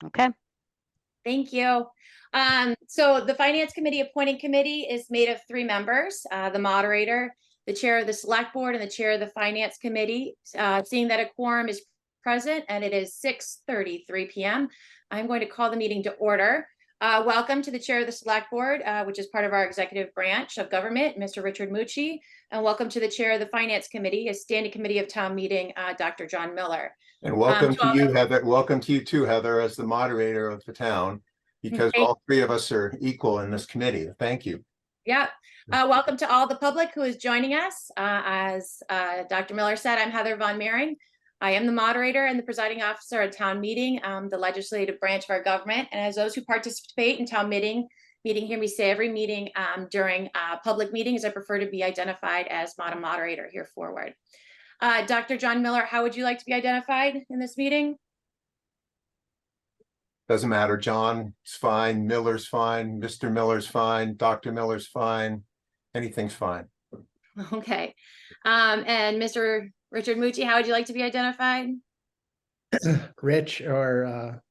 Okay. Thank you. So the Finance Committee Appointing Committee is made of 3 members, the moderator, the chair of the Select Board, and the chair of the Finance Committee. Seeing that a quorum is present and it is 6:33 p.m., I'm going to call the meeting to order. Welcome to the chair of the Select Board, which is part of our executive branch of government, Mr. Richard Mucci, and welcome to the chair of the Finance Committee, a standing committee of town meeting, Dr. John Miller. And welcome to you, Heather. Welcome to you too, Heather, as the moderator of the town, because all 3 of us are equal in this committee. Thank you. Yeah. Welcome to all the public who is joining us. As Dr. Miller said, I'm Heather Von Mering. I am the moderator and the presiding officer at town meeting, the legislative branch of our government. And as those who participate in town meeting, hear me say every meeting during public meetings, I prefer to be identified as moderator here forward. Dr. John Miller, how would you like to be identified in this meeting? Doesn't matter. John's fine. Miller's fine. Mr. Miller's fine. Dr. Miller's fine. Anything's fine. Okay. And Mr. Richard Mucci, how would you like to be identified? Rich or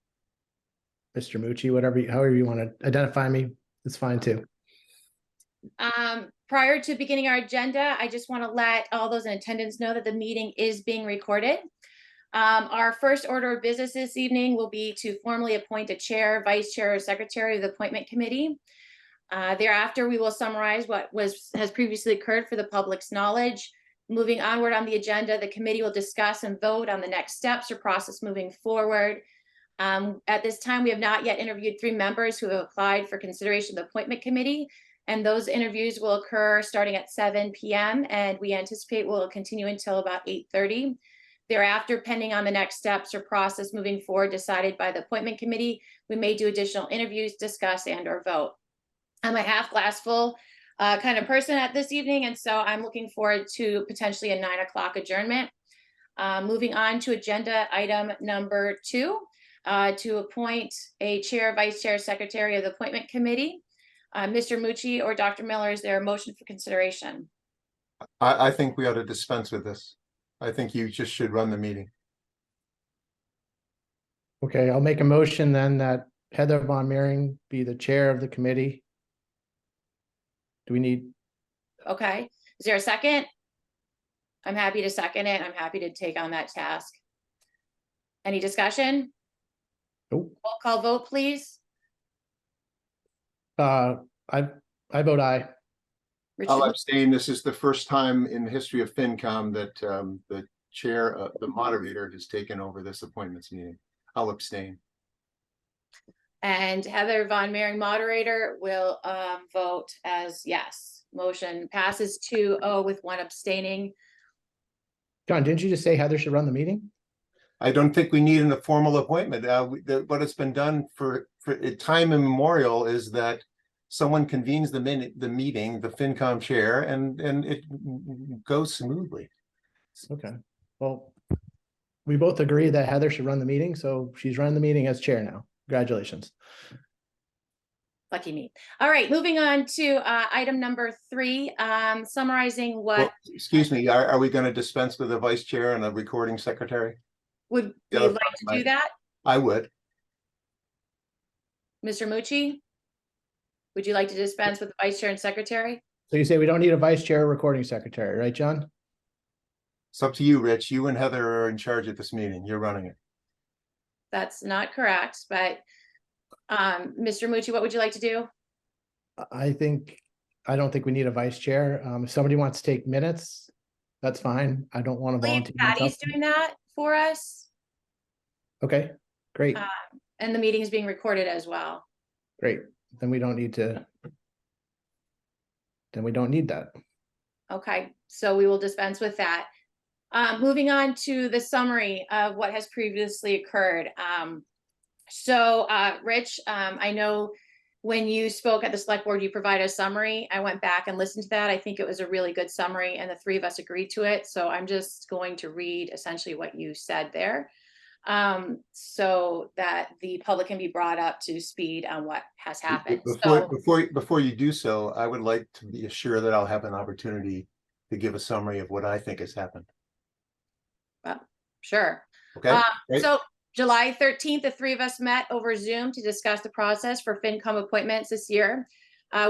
Mr. Mucci, however you want to identify me, it's fine too. Prior to beginning our agenda, I just want to let all those in attendance know that the meeting is being recorded. Our first order of business this evening will be to formally appoint a chair, vice chair, or secretary of the appointment committee. Thereafter, we will summarize what has previously occurred for the public's knowledge. Moving onward on the agenda, the committee will discuss and vote on the next steps or process moving forward. At this time, we have not yet interviewed 3 members who have applied for consideration of the appointment committee, and those interviews will occur starting at 7 p.m. and we anticipate will continue until about 8:30. Thereafter, pending on the next steps or process moving forward decided by the appointment committee, we may do additional interviews, discuss, and/or vote. I'm a half glass full kind of person at this evening, and so I'm looking forward to potentially a 9 o'clock adjournment. Moving on to agenda item number 2, to appoint a chair, vice chair, secretary of the appointment committee. Mr. Mucci or Dr. Miller, is there a motion for consideration? I think we ought to dispense with this. I think you just should run the meeting. Okay, I'll make a motion then that Heather Von Mering be the chair of the committee. Do we need? Okay, is there a second? I'm happy to second it. I'm happy to take on that task. Any discussion? Nope. Roll call vote, please. I vote aye. Richard. I'll abstain. This is the first time in the history of FinCom that the chair, the moderator, has taken over this appointments meeting. I'll abstain. And Heather Von Mering, moderator, will vote as yes. Motion passes 2-0 with 1 abstaining. John, didn't you just say Heather should run the meeting? I don't think we need a formal appointment. What has been done for time immemorial is that someone convenes the meeting, the FinCom chair, and it goes smoothly. Okay. Well, we both agree that Heather should run the meeting, so she's running the meeting as chair now. Congratulations. Lucky me. All right, moving on to item number 3, summarizing what. Well, excuse me, are we going to dispense with a vice chair and a recording secretary? Would you like to do that? I would. Mr. Mucci, would you like to dispense with the vice chair and secretary? So you say we don't need a vice chair or recording secretary, right, John? It's up to you, Rich. You and Heather are in charge at this meeting. You're running it. That's not correct, but Mr. Mucci, what would you like to do? I don't think we need a vice chair. If somebody wants to take minutes, that's fine. I don't want to volunteer. Patty's doing that for us. Okay, great. And the meeting is being recorded as well. Great. Then we don't need to. Then we don't need that. Okay, so we will dispense with that. Moving on to the summary of what has previously occurred. Rich, I know when you spoke at the select board, you provided a summary. I went back and listened to that. I think it was a really good summary and the 3 of us agreed to it. So I'm just going to read essentially what you said there, so that the public can be brought up to speed on what has happened. Before you do so, I would like to be assured that I'll have an opportunity to give a summary of what I think has happened. Sure. Okay. So July 13th, the three of us met over Zoom to discuss the process for FinCom appointments this year.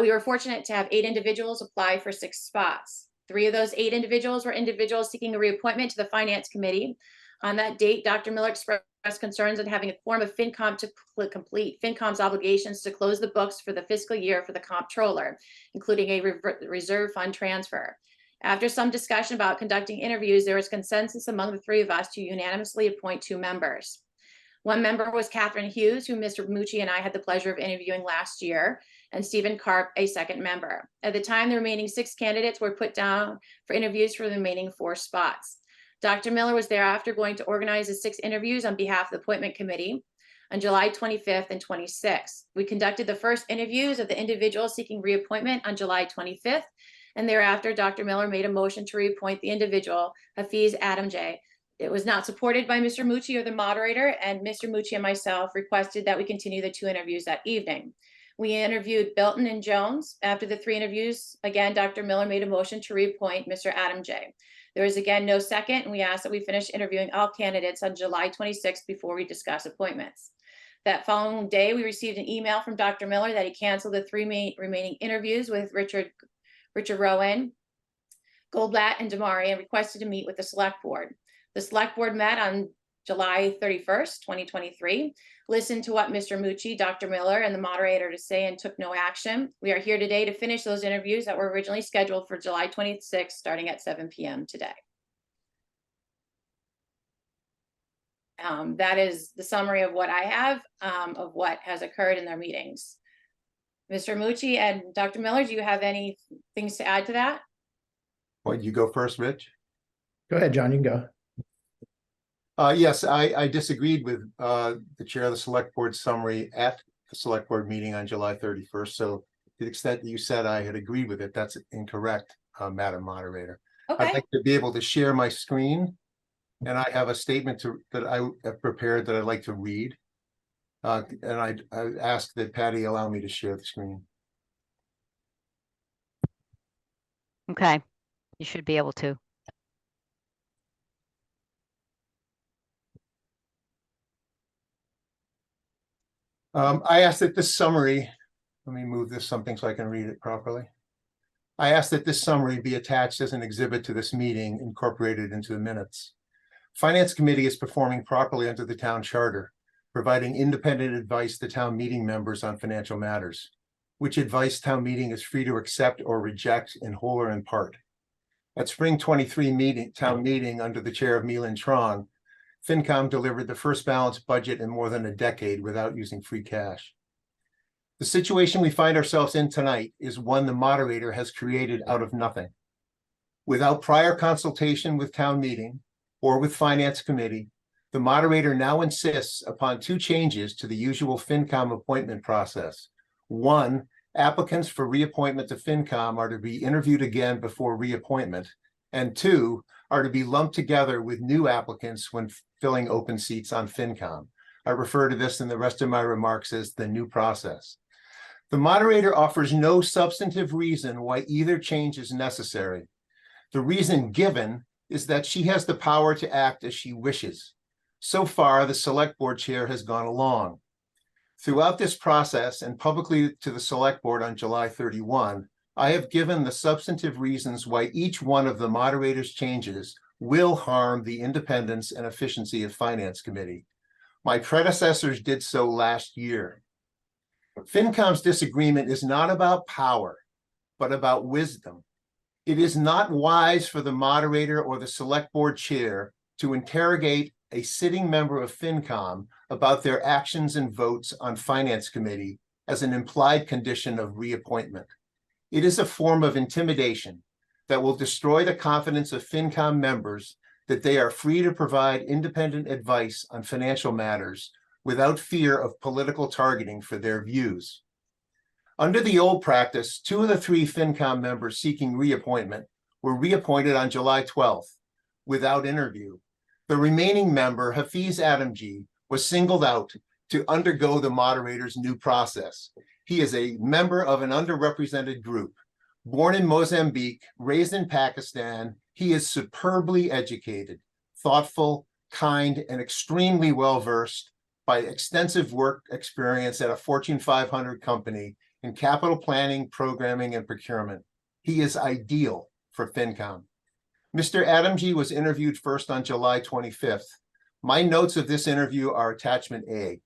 We were fortunate to have 8 individuals apply for 6 spots. 3 of those 8 individuals were individuals seeking a reappointment to the Finance Committee. On that date, Dr. Miller expressed concerns on having a quorum of FinCom to complete FinCom's obligations to close the books for the fiscal year for the comptroller, including a reserve fund transfer. After some discussion about conducting interviews, there was consensus among the 3 of us to unanimously appoint 2 members. One member was Catherine Hughes, who Mr. Mucci and I had the pleasure of interviewing last year, and Stephen Karp, a second member. At the time, the remaining 6 candidates were put down for interviews for the remaining 4 spots. Dr. Miller was thereafter going to organize the 6 interviews on behalf of the appointment committee on July 25th and 26th. We conducted the first interviews of the individuals seeking reappointment on July 25th, and thereafter, Dr. Miller made a motion to reappoint the individual, Hafiz Adam J. It was not supported by Mr. Mucci or the moderator, and Mr. Mucci and myself requested that we continue the 2 interviews that evening. We interviewed Bilton and Jones. After the 3 interviews, again, Dr. Miller made a motion to reappoint Mr. Adam J. There was again no second, and we asked that we finish interviewing all candidates on July 26th before we discuss appointments. That following day, we received an email from Dr. Miller that he canceled the 3 remaining interviews with Richard Rowan, Goldblatt, and Damari, and requested to meet with the select board. The select board met on July 31st, 2023, listened to what Mr. Mucci, Dr. Miller, and the moderator to say and took no action. We are here today to finish those interviews that were originally scheduled for July 26th, starting at 7 p.m. today. That is the summary of what I have, of what has occurred in their meetings. Mr. Mucci and Dr. Miller, do you have any things to add to that? Well, you go first, Rich. Go ahead, John, you can go. Yes, I disagreed with the chair of the select board summary at the select board meeting on July 31st. So to the extent that you said I had agreed with it, that's incorrect, Madam Moderator. Okay. I'd like to be able to share my screen, and I have a statement that I have prepared that I'd like to read. And I ask that Patty allow me to share the screen. Okay, you should be able to. I asked that this summary, let me move this something so I can read it properly. I asked that this summary be attached as an exhibit to this meeting, incorporated into the minutes. Finance Committee is performing properly under the town charter, providing independent advice to town meeting members on financial matters, which advice town meeting is free to accept or reject in whole or in part. At Spring 23 town meeting under the chair of Milan Trong, FinCom delivered the first balanced budget in more than a decade without using free cash. The situation we find ourselves in tonight is one the moderator has created out of nothing. Without prior consultation with town meeting or with Finance Committee, the moderator now insists upon 2 changes to the usual FinCom appointment process. 1, applicants for reappointment to FinCom are to be interviewed again before reappointment, and 2, are to be lumped together with new applicants when filling open seats on FinCom. I refer to this in the rest of my remarks as the new process. The moderator offers no substantive reason why either change is necessary. The reason given is that she has the power to act as she wishes. So far, the select board chair has gone along. Throughout this process and publicly to the select board on July 31, I have given the substantive reasons why each one of the moderator's changes will harm the independence and efficiency of Finance Committee. My predecessors did so last year. FinCom's disagreement is not about power, but about wisdom. It is not wise for the moderator or the select board chair to interrogate a sitting member of FinCom about their actions and votes on Finance Committee as an implied condition of reappointment. It is a form of intimidation that will destroy the confidence of FinCom members that they are free to provide independent advice on financial matters without fear of political targeting for their views. Under the old practice, 2 of the 3 FinCom members seeking reappointment were reappointed on July 12th without interview. The remaining member, Hafiz Adamji, was singled out to undergo the moderator's new process. He is a member of an underrepresented group. Born in Mozambique, raised in Pakistan, he is superbly educated, thoughtful, kind, and extremely well-versed by extensive work experience at a Fortune 500 company in capital planning, programming, and procurement. He is ideal for FinCom. Mr. Adam G. was interviewed first on July 25th. My notes of this interview are attachment A.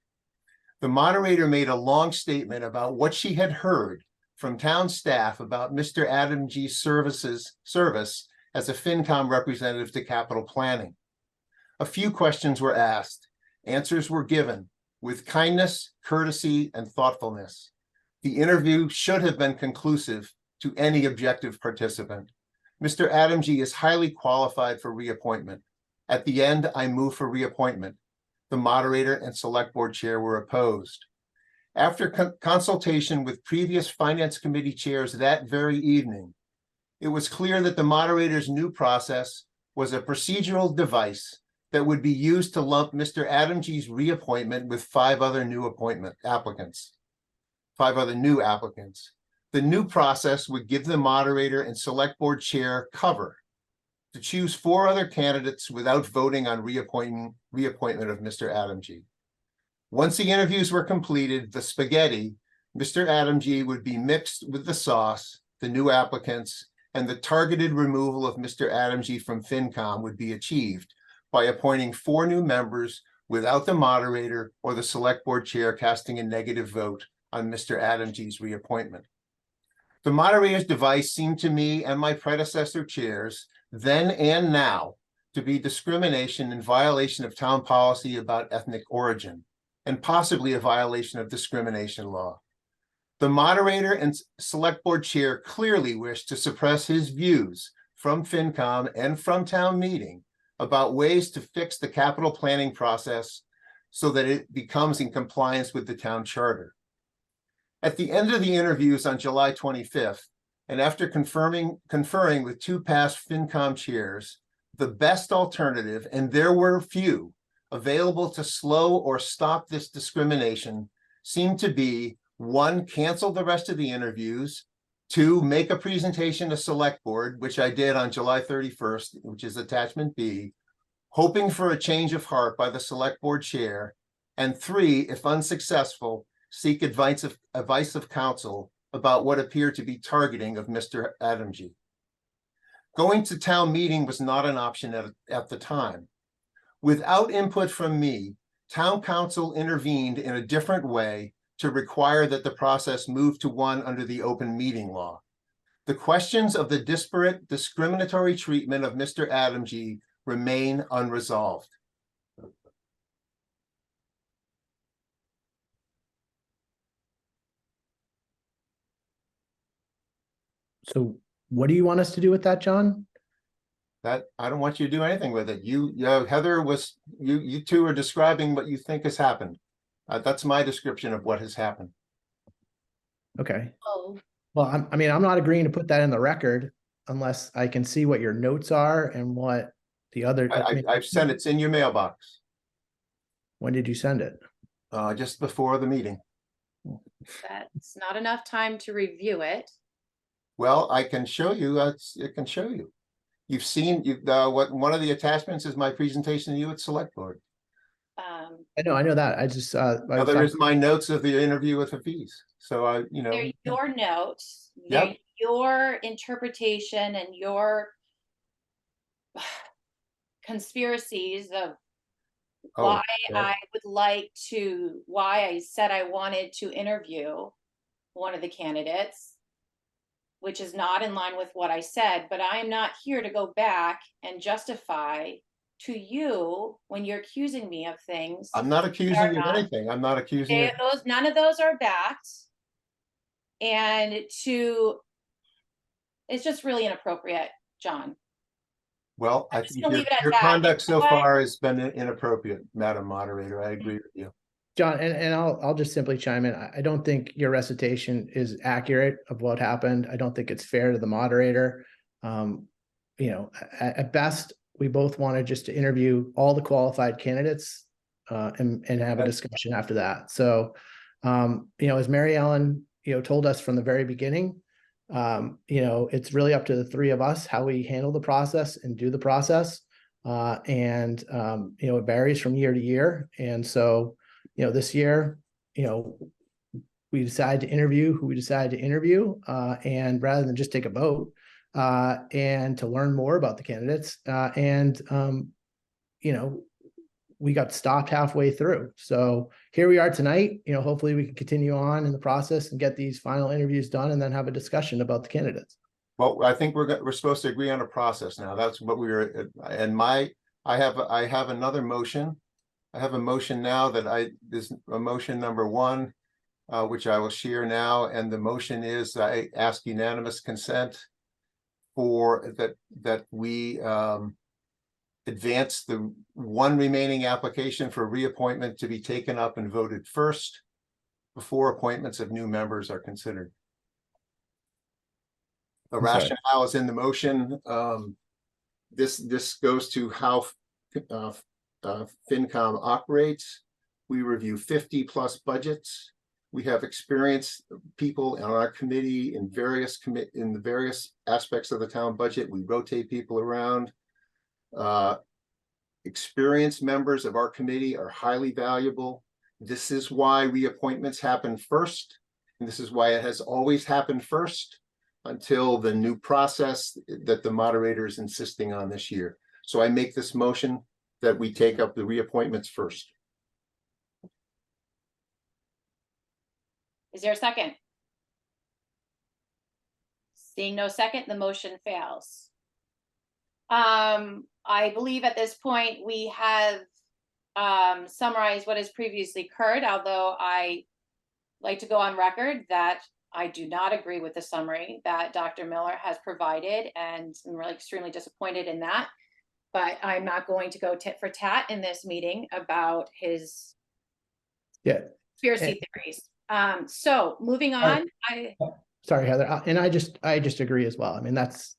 The moderator made a long statement about what she had heard from town staff about Mr. Adam G.'s service as a FinCom representative to capital planning. A few questions were asked. Answers were given with kindness, courtesy, and thoughtfulness. The interview should have been conclusive to any objective participant. Mr. Adam G. is highly qualified for reappointment. At the end, I move for reappointment. The moderator and select board chair were opposed. After consultation with previous finance committee chairs that very evening, it was clear that the moderator's new process was a procedural device that would be used to lump Mr. Adam G.'s reappointment with five other new applicants. The new process would give the moderator and select board chair cover to choose four other candidates without voting on reappointment of Mr. Adam G. Once the interviews were completed, the spaghetti, Mr. Adam G. would be mixed with the sauce, the new applicants, and the targeted removal of Mr. Adam G. from FinCom would be achieved by appointing four new members without the moderator or the select board chair casting a negative vote on Mr. Adam G.'s reappointment. The moderator's device seemed to me and my predecessor chairs, then and now, to be discrimination in violation of town policy about ethnic origin, and possibly a violation of discrimination law. The moderator and select board chair clearly wished to suppress his views from FinCom and from town meeting about ways to fix the capital planning process so that it becomes in compliance with the town charter. At the end of the interviews on July 25th, and after conferring with two past FinCom chairs, the best alternative, and there were few, available to slow or stop this discrimination seemed to be: one, cancel the rest of the interviews; two, make a presentation to select board, which I did on July 31st, which is attachment B, hoping for a change of heart by the select board chair; and three, if unsuccessful, seek advice of counsel about what appeared to be targeting of Mr. Adam G. Going to town meeting was not an option at the time. Without input from me, town council intervened in a different way to require that the process move to one under the open meeting law. The questions of the disparate discriminatory treatment of Mr. Adam G. remain unresolved. So what do you want us to do with that, John? That I don't want you to do anything with it. Heather, you two are describing what you think has happened. That's my description of what has happened. Okay. Oh, Well, I'm not agreeing to put that in the record unless I can see what your notes are and what the other. I've sent it's in your mailbox When did you send it? just before the meeting. that's not enough time to review it. Well, I can show you. It can show you. You've seen what one of the attachments is my presentation to you at select board. I know that. I just Now, there is my notes of the interview with Hafiz. So They're your notes, Yep. they're your interpretation and your conspiracies of why why I said I wanted to interview one of the candidates, which is not in line with what I said, but I am not here to go back and justify to you when you're accusing me of things. I'm not accusing you of anything. I'm not accusing you. None of those are backed. And it's just really inappropriate, John. Well, I I'm just think gonna leave it at your that. conduct so But- far has been inappropriate, Madam Moderator. I agree with you. John, and I'll just simply chime in. I don't think your recitation is accurate of what happened. I don't think it's fair to the moderator. At best, we both wanted just to interview all the qualified candidates and have a discussion after that. So, as Mary Ellen, told us from the very beginning, it's really up to the three of us how we handle the process and do the process. And it varies from year to year. And so, this year, we decided to interview who we decided to interview, and rather than just take a vote, and to learn more about the candidates, we got stopped halfway through. So here we are tonight. Hopefully we can continue on in the process and get these final interviews done, and then have a discussion about the candidates. Well, I think we're supposed to agree on a process now. That's what we were, and I have another motion. I have a motion now that this a motion number 1, which I will share now. And the motion is I ask unanimous consent for that we advance the one remaining application for reappointment to be taken up and voted first before appointments of new members are considered. The rationale is in the motion. This goes to how FinCom operates. We review 50+ budgets. We have experienced people on our committee in the various aspects of the town budget. We rotate people around. Experienced members of our committee are highly valuable. This is why reappointments happen first, and this is why it has always happened first until the new process that the moderator is insisting on this year. So I make this motion that we take up the reappointments first. Is there a second? Seeing no second, the motion fails. I believe at this point we have summarized what has previously occurred, although I like to go on record that I do not agree with the summary that Dr. Miller has provided, and I'm really extremely disappointed in that. But I'm not going to go tit for tat in this meeting about his conspiracy theories. So moving on, Sorry, Heather, and I just agree as well. I mean, that's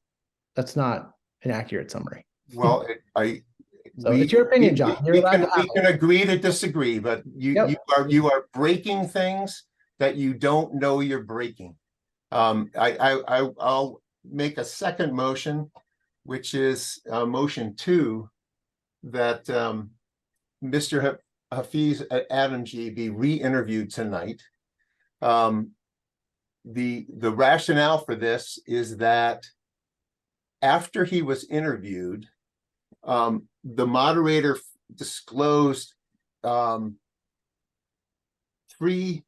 not an accurate summary. Well, it's your opinion, John. We can agree to disagree, but you are breaking things that you don't know you're breaking. I'll make a second motion, which is motion 2, that Mr. Hafiz Adamji be re-interviewed tonight. The rationale for this is that after he was interviewed, the moderator disclosed 3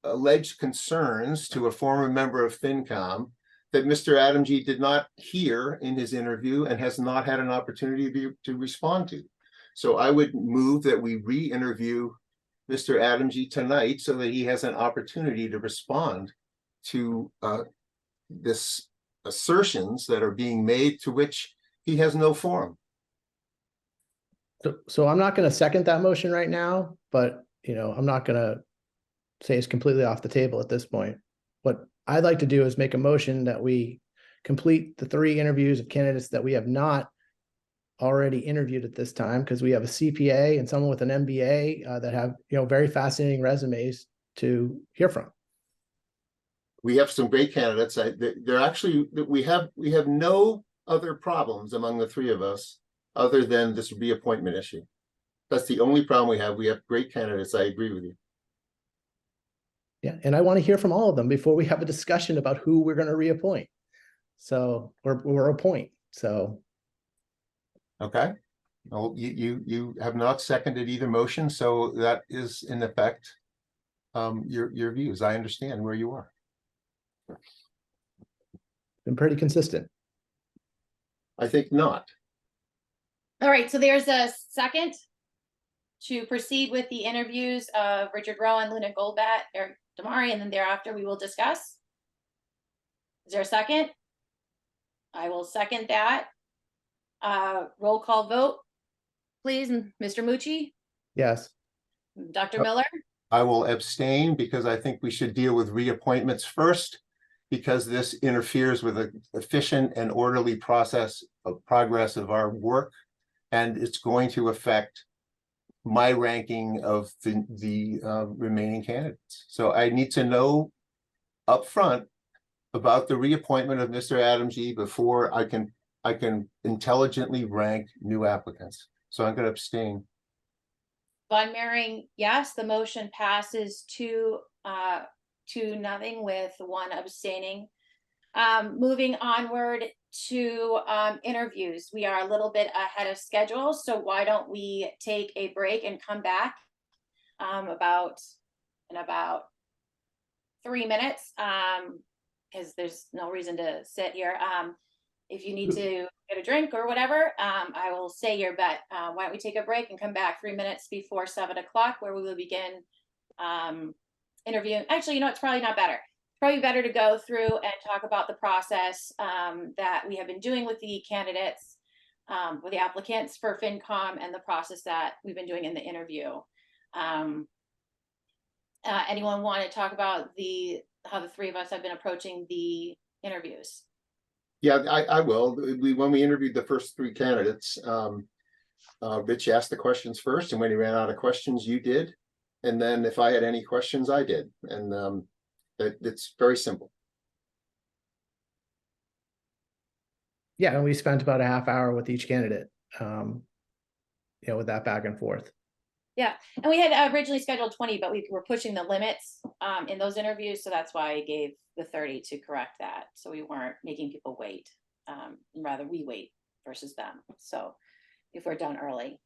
alleged concerns to a former member of FinCom that Mr. Adamji did not hear in his interview and has not had an opportunity to respond to. So I would move that we re-interview Mr. Adamji tonight so that he has an opportunity to respond to this assertions that are being made to which he has no forum. So I'm not going to second that motion right now, but I'm not going to say it's completely off the table at this point. What I'd like to do is make a motion that we complete the 3 interviews of candidates that we have not already interviewed at this time, because we have a CPA and someone with an MBA that have very fascinating resumes to hear from. We have some great candidates. They're actually, we have no other problems among the 3 of us other than this reappointment issue. That's the only problem we have. We have great candidates. I agree with you. Yeah, and I want to hear from all of them before we have a discussion about who we're going to reappoint. So we're appoint. So okay. Well, you have not seconded either motion, so that is in effect your views. I understand where you are. Been pretty consistent. I think not. all right, so there's a second to proceed with the interviews of Richard Rowan, Luna Goldbat, Eric Damari, and then thereafter we will discuss. Is there a second? I will second that. Roll call vote, please. Mr. Mucci? Yes. Dr. Miller? I will abstain because I think we should deal with reappointments first, because this interferes with an efficient and orderly process of progress of our work, and it's going to affect my ranking of the remaining candidates. So I need to know upfront about the reappointment of Mr. Adamji before I can I can intelligently rank new applicants. So I'm gonna abstain. Von Mering, yes, the motion passes to 2-0 with one abstaining. Moving onward to interviews, we are a little bit ahead of schedule, so why don't we take a break and come back about 3 minutes, because there's no reason to sit here. If you need to get a drink or whatever, I will say your bet. Why don't we take a break and come back 3 minutes before 7 o'clock, where we will begin interviewing. Actually, you know, it's probably not better. It's probably better to go through and talk about the process that we have been doing with the candidates, with the applicants for FinCom, and the process that we've been doing in the interview. Anyone want to talk about how the three of us have been approaching the interviews? Yeah, I will. When we interviewed the first three candidates, Rich asked the questions first, and when he ran out of questions, you did. And then if I had any questions, I did. And it's very simple. Yeah, and we spent about a half hour with each candidate, with that back and forth. Yeah, and we had originally scheduled 20, but we were pushing the limits in those interviews, so that's why I gave the 30 to correct that. So we weren't making people wait, rather we wait versus them. So if we're done early.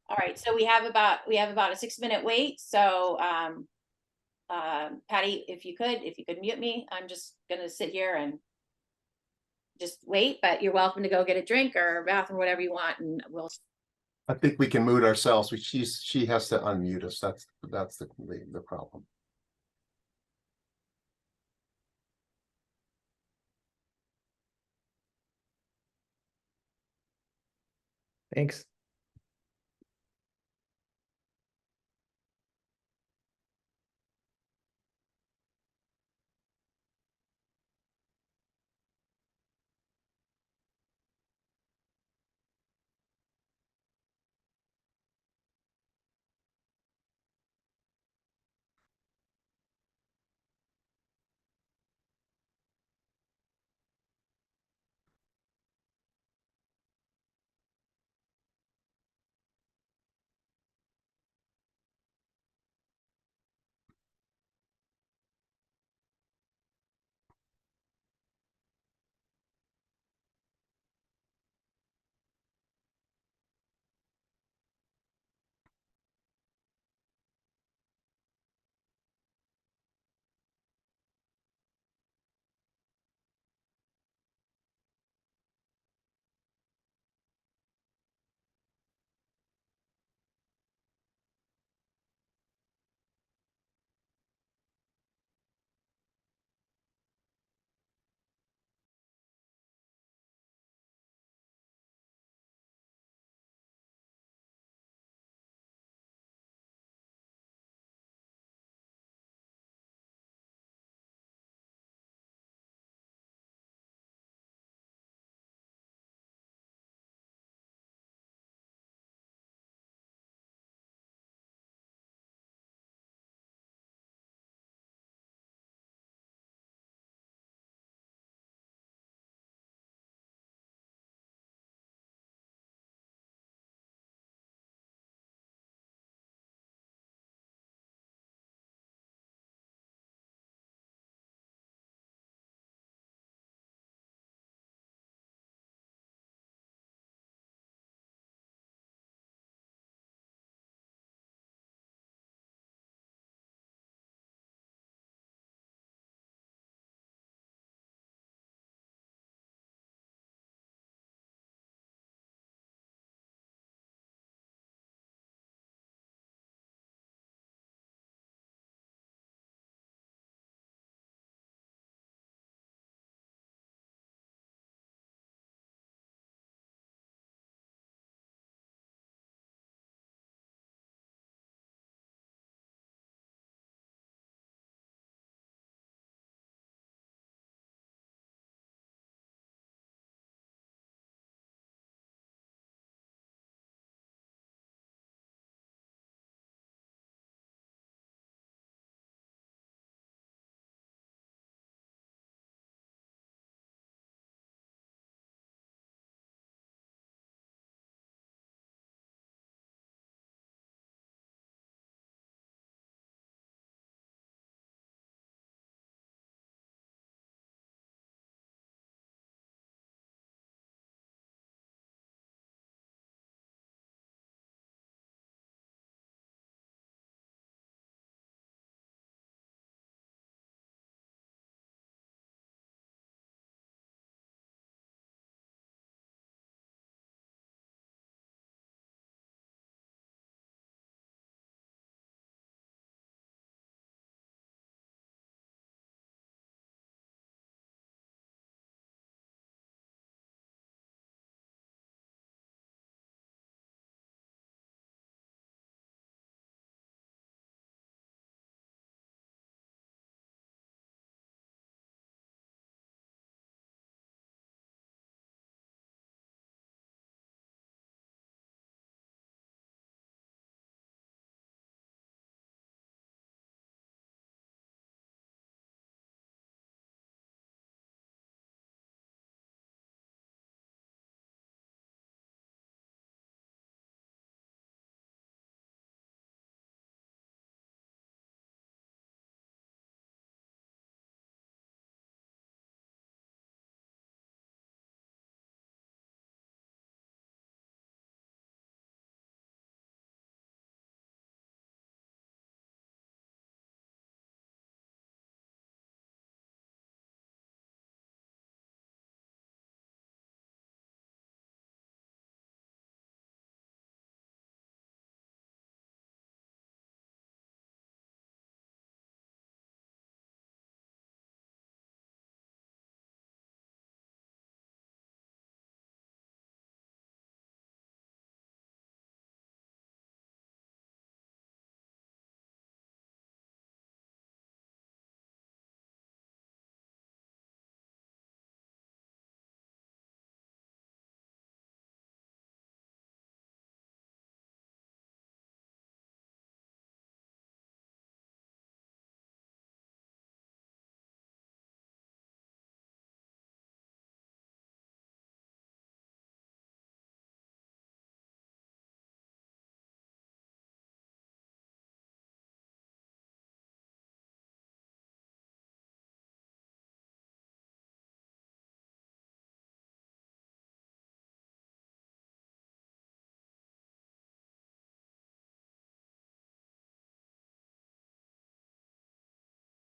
All right, so we have about a 6-minute wait. So Patty, if you could mute me, I'm just gonna sit here and just wait, but you're welcome to go get a drink or a bath or whatever you want, and we'll. I think we can mute ourselves. She has to unmute us. That's the problem. Thanks.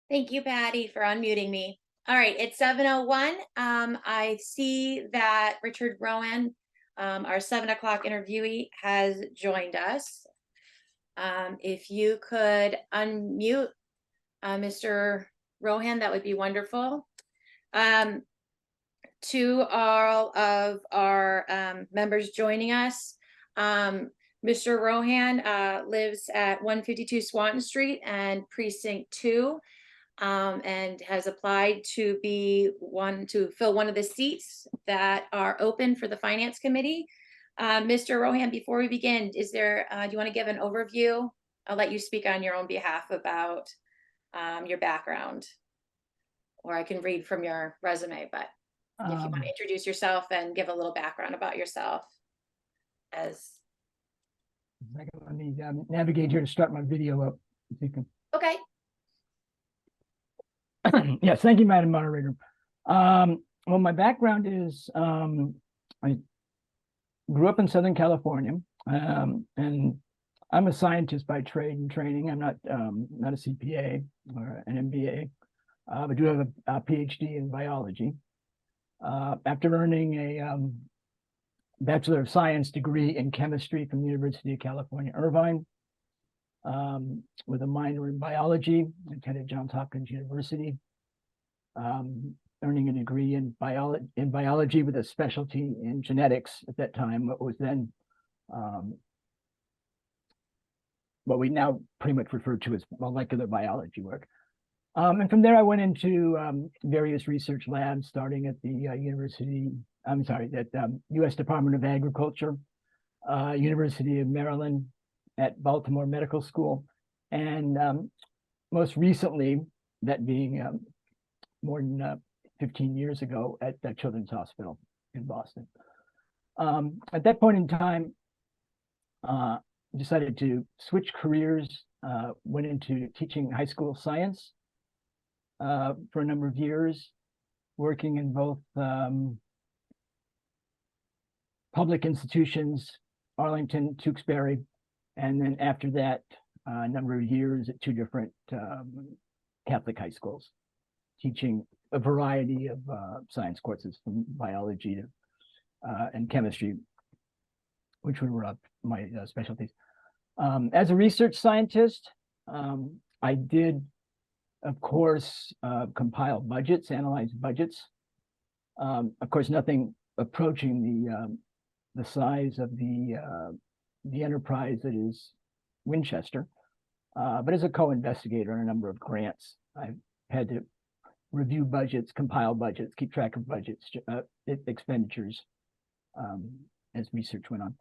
Thank you, Patty, for unmuting me. All right, it's 7:01. I see that Richard Rowan, our 7 o'clock interviewee, has joined us. If you could unmute Mr. Rohan, that would be wonderful. To all of our members joining us, Mr. Rohan lives at 152 Swanton Street and Precinct 2. And has applied to fill one of the seats that are open for the Finance Committee. Mr. Rohan, before we begin, do you want to give an overview? I'll let you speak on your own behalf about your background, or I can read from your resume, but if you want to introduce yourself and give a little background about yourself. Let me navigate here to start my video up. If you can. Okay. Yes, thank you, Madam Moderator. Well, my background is I grew up in Southern California, and I'm a scientist by trade and training. I'm not a CPA or an MBA, but do have a PhD in biology. After earning a Bachelor of Science degree in chemistry from the University of California, Irvine, with a minor in biology, attended Johns Hopkins University, earning a degree in biology with a specialty in genetics at that time, what was then what we now pretty much refer to as molecular biology work. And from there, I went into various research labs, starting at the U.S. Department of Agriculture, University of Maryland, at Baltimore Medical School, and most recently, that being more than 15 years ago, at Children's Hospital in Boston. At that point in time, decided to switch careers, went into teaching high school science for a number of years, working in both public institutions, Arlington, Tewksbury, and then after that, a number of years at two different Catholic high schools, teaching a variety of science courses from biology to and chemistry, which were my specialties. As a research scientist, I did, of course, compile budgets, analyze budgets. Of course, nothing approaching the size of the enterprise that is Winchester. But as a co-investigator on a number of grants, I've had to review budgets, compile budgets, keep track of budgets, expenditures as research went on.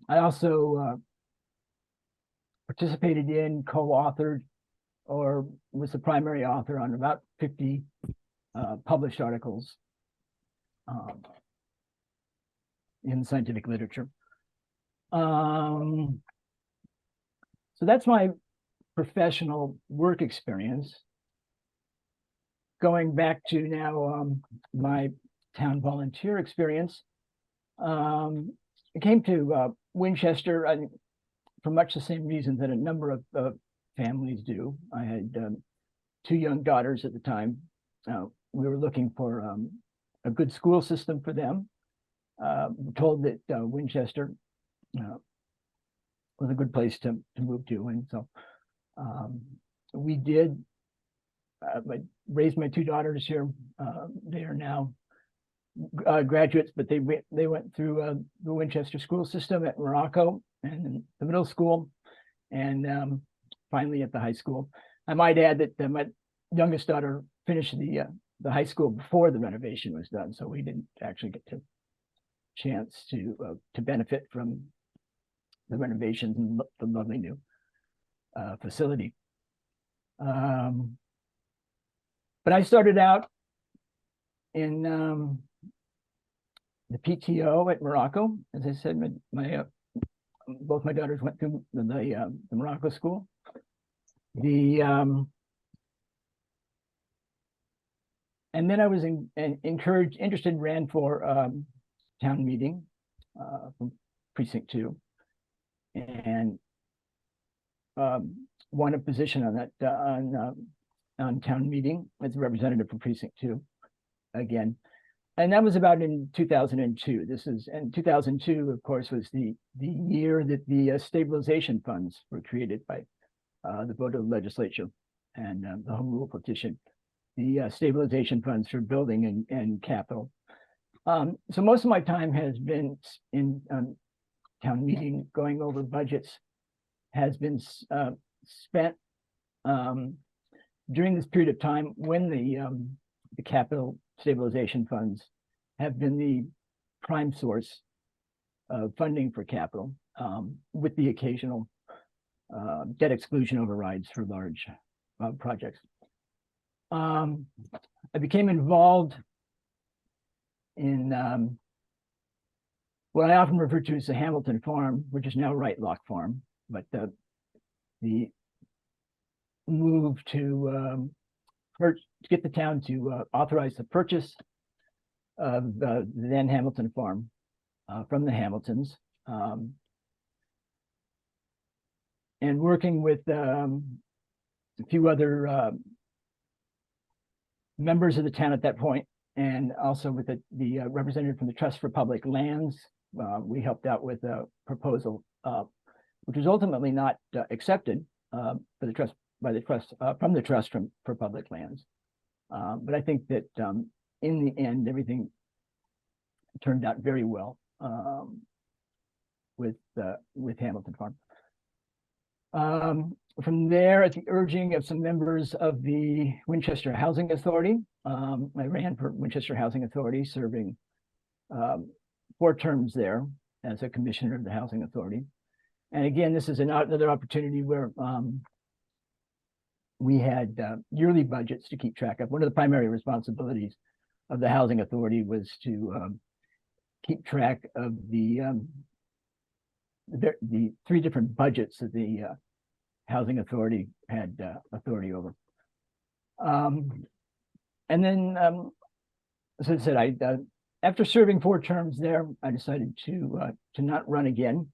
I also participated in, co-authored, or was the primary author on about 50 published articles in scientific literature. So that's my professional work experience. Going back to now my town volunteer experience, I came to Winchester for much the same reasons that a number of families do. I had two young daughters at the time. We were looking for a good school system for them. Told that Winchester was a good place to move to, and so we did. I raised my two daughters here. They are now graduates, but they went through the Winchester school system at Morocco and the middle school, and finally at the high school. I might add that my youngest daughter finished the high school before the renovation was done, so we didn't actually get to chance to benefit from the renovations and the lovely new facility. But I started out in the PTO at Morocco. As I said, both my daughters went through the Morocco school. And then I was interested, ran for town meeting from Precinct 2, and won a position on that on town meeting as a representative for precinct 2 again. And that was about in 2002. And 2002, of course, was the year that the stabilization funds were created by the vote of the legislature and the home rule petition, the stabilization funds for building and capital. So most of my time has been in town meeting, going over budgets, has been spent during this period of time when the capital stabilization funds have been the prime source of funding for capital, with the occasional debt exclusion overrides for large projects. I became involved in what I often refer to as the Hamilton Farm, which is now Right Lock Farm, but the move to get the town to authorize the purchase of the then Hamilton Farm from the Hamiltons, and working with a few other members of the town at that point, and also with the representative from the Trust for Public Lands. We helped out with a proposal, which was ultimately not accepted for the trust from the Trust for Public Lands. But I think that in the end, everything turned out very well with Hamilton Farm. From there, at the urging of some members of the Winchester Housing Authority, I ran for Winchester Housing Authority, serving 4 terms there as a commissioner of the Housing Authority. And again, this is another opportunity where we had yearly budgets to keep track of. One of the primary responsibilities of the Housing Authority was to keep track of the 3 different budgets that the Housing Authority had authority over. And then, as I said, after serving 4 terms there, I decided to not run again.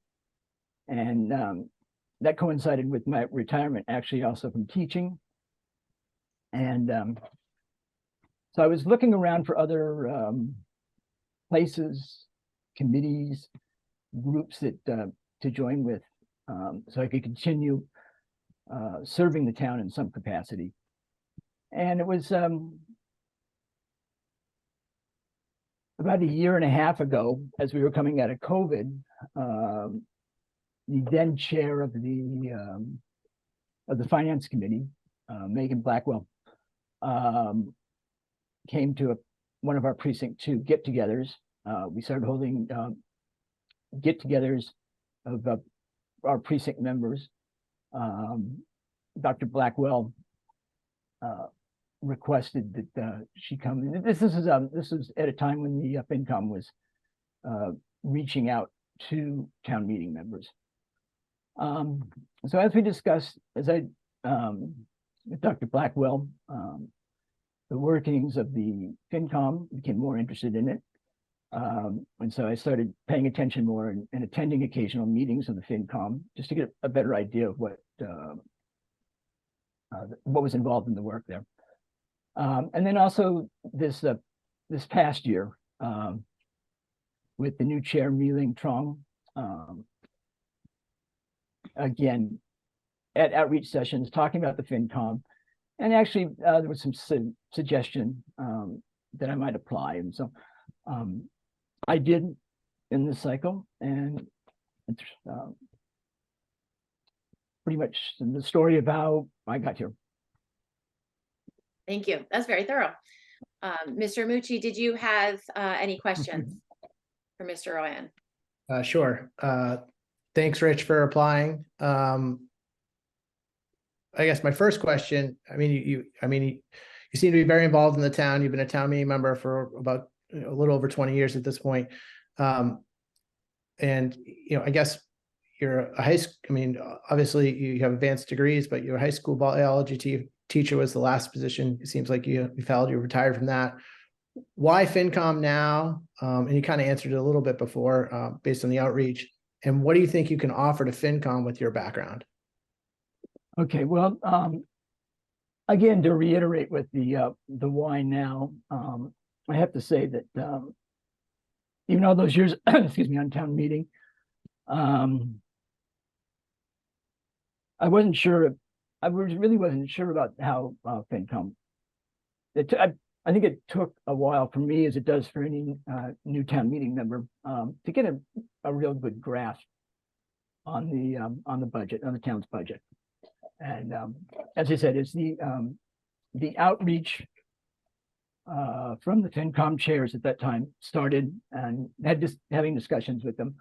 And that coincided with my retirement, actually, also from teaching. And so I was looking around for other places, committees, groups that to join with, so I could continue serving the town in some capacity. And it was about a year and a half ago, as we were coming out of COVID, the then chair of the finance committee, Megan Blackwell, came to one of our precinct 2 get-togethers. We started holding get-togethers of our precinct members. Dr. Blackwell requested that she come in. This was at a time when the FinCom was reaching out to town meeting members. So as we discussed, with Dr. Blackwell, the workings of the FinCom, became more interested in it. And so I started paying attention more and attending occasional meetings of the FinCom just to get a better idea of what was involved in the work there. And then also this past year, with the new chair, Mi-Ling Trong, again, at outreach sessions, talking about the FinCom, and actually there was some suggestion that I might apply. And so I did in this cycle, and it's pretty much the story of how I got here. Thank you. That's very thorough. Mr. Mucci, did you have any questions for Mr. Royan? Sure. Thanks, Rich, for applying. I guess my first question, you seem to be very involved in the town. You've been a town meeting member for about a little over 20 years at this point. And, I guess you're a high school, obviously you have advanced degrees, but you're a high school biology teacher was the last position. It seems like you retired from that. Why FinCom now? And you kind of answered it a little bit before, based on the outreach. And what do you think you can offer to FinCom with your background? Okay, well, again, to reiterate with the why now, I have to say that even all those years, excuse me, on town meeting, I wasn't sure. Really wasn't sure about how FinCom. I think it took a while for me, as it does for any new town meeting member, to get a real good grasp on the budget, on the town's budget. And as I said, it's the outreach from the FinCom chairs at that time started, and had just having discussions with them.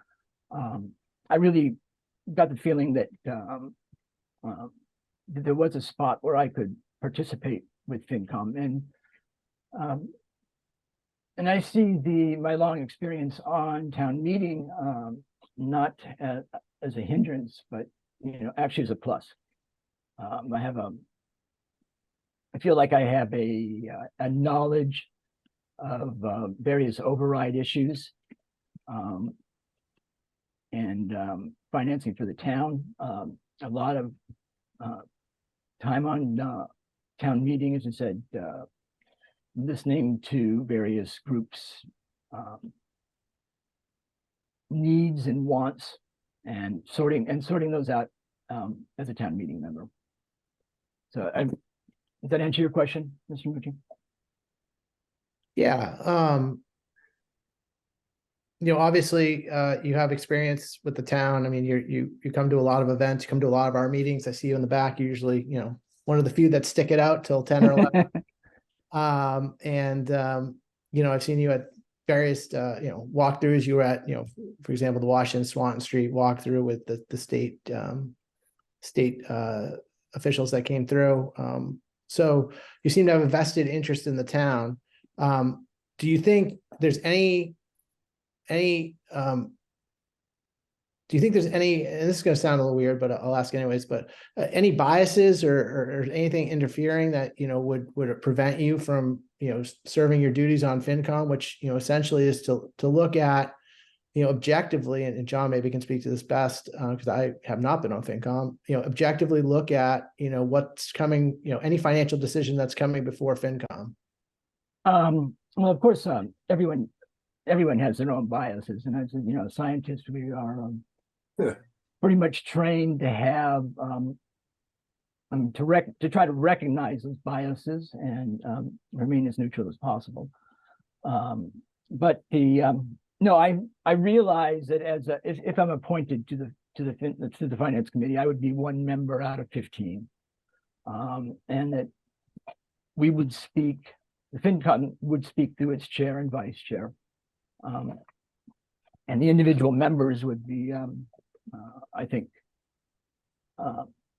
I really got the feeling that there was a spot where I could participate with FinCom, and I see my long experience on town meeting not as a hindrance, but actually as a plus. I feel like I have a knowledge of various override issues and financing for the town. A lot of time on town meeting, as I said, listening to various groups' needs and wants, and sorting those out as a town meeting member. So, does that answer your question, Mr. Mucci? Yeah. Obviously, you have experience with the town. I mean, you come to a lot of events, you come to a lot of our meetings. I see you in the back. You're usually, one of the few that stick it out till 10 or 11. I've seen you at various, walkthroughs. You were at, for example, the Washington Swanton Street walkthrough with the state officials that came through. So you seem to have a vested interest in the town. Do you think there's any, do you think there's any, and this is going to sound a little weird, but I'll ask anyways, but any biases or anything interfering that, would prevent you from, serving your duties on FinCom, which, essentially is to look at, objectively, and John maybe can speak to this best, because I have not been on FinCom, objectively look at, what's coming, any financial decision that's coming before FinCom. Well, of course, everyone has their own biases, and as scientists, we are pretty much trained to have to try to recognize those biases and remain as neutral as possible. But no, I realize that if I'm appointed to the finance committee, I would be one member out of 15, and that we would speak. The FinCom would speak through its chair and vice chair, and the individual members would be, I think,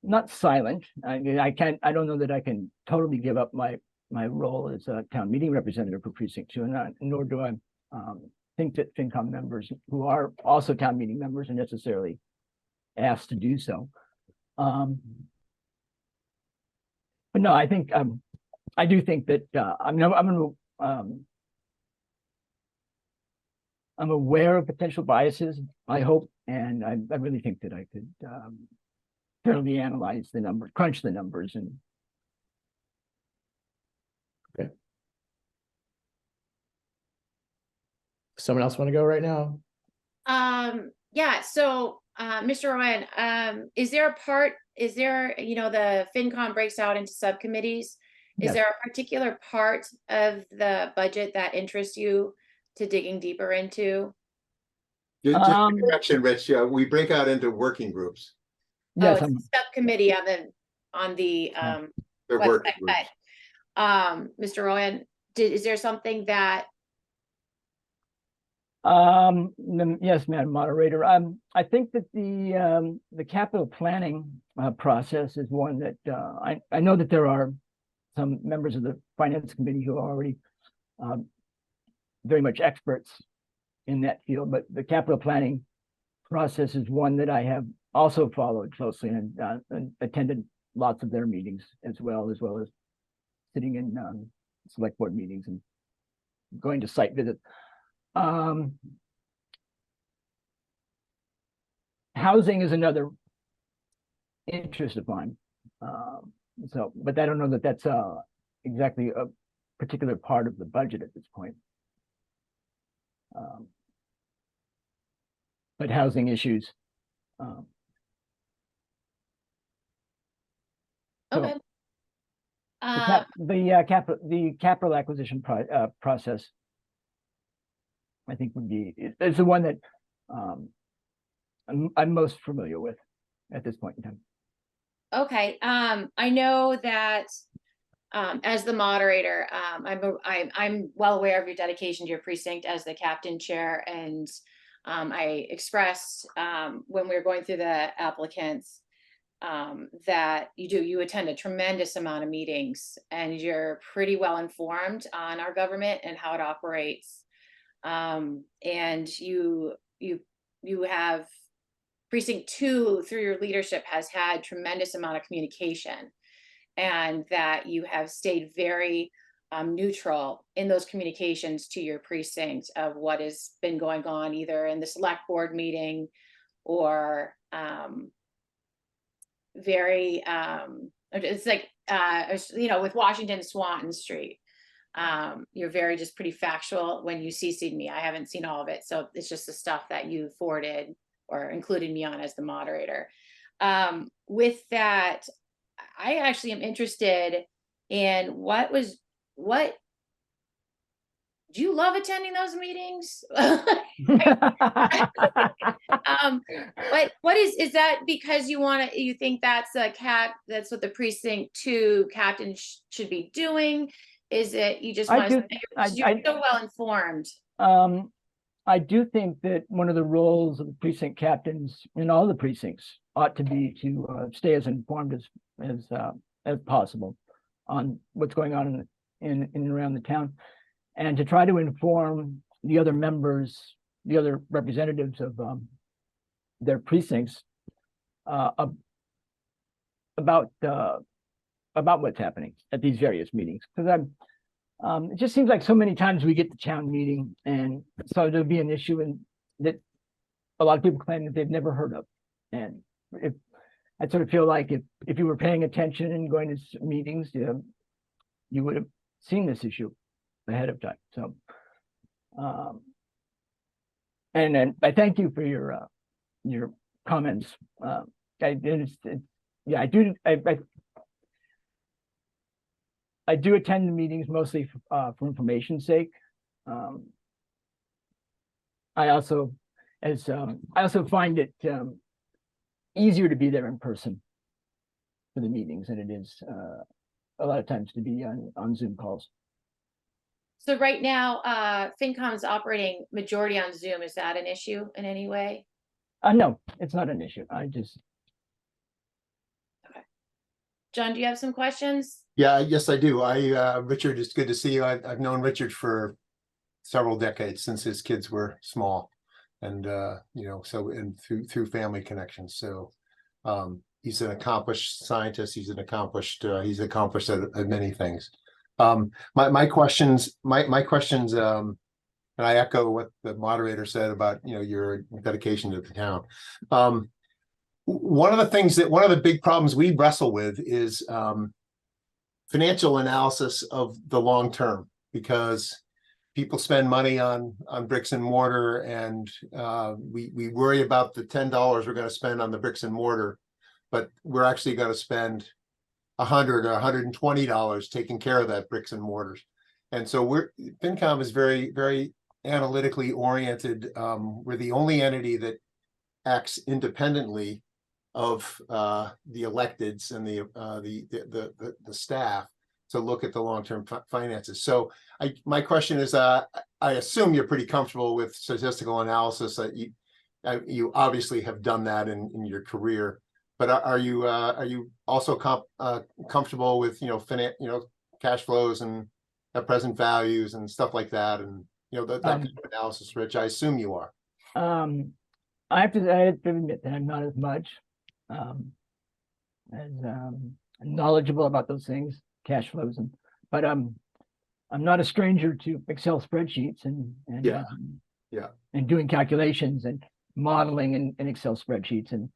not silent. I mean, I don't know that I can totally give up my role as a town meeting representative for Precinct 2, and nor do I think that FinCom members who are also town meeting members are necessarily asked to do so. But no, I think I do think that I'm aware of potential biases, I hope, and I really think that I could fairly analyze the numbers, crunch the numbers, and okay. Someone else want to go right now? Yeah, so Mr. Ryan, is there the FinCom breaks out into subcommittees? Is Yes. there a particular part of the budget that interests you to digging deeper into? Just a correction, Rich, we break out into working groups. yes, Oh, it's a subcommittee on the They're website. working groups. Okay. Mr. Ryan, is there something that yes, Madam Moderator. I think that the capital planning process is one that I know that there are some members of the Finance Committee who are already very much experts in that field, but the capital planning process is one that I have also followed closely and attended lots of their meetings as well as sitting in select board meetings and going to site visits. Housing is another interest of mine. So, but I don't know that that's exactly a particular part of the budget at this point. But housing issues. So Okay. the capital acquisition process, I think would be, is the one that I'm most familiar with at this point in time. Okay, I know that as the moderator, I'm well aware of your dedication to your precinct as the captain chair, and I expressed when we were going through the applicants that you attend a tremendous amount of meetings, and you're pretty well informed on our government and how it operates. And you have precinct 2 through your leadership has had tremendous amount of communication, and that you have stayed very neutral in those communications to your precinct of what has been going on either in the select board meeting or very it's like with Washington Swanton Street. You're very just pretty factual when you CC'd me. I haven't seen all of it, so it's just the stuff that you forwarded or included me on as the moderator. With that, I actually am interested in what do you love attending those meetings? What is that because you think that's that's what the precinct 2 captain should be doing? Is it you just want to you're so well informed? I do think that one of the roles of the precinct captains in all the precincts ought to be to stay as informed as possible on what's going on in and around the town, and to try to inform the other members, the other representatives of their precincts about what's happening at these various meetings. Because it just seems like so many times we get the town meeting, and so there'll be an issue that a lot of people claim that they've never heard of. And I sort of feel like if you were paying attention and going to meetings, you would have seen this issue ahead of time. So, and I thank you for your comments. I do. I do attend the meetings mostly for information's sake. I also find it easier to be there in person for the meetings than it is a lot of times to be on Zoom calls. So right now, FinCom is operating majority on Zoom. Is that an issue in any way? No, it's not an issue. Okay. John, do you have some questions? Yeah, yes, I do. Richard, it's good to see you. I've known Richard for several decades, since his kids were small, and through family connections. So he's an accomplished scientist. He's accomplished at many things. My questions, and I echo what the moderator said about your dedication to the town. One of the big problems we wrestle with is financial analysis of the long term, because people spend money on bricks and mortar, and we worry about the $10 we're going to spend on the bricks and mortar, but we're actually going to spend $100 or $120 taking care of that bricks and mortars. And so FinCom is very, very analytically oriented. We're the only entity that acts independently of the electeds and the staff to look at the long-term finances. So my question is, I assume you're pretty comfortable with statistical analysis. You obviously have done that in your career, but are you also comfortable with cash flows and present values and stuff like that, and that kind of analysis, Rich? I assume you are. I have to admit that I'm not as much as knowledgeable about those things, cash flows, but I'm not a stranger to Excel spreadsheets and doing calculations and modeling in Excel spreadsheets, and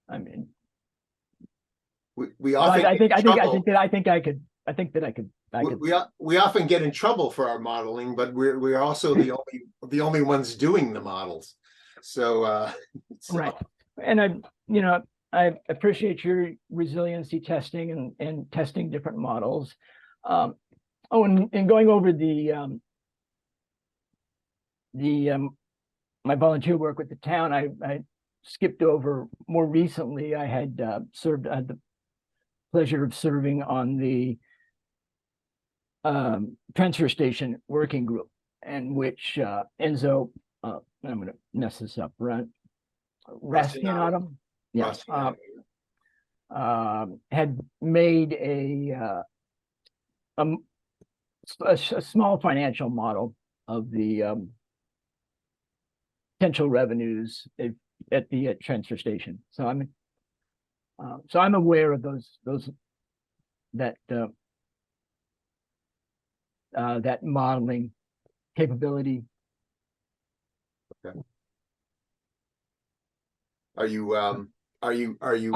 I mean, we But often I get in trouble. I think that I could. We often get in trouble for our modeling, but we're also the only ones doing the models. So Right. And I appreciate your resiliency testing and testing different models. And going over my volunteer work with the town, I skipped over more recently. I had had the pleasure of serving on the transfer station working group, and which Enzo, I'm going to mess this up, right? Rastinatum, yes, had made a small financial model of the potential revenues at the transfer station. So I'm aware of that that modeling capability. Okay. Are you? I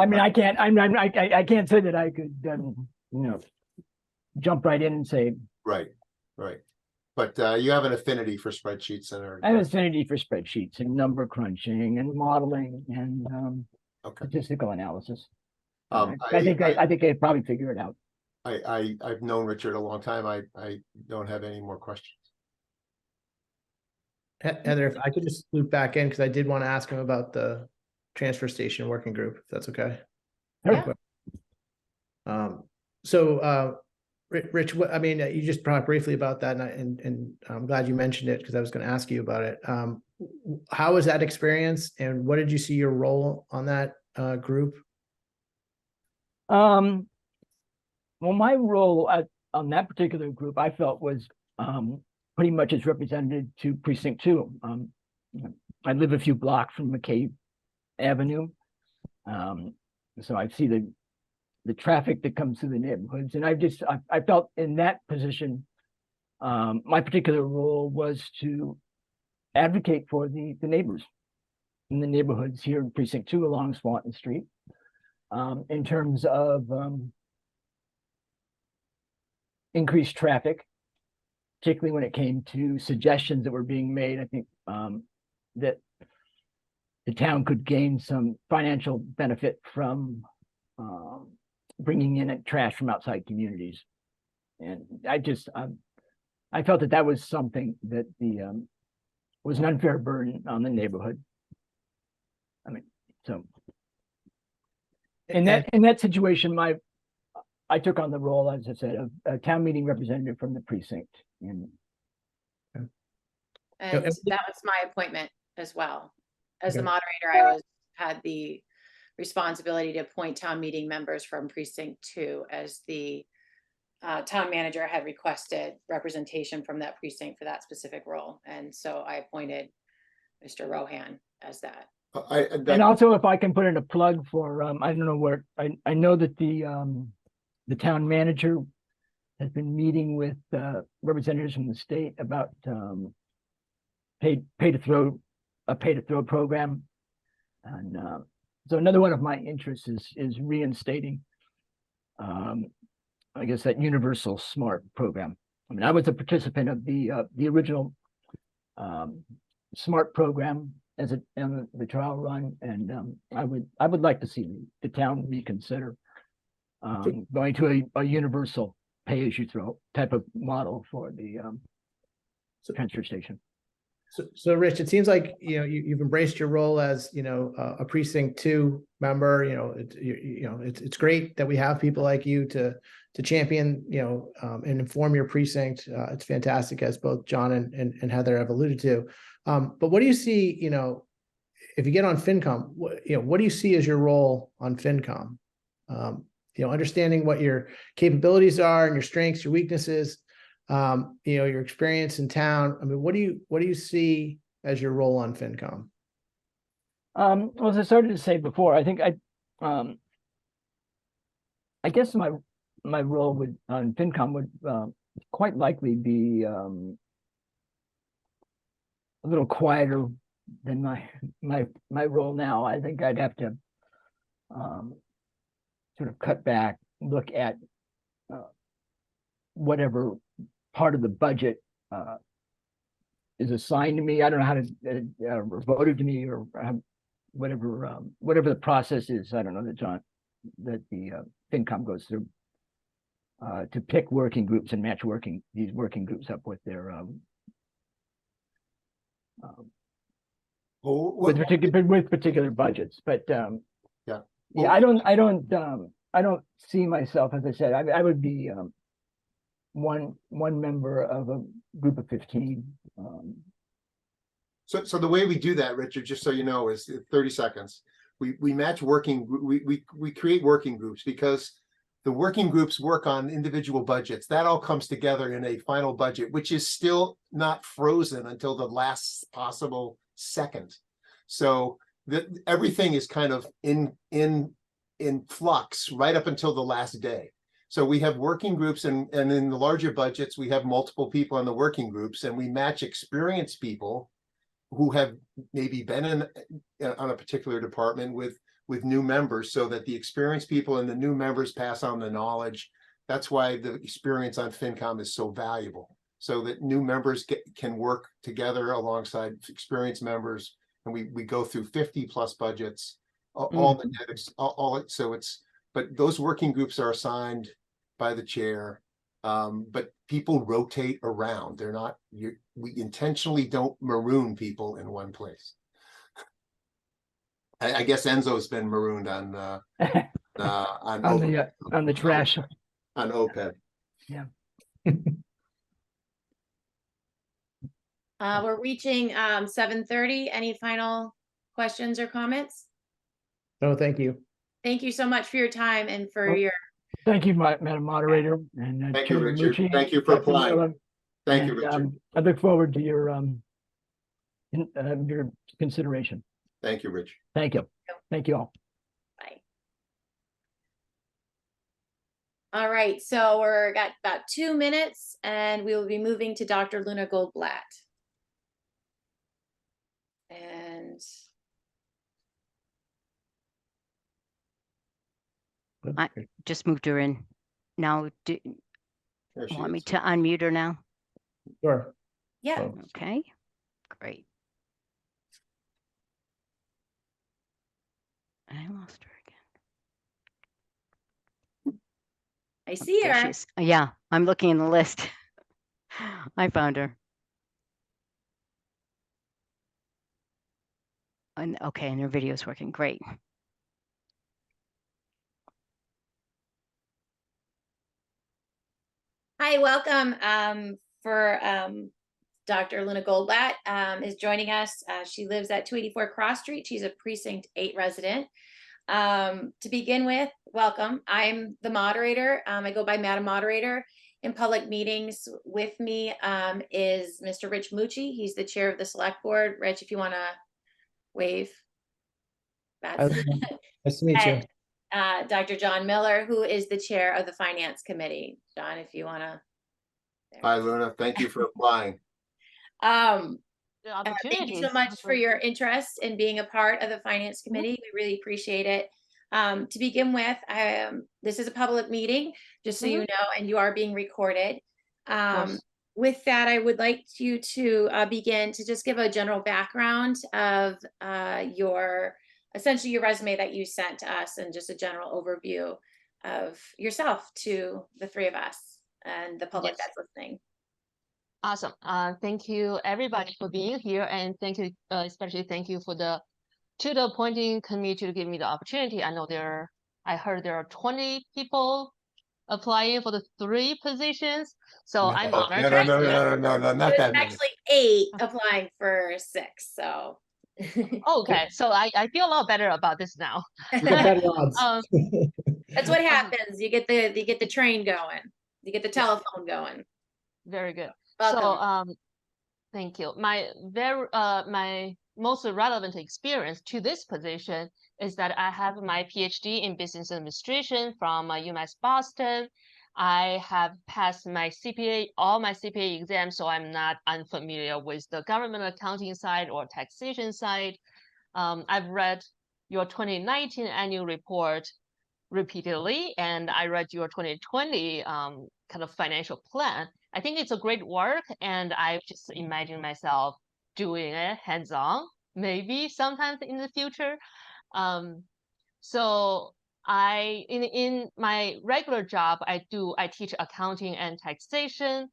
mean, I can't say that I could, jump right in and say Right. But you have an affinity for spreadsheets and I have an affinity for spreadsheets and number crunching and modeling and okay. statistical analysis. I think I'd probably figure it out. I've known Richard a long time. I don't have any more questions. Heather, if I could just loop back in, because I did want to ask him about the transfer station working group, if that's okay. Yeah. Rich, what, I mean, you just brought up briefly about that, and I'm glad you mentioned it because I was going to ask you about it. How was that experience, and what did you see your role on that group? Well, my role on that particular group, I felt was pretty much as represented to Precinct 2. I live a few blocks from McCabe Avenue, so I see the traffic that comes through the neighborhoods, and I felt in that position, my particular role was to advocate for the neighbors in the neighborhoods here in Precinct 2 along Swanton Street, in terms of increased traffic, particularly when it came to suggestions that were being made. I think that the town could gain some financial benefit from bringing in trash from outside communities. And I felt that was something that was an unfair burden on the neighborhood. I mean, so in that situation, I took on the role, as I said, of a town meeting representative from the precinct. And that was my appointment as well. As the moderator, I had the responsibility to appoint town meeting members from Precinct 2, as the town manager had requested representation from that precinct for that specific role. And so I appointed Mr. Rohan as that. And also, if I can put in a plug for, I don't know where, I know that the town manager has been meeting with representatives from the state about pay to throw program. And so another one of my interests is reinstating, I guess, that universal SMART program. I mean, I was a participant of the original SMART program in the trial run, and I would like to see the town reconsider going to a universal pay-as-you-throw type of model for the transfer station. So Rich, it seems like you've embraced your role as a Precinct 2 member. It's great that we have people like you to champion and inform your precinct. It's fantastic, as both John and Heather have alluded to. But what do you see? If you get on FinCom, what do you see as your role on FinCom? Understanding what your capabilities are and your strengths, your weaknesses. Your experience in town. I mean, what do you see as your role on FinCom? Well, as I started to say before, I think I guess my role on FinCom would quite likely be a little quieter than my role now. I think I'd have to sort of cut back, look at whatever part of the budget is assigned to me. I don't know how to or voted to me, or whatever the process is. I don't know that the FinCom goes through to pick working groups and match these working groups up with their with particular budgets. But Yeah. yeah, I don't see myself, as I said, I would be one member of a group of 15. So the way we do that, Richard, just so you know, is 30 seconds. We match we create working groups because the working groups work on individual budgets. That all comes together in a final budget, which is still not frozen until the last possible second. So everything is kind of in flux right up until the last day. So we have working groups, and in the larger budgets, we have multiple people in the working groups, and we match experienced people who have maybe been on a particular department with new members, so that the experienced people and the new members pass on the knowledge. That's why the experience on FinCom is so valuable, so that new members can work together alongside experienced members. And we go through 50 plus budgets, but those working groups are assigned by the chair. But people rotate around. They're not, we intentionally don't maroon people in one place. I guess Enzo's been marooned on the trash. On OPEB. Yeah. We're reaching 7:30. Any final questions or comments? No, thank you. Thank you so much for your time and for Well, your. Thank you, Madam Moderator, and Thank you, Chairman Richard. Mucci, Thank you for Dr. applying. Miller, Thank you, and, Richard. I look forward to your consideration. Thank you, Rich. Thank you. Thank you all. Bye. All right, so we're got about 2 minutes, and we will be moving to Dr. Luna Goldblatt. And Just moved her in. Now, do There she want me is. to unmute her now? Sure. yeah, Oh. Okay, great. I lost her again. I see There she her. is. Yeah, I'm looking in the list. I found her. And okay, and her video is working great. Hi, welcome. Dr. Luna Goldblatt is joining us. She lives at 284 Cross Street. She's a Precinct 8 resident. To begin with, welcome. I'm the moderator. I go by Madam Moderator. In public meetings with me is Mr. Rich Mucci. He's the chair of the select board. Rich, if you want to wave. That's Nice to meet you. and, Dr. John Miller, who is the chair of the finance committee. John, if you want to. Hi, Luna. Thank you for applying. Thank you so much for your interest in being a part of the finance committee. We really appreciate it. To begin with, this is a public meeting, just so you know, and you are being recorded. With that, I would like you to begin to just give a general background of essentially your resume that you sent to us, and just a general overview of yourself to the three of us and the public that's listening. Awesome. Thank you everybody for being here, and thank you, especially thank you to the appointing committee to give me the opportunity. I heard there are 20 people applying for the 3 positions, so I'm honored. No, not that many. Actually 8 applying for 6, so. Okay, so I feel a lot better about this now. You got better odds. That's what happens. You get the train going. You get the telephone going. Very good. Welcome. So thank you. My most relevant experience to this position is that I have my PhD in business administration from UMass Boston. I have passed my all my CPA exams, so I'm not unfamiliar with the government accounting side or taxation side. I've read your 2019 annual report, repeatedly, and I read your 2020 kind of financial plan. I think it's a great work, and I just imagine myself doing it hands-on, maybe sometimes in the future. So in my regular job, I teach accounting and taxation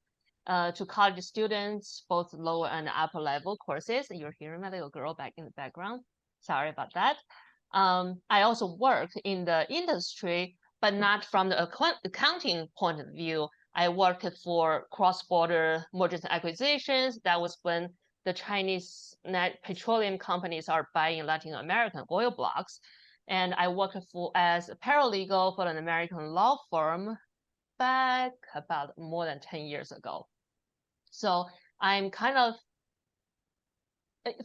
to college students, both lower and upper level courses. You're hearing my little girl back in the background. Sorry about that. I also work in the industry, but not from the accounting point of view. I worked for cross-border mergers and acquisitions. That was when the Chinese petroleum companies are buying Latin American oil blocks. And I worked as a paralegal for an American law firm back about more than 10 years ago. So I'm kind of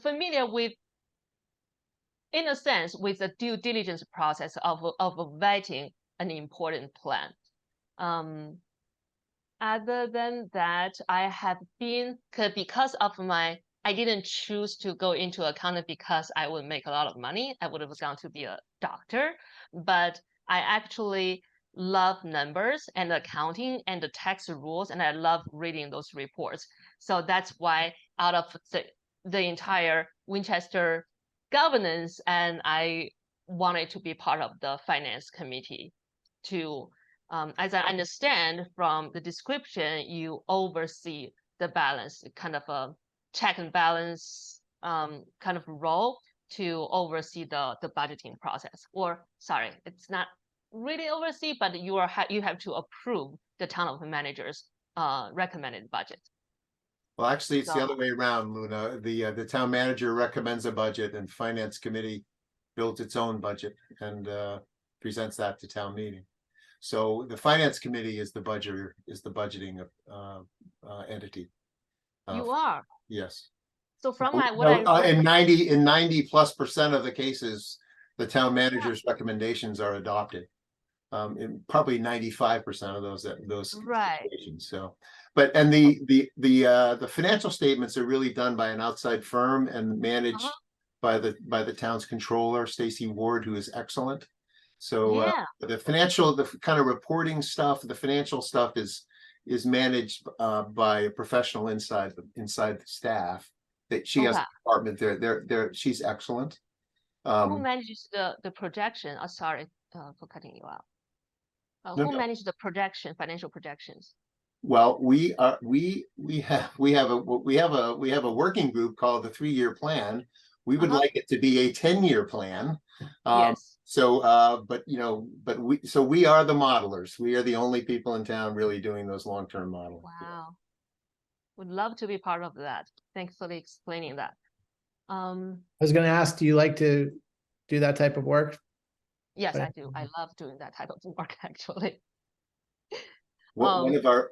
familiar with, in a sense, with the due diligence process of vetting an important plan. Other than that, I have been, because of I didn't choose to go into accounting because I would make a lot of money. I would have gone to be a doctor, but I actually love numbers and accounting and the tax rules, and I love reading those reports. So that's why out of the entire Winchester governance, and I wanted to be part of the finance committee to, as I understand from the description, you oversee the balance, kind of a check and balance kind of role to oversee the budgeting process. Or sorry, it's not really oversee, but you have to approve the town of managers recommended budget. Well, actually, it's the So- other way around, Luna. The town manager recommends a budget and finance committee builds its own budget and presents that to town meeting. So the finance committee is the budgeting entity. You are. Yes. So from No, what I read, in 90+% of the cases, the town manager's recommendations are adopted. In probably 95% of those right. situations. So, but and the financial statements are really done by an outside firm and managed by the town's controller, Stacy Ward, who is excellent. So Yeah. the kind of reporting stuff, the financial stuff is managed by a professional inside the staff. That she has a department there. She's excellent. Who manages the projection? Oh, sorry for cutting you out. Who manages the financial projections? Well, we have a working group called the 3-year plan. We would like it to be a 10-year plan. Yes. So, but we are the modelers. We are the only people in town really doing those long-term models. Wow. Would love to be part of that. Thanks for explaining that. I was going to ask, do you like to do that type of work? Yes, I do. I love doing that type of work, actually. One of our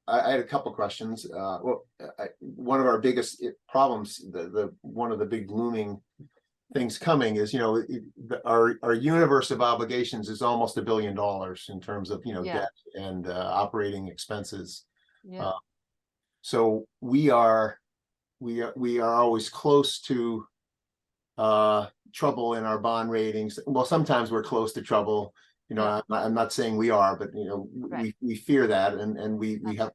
I had a couple questions. One of our biggest problems, one of the big looming things coming is, our universe of obligations is almost $1 billion in terms of, debt and operating expenses. Yeah. So we are always close to trouble in our bond ratings. Well, sometimes we're close to trouble. I'm not saying we are, but we fear that, and we have a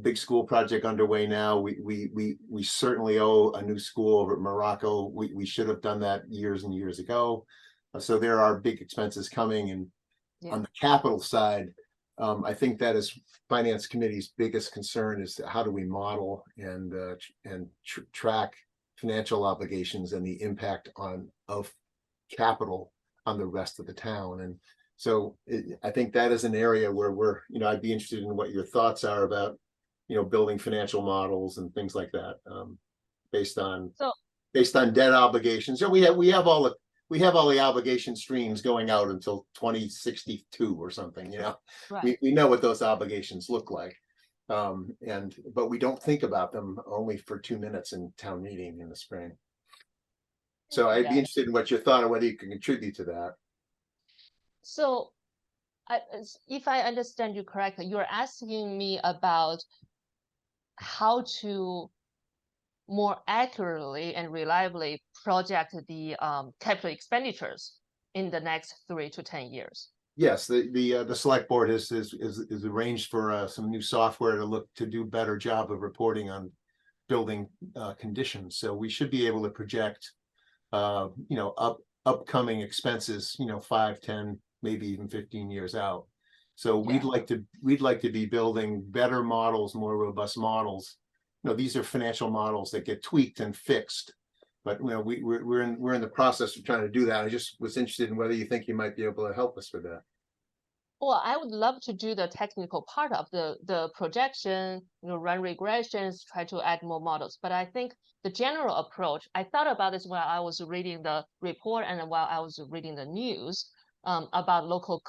big school project underway now. We certainly owe a new school over at Morocco. We should have done that years and years ago. So there are big expenses coming, and on the capital side, I think that is Finance Committee's biggest concern is how do we model and track financial obligations and the impact of capital on the rest of the town. And so I think that is an area where I'd be interested in what your thoughts are about, building financial models and things like that, based on debt obligations. So we have all the obligation streams going out until 2062 or something, Right. we know what those obligations look like. But we don't think about them only for 2 minutes in town meeting in the spring. So I'd be interested in what your thought or whether you can contribute to that. So if I understand you correctly, you're asking me about how to more accurately and reliably project the capital expenditures in the next 3 to 10 years. Yes, the select board is arranged for some new software to do better job of reporting on building conditions. So we should be able to project upcoming expenses, 5, 10, maybe even 15 years out. So we'd like to be building better models, more robust models. These are financial models that get tweaked and fixed. But we're in the process of trying to do that. I just was interested in whether you think you might be able to help us with that. Well, I would love to do the technical part of the projection, run regressions, try to add more models. But I think the general approach, I thought about this while I was reading the report and while I was reading the news about local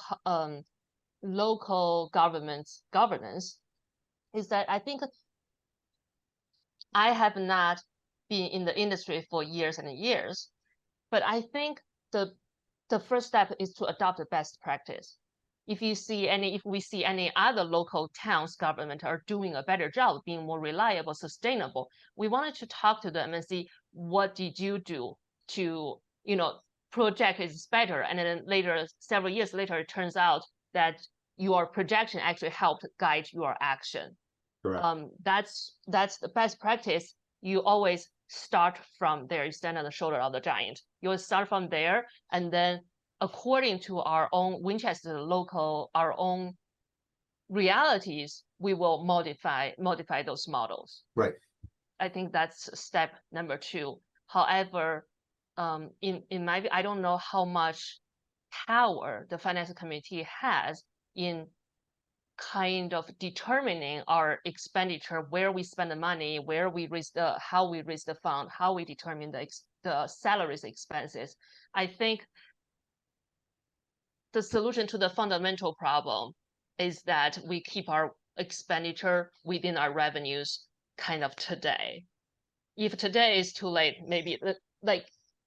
governance, is that I think I have not been in the industry for years and years, but I think the first step is to adopt the best practice. If we see any other local towns government are doing a better job, being more reliable, sustainable, we wanted to talk to them and see what did you do to, project is better. And then later, several years later, it turns out that your projection actually helped guide your action. Correct. That's the best practice. You always start from there. You stand on the shoulder of the giant. You will start from there, and then according to our own Winchester our own realities, we will modify those models. Right. I think that's step number 2. However, in my view, I don't know how much power the finance committee has in kind of determining our expenditure, where we spend the money, how we raise the fund, how we determine the salaries expenses. I think the solution to the fundamental problem is that we keep our expenditure within our revenues kind of today. If today is too late, maybe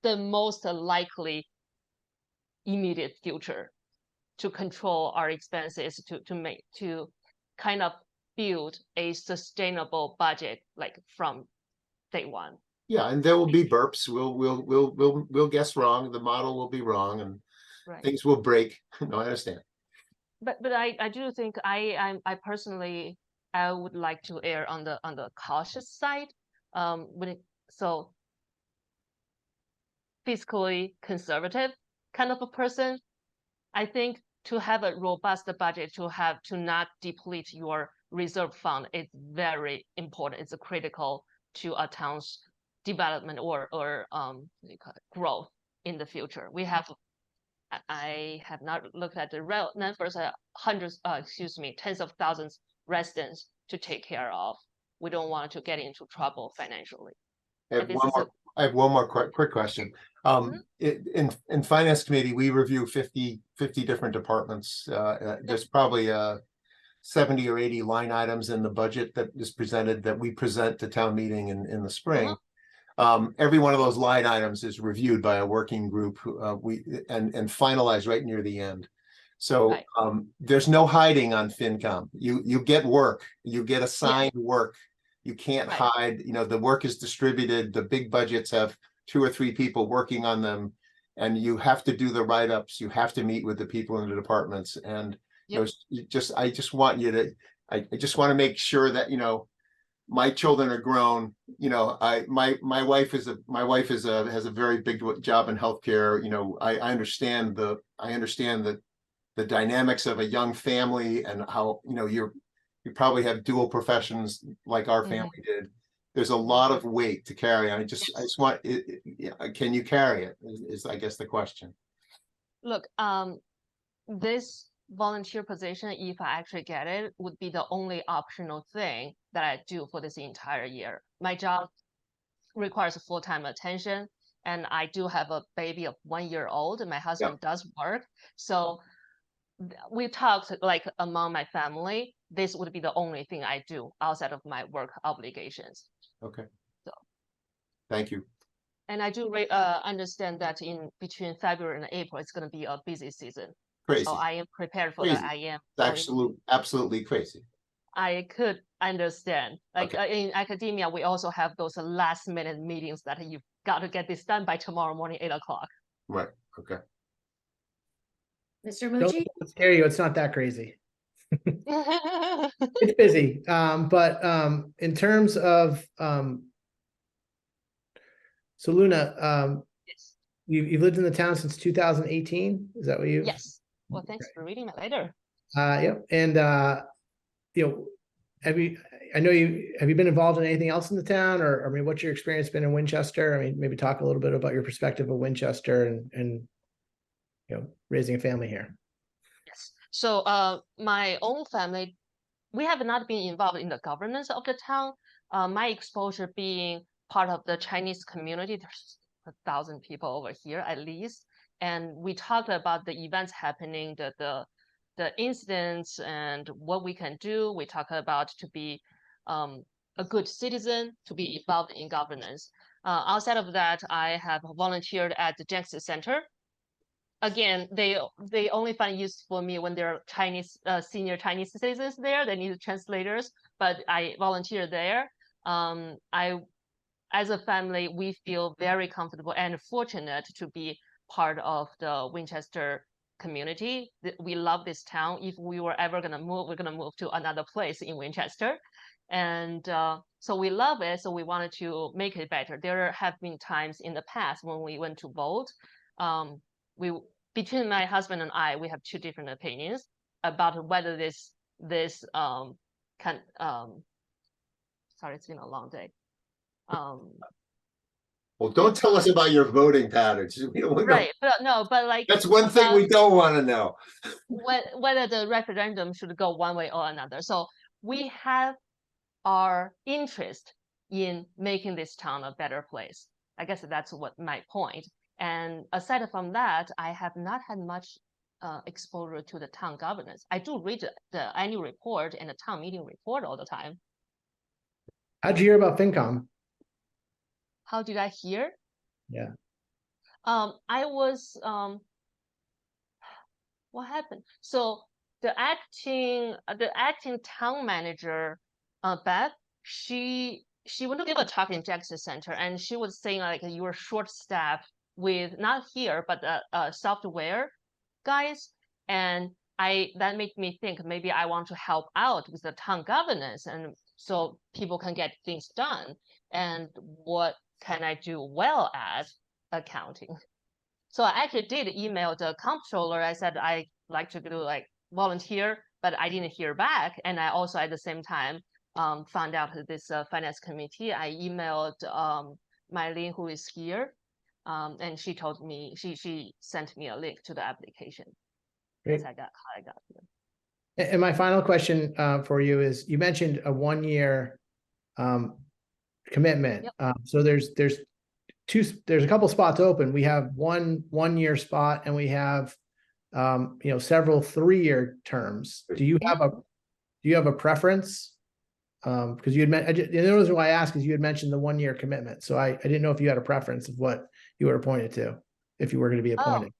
the most likely immediate future to control our expenses, to kind of build a sustainable budget from day one. Yeah, and there will be burps. We'll guess wrong. The model will be wrong, and things will break. No, I understand. But I do think I personally I would like to err on the cautious side. So fiscally conservative kind of a person. I think to have a robust budget, to not deplete your reserve fund is very important. It's critical to a town's development or growth in the future. I have not looked at the real numbers, tens of thousands residents to take care of. We don't want to get into trouble financially. I have one more quick question. In finance committee, we review 50 different departments. There's probably 70 or 80 line items in the budget that is presented, that we present to town meeting in the spring. Every one of those line items is reviewed by a working group, and finalized right near the end. So there's no hiding on FinCom. You get work, you get assigned work. You can't hide, the work is distributed. The big budgets have 2 or 3 people working on them, and you have to do the write-ups. You have to meet with the people in the departments. And I just want to make sure that, my children are grown. My wife has a very big job in healthcare. I understand the dynamics of a young family, and how, you probably have dual professions like our family did. There's a lot of weight to carry. I just want it. Can you carry it? Is I guess the question. Look, this volunteer position, if I actually get it, would be the only optional thing that I do for this entire year. My job requires full-time attention, and I do have a baby of 1 year old. My husband does work, so we talked among my family. This would be the only thing I do outside of my work obligations. Okay. So, thank you. And I do understand that in between February and April, it's going to be a busy season. Crazy. So I am prepared for that. I am absolutely crazy. I could understand. In academia, we also have those last-minute meetings that you've got to get this done by tomorrow morning, 8 o'clock. Right. Okay. Mr. Don't Mucci? let it scare you. It's not that crazy. It's busy. But in terms of so Luna, Yes. you've lived in the town since 2018. Is that what you? Yes. Well, thanks for reading my letter. Yep. And you know, have you? I know you. Have you been involved in anything else in the town, or I mean, what's your experience been in Winchester? I mean, maybe talk a little bit about your perspective of Winchester and you know, raising a family here. Yes. So, my own family, we have not been involved in the governance of the town. My exposure being part of the Chinese community, there's 1,000 people over here at least, and we talked about the events happening, the incidents, and what we can do. We talk about to be a good citizen, to be involved in governance. Outside of that, I have volunteered at the Jackson Center. Again, they only find use for me when there are Chinese senior Chinese citizens there. They need translators, but I volunteer there. As a family, we feel very comfortable and fortunate to be part of the Winchester community. We love this town. If we were ever gonna move, we're gonna move to another place in Winchester, and so we love it. So we wanted to make it better. There have been times in the past when we went to vote. Between my husband and I, we have two different opinions about whether this can sorry, it's been a long day. Well, don't tell us about your voting patterns. We don't know. Right, but no, but like That's one thing we don't want to know. whether the referendum should go one way or another. So we have our interest in making this town a better place. I guess that's what my point. And aside from that, I have not had much exposure to the town governance. I do read the annual report and the town meeting report all the time. How'd you hear about FinCom? How did I hear? Yeah. I was what happened? So the acting town manager, Beth, she went to give a talk in Jackson Center, and she was saying like you were short staffed with not here but software guys, and that made me think maybe I want to help out with the town governance, and so people can get things done. And what can I do well at? Accounting. So I actually did email the comptroller. I said I like to do like volunteer, but I didn't hear back. And I also at the same time found out this finance committee. I emailed Mylene, who is here, and she told me she sent me a link to the application. Great. That's how I got here. And my final question for you is: you mentioned a 1-year commitment. Yep. So there's a couple spots open. We have one 1-year spot, and we have you know, several 3-year terms. Do you have a preference? Because you had the only reason why I asked is you had mentioned the 1-year commitment. So I didn't know if you had a preference of what you were appointed to, if you were going to be appointed.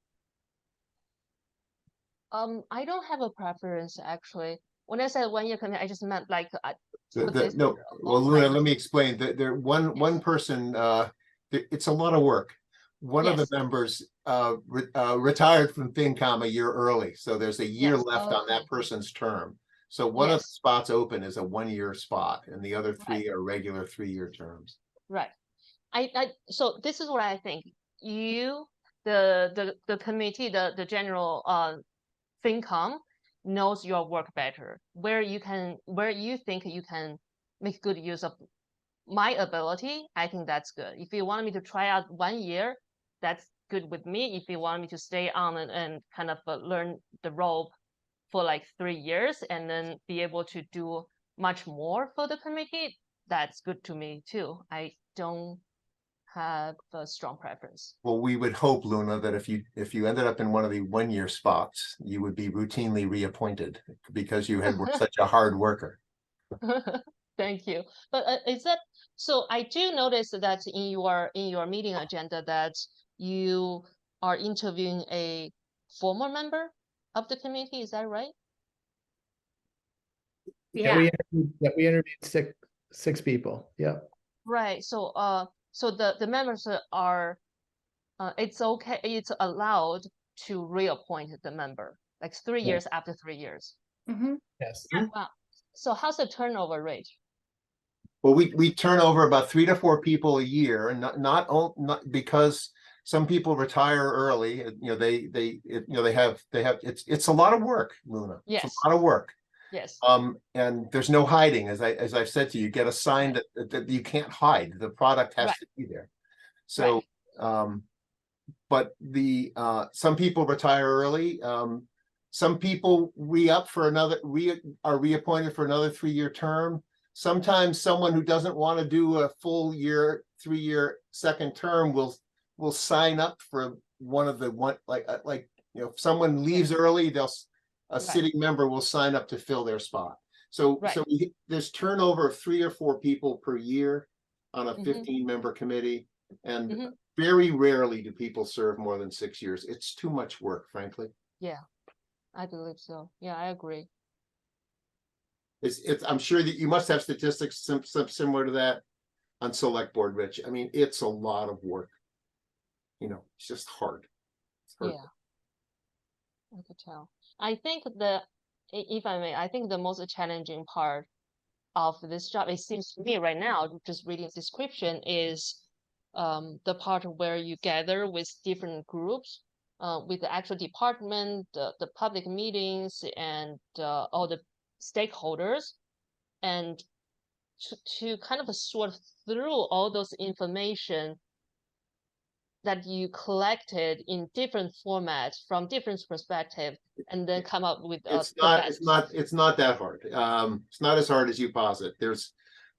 I don't have a preference actually. When I said 1-year commitment, I just meant like No, well, Luna, let me explain. There one person, it's a lot of work. One of the members retired from FinCom a year early, so there's a year left on that person's term. So one of the spots open is a 1-year spot, and the other 3 are regular 3-year terms. Right. So this is what I think. The committee, the general FinCom knows your work better. Where you think you can make good use of my ability, I think that's good. If you want me to try out 1 year, that's good with me. If you want me to stay on and kind of learn the rope for like 3 years and then be able to do much more for the committee, that's good to me too. I don't have a strong preference. Well, we would hope, Luna, that if you ended up in one of the 1-year spots, you would be routinely reappointed because you were such a hard worker. Thank you. But is that so? I do notice that in your meeting agenda that you are interviewing a former member of the committee. Is that right? Yeah. We interviewed six people. Yeah. Right. So the members are it's okay. It's allowed to reappoint the member, like 3 years after 3 years. Mhm. Yes. Wow. So how's the turnover rate? Well, we turn over about 3 to 4 people a year, and not because some people retire early. They have it's a lot of work, Luna. It's Yes. a lot of work. Yes. And there's no hiding, as I've said to you, get a sign that you can't hide. The product has Right. to be there. So, but some people retire early. Some people are reappointed for another 3-year term. Sometimes someone who doesn't want to do a full 3-year second term will sign up for if someone leaves early, a sitting member will sign up to fill their spot. So there's turnover of 3 or 4 people per year on a 15-member committee, and very rarely do people serve more than 6 years. It's too much work, frankly. Yeah, I believe so. Yeah, I agree. I'm sure that you must have statistics similar to that on select board, Rich. I mean, it's a lot of work. It's just hard. It's hard. Yeah, I could tell. I think if I may, I think the most challenging part of this job, it seems to me right now, just reading the description, is the part where you gather with different groups, with the actual department, the public meetings, and all the stakeholders, and to kind of sort through all those information that you collected in different formats from different perspectives, and then come up with It's the best. it's not that hard. It's not as hard as you posit. There's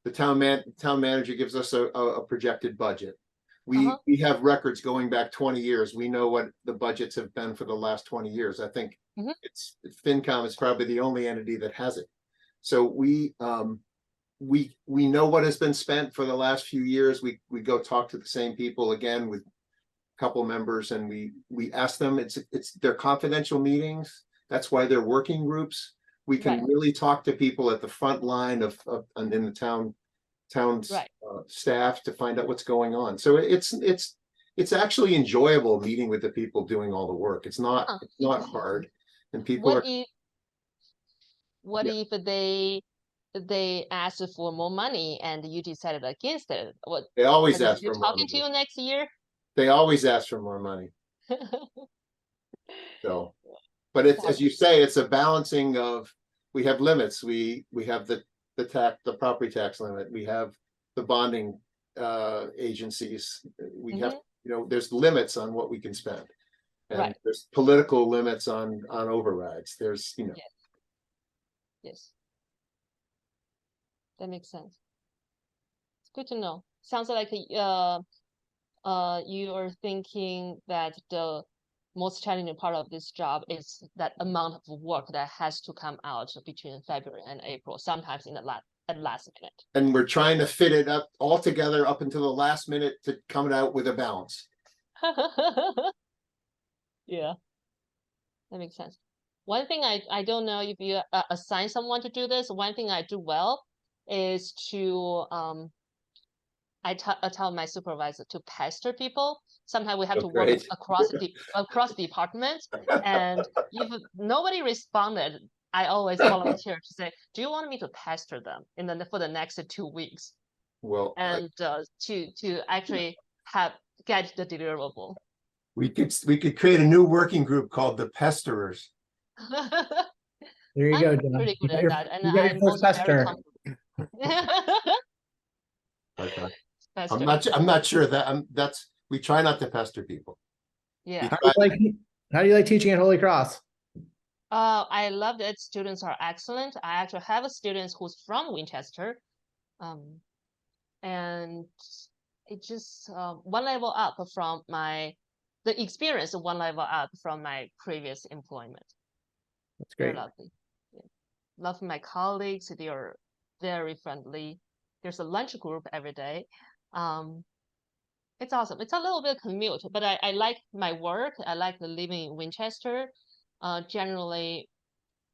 the town manager gives us a projected budget. We have records going back 20 years. We know what the budgets have been for the last 20 years. I think FinCom is probably the only entity that has it. So we know what has been spent for the last few years. We go talk to the same people again with a couple members, and we ask them. They're confidential meetings. That's why they're working groups. We can really talk to people at the front line and in the town's staff to find out what's going on. So it's actually enjoyable meeting with the people doing all the work. It's not hard, and people what if they ask for more money and you decided against it? They always ask for more talking money. to you next year? They always ask for more money. So, but it's, as you say, it's a balancing of, we have limits. We have the property tax limit. We have the bonding agencies. We have, there's limits on what we can spend. And there's political limits on overrides. There's, Yes. That makes sense. It's good to know. Sounds like you are thinking that the most challenging part of this job is that amount of work that has to come out between February and April, sometimes in the last minute. And we're trying to fit it up all together up until the last minute to come out with a balance. Yeah, that makes sense. One thing I don't know if you assign someone to do this. One thing I do well is to I tell my supervisor to pester people. Sometimes we have to work across departments, and if nobody responded, I always volunteer to say, "Do you want me to pester them for the next 2 weeks?" Well, and to actually get the deliverable. We could create a new working group called the Pesterers. There you go, I'm John. pretty good at that, and you got your I'm first also very pester. comfortable. Okay. Pester. I'm not sure that we try not to pester people. Yeah. How do you like teaching at Holy Cross? I love that students are excellent. I actually have students who's from Winchester, and it just one level up from the experience, one level up from my previous employment. That's great. They're lovely. Yeah. Love my colleagues. They are very friendly. There's a lunch group every day. It's awesome. It's a little bit commute, but I like my work. I like living in Winchester. Generally,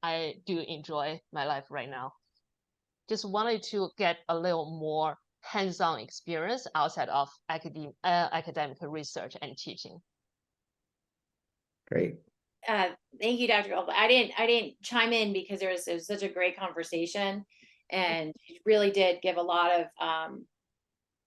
I do enjoy my life right now. Just wanted to get a little more hands-on experience outside of academic research and teaching. Great. Thank you, Dr. Gold. I didn't chime in because it was such a great conversation, and you really did give a lot of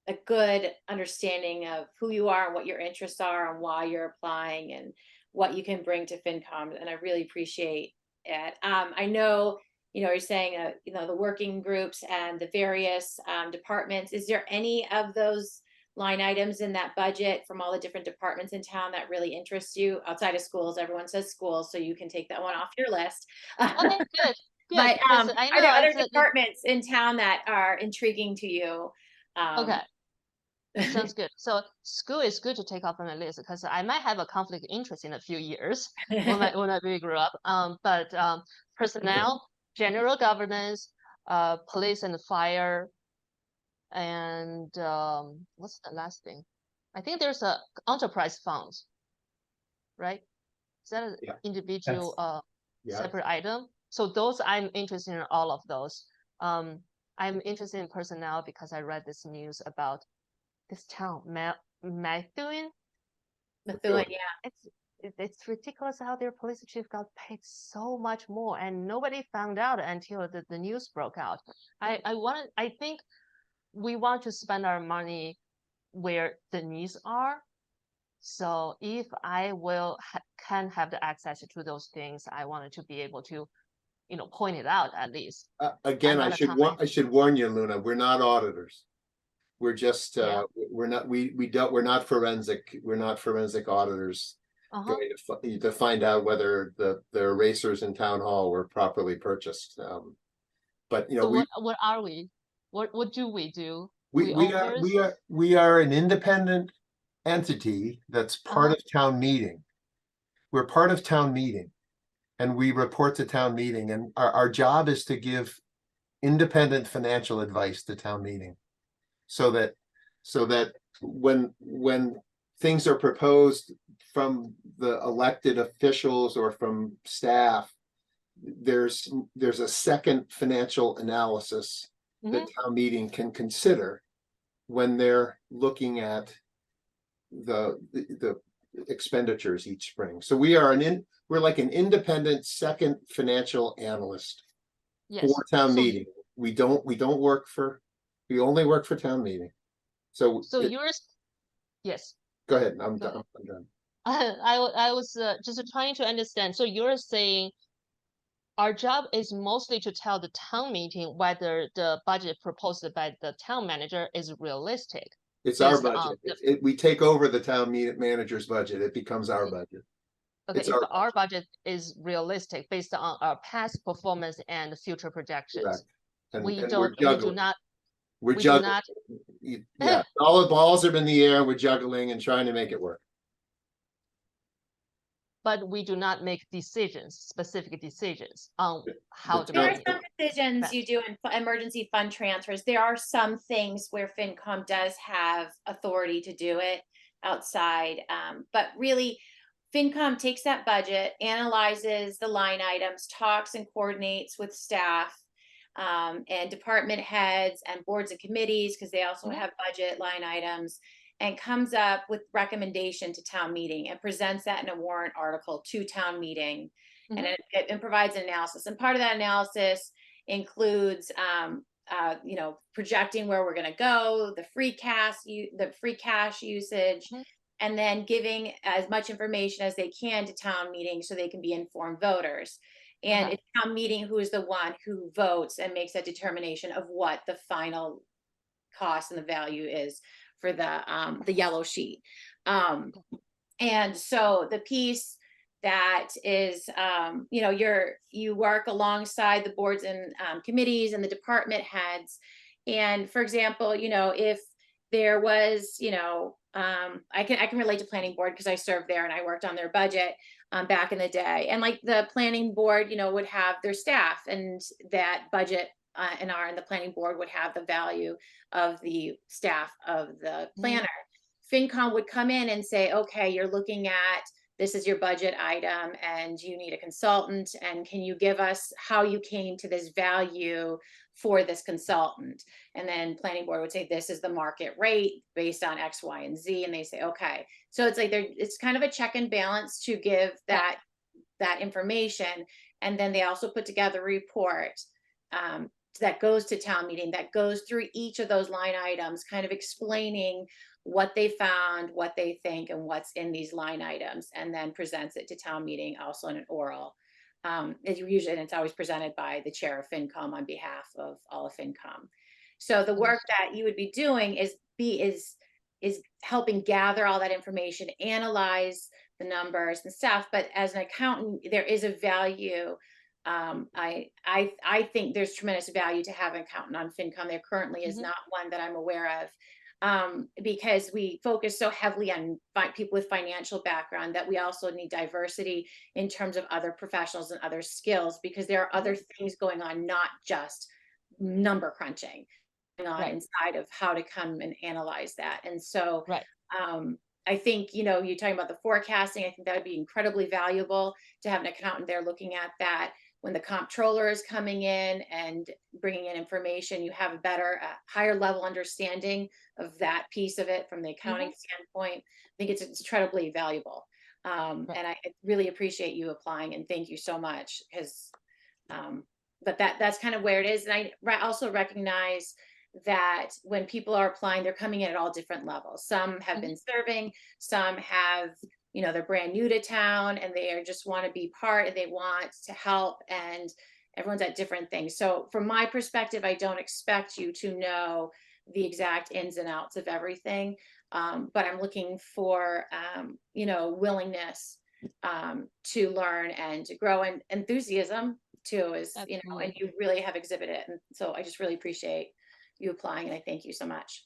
a good understanding of who you are and what your interests are and why you're applying and what you can bring to FinCom. And I really appreciate it. I know, you're saying, the working groups and the various departments. Is there any of those line items in that budget from all the different departments in town that really interests you outside of schools? Everyone says schools, so you can take that one off your list. Okay, good. But because I are there know other it's departments in town that are intriguing to you? okay. Sounds good. So school is good to take off on my list because I might have a conflict of interest in a few years when I really grow up. But personnel, general governance, police and fire, and what's the last thing? I think there's a enterprise funds, right? Is that an Yeah. individual Yeah. separate item? So those, I'm interested in all of those. I'm interested in personnel because I read this news about this town, Methuen. Methuen, yeah. It's ridiculous how their police chief got paid so much more, and nobody found out until the news broke out. I think we want to spend our money where the needs are. So if I can have the access to those things, I wanted to be able to, point it out at least. Again, I'm I not a should town I should warn you, Luna, we're not auditors. We're just Yeah. we're not forensic auditors Uh-huh. going to find out whether the erasers in town hall were properly purchased. But So what are we? What do we do? we are an independent entity that's part of town meeting. We're part of town meeting, and we report to town meeting, and our job is to give independent financial advice to town meeting, so that when things are proposed from the elected officials or from staff, there's a second financial analysis that town meeting can consider when they're looking at the expenditures each spring. So we're like an independent second financial analyst Yes. for town So- meeting. We only work for town meeting. So yours, yes. go ahead. I'm Go done. I'm done. I was just trying to understand. So you're saying our job is mostly to tell the town meeting whether the budget proposed by the town manager is realistic. It's our based on budget. We take over the town manager's budget. It becomes our budget. Okay, It's if our our budget is realistic based on our past performance and future projections, Correct. And we we're do juggling. not. We're we do juggling. not. Yeah, all the balls are in the air. We're juggling and trying to make it work. But we do not make specific decisions on how to. There are manage some it. decisions you do in emergency fund transfers. There are some things where FinCom does have authority to do it outside. But really, FinCom takes that budget, analyzes the line items, talks and coordinates with staff and department heads and boards and committees, because they also have budget line items, and comes up with recommendation to town meeting and presents that in a warrant article to town meeting. And it provides an analysis. And part of that analysis includes, projecting where we're going to go, the free cash usage, and then giving as much information as they can to town meeting so they can be informed voters. And it's town meeting who is the one who votes and makes that determination of what the final cost and the value is for the yellow sheet. And so the piece that is, you work alongside the boards and committees and the department heads. And for example, if there was, I can relate to planning board because I served there and I worked on their budget back in the day. And like the planning board, would have their staff, and that budget and the planning board would have the value of the staff of the planner. FinCom would come in and say, okay, you're looking at, this is your budget item and you need a consultant, and can you give us how you came to this value for this consultant. And then planning board would say, this is the market rate based on X, Y, and Z. And they say, okay. So it's like it's kind of a check and balance to give that information. And then they also put together a report that goes to town meeting, that goes through each of those line items, kind of explaining what they found, what they think, and what's in these line items, and then presents it to town meeting also in an oral. It's always presented by the chair of FinCom on behalf of all of FinCom. So the work that you would be doing is helping gather all that information, analyze the numbers and stuff. But as an accountant, there is a value. I think there's tremendous value to have an accountant on FinCom. There currently is not one that I'm aware of, because we focus so heavily on people with financial background that we also need diversity in terms of other professionals and other skills, because there are other things going on, not just number crunching on inside of how to come and analyze that. And so I think, you're talking about the forecasting. I think that would be incredibly valuable to have an accountant there looking at that. When the comptroller is coming in and bringing in information, you have a better, higher level understanding of that piece of it from the accounting standpoint. I think it's incredibly valuable. And I really appreciate you applying, and thank you so much, because, but that's kind of where it is. And I also recognize that when people are applying, they're coming in at all different levels. Some have been serving, some have, they're brand new to town and they just want to be part and they want to help, and everyone's at different things. So from my perspective, I don't expect you to know the exact ins and outs of everything. But I'm looking for, willingness to learn and to grow, and enthusiasm too, is, and you really have exhibited it. And so I just really appreciate you applying, and I thank you so much.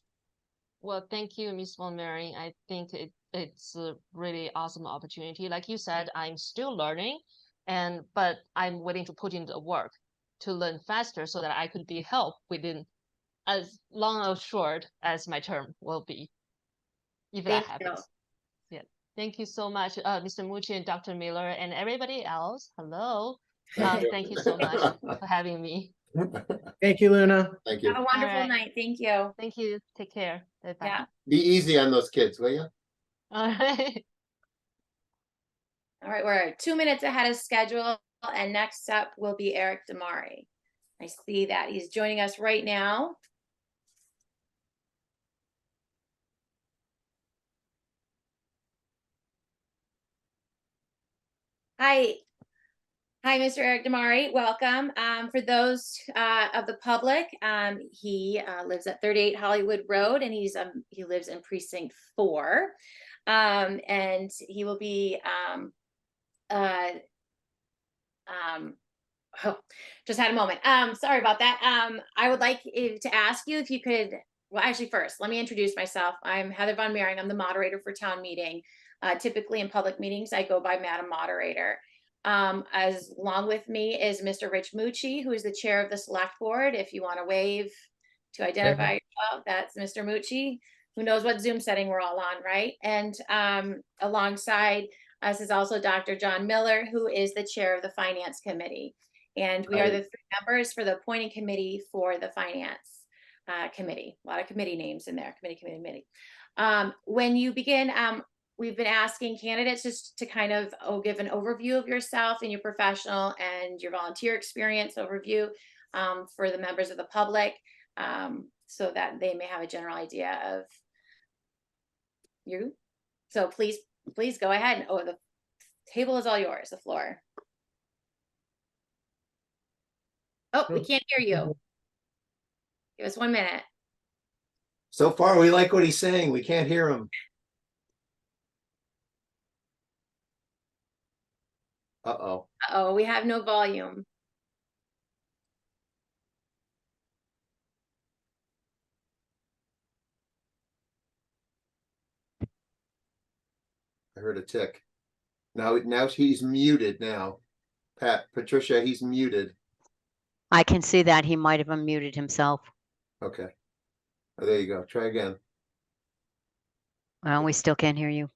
Well, thank you, Ms. Von Mary. I think it's a really awesome opportunity. Like you said, I'm still learning, but I'm willing to put in the work to learn faster so that I could be helped within as long or short as my term will be, if that happens. Yeah. Thank you so much, Mr. Mucci and Dr. Miller and everybody else. Hello. Thank you so much for having me. Thank you, Luna. Thank you. Have a wonderful night. Thank you. Thank you. Take care. Bye-bye. Yeah. Be easy on those kids, will you? All right. All right, we're 2 minutes ahead of schedule, and next up will be Eric Damari. I see that he's joining us right now. Hi, Mr. Eric Damari. Welcome. For those of the public, he lives at 38 Hollywood Road, and he lives in Precinct 4, and he will be just had a moment. Sorry about that. I would like to ask you if you could. Well, actually, first, let me introduce myself. I'm Heather Von Mering. I'm the moderator for town meeting. Typically in public meetings, I go by Madam Moderator. As along with me is Mr. Rich Mucci, who is the chair of the select board. If you want to wave to identify yourself, that's Mr. Mucci. Who knows what Zoom setting we're all on, right? And alongside us is also Dr. John Miller, who is the chair of the finance committee. And we are the 3 members for the appointing committee for the finance committee. A lot of committee names in there, committee. When you begin, we've been asking candidates just to kind of give an overview of yourself and your professional and your volunteer experience overview for the members of the public, so that they may have a general idea of you. So please go ahead. Oh, the table is all yours, the floor. Oh, we can't hear you. Give us 1 minute. So far, we like what he's saying. We can't hear him. Uh-oh. Uh-oh, we have no volume. I heard a tick. Now he's muted now. Patricia, he's muted. I can see that he might have unmuted himself. Okay. Oh, there you go. Try again. Well, we still can't hear you.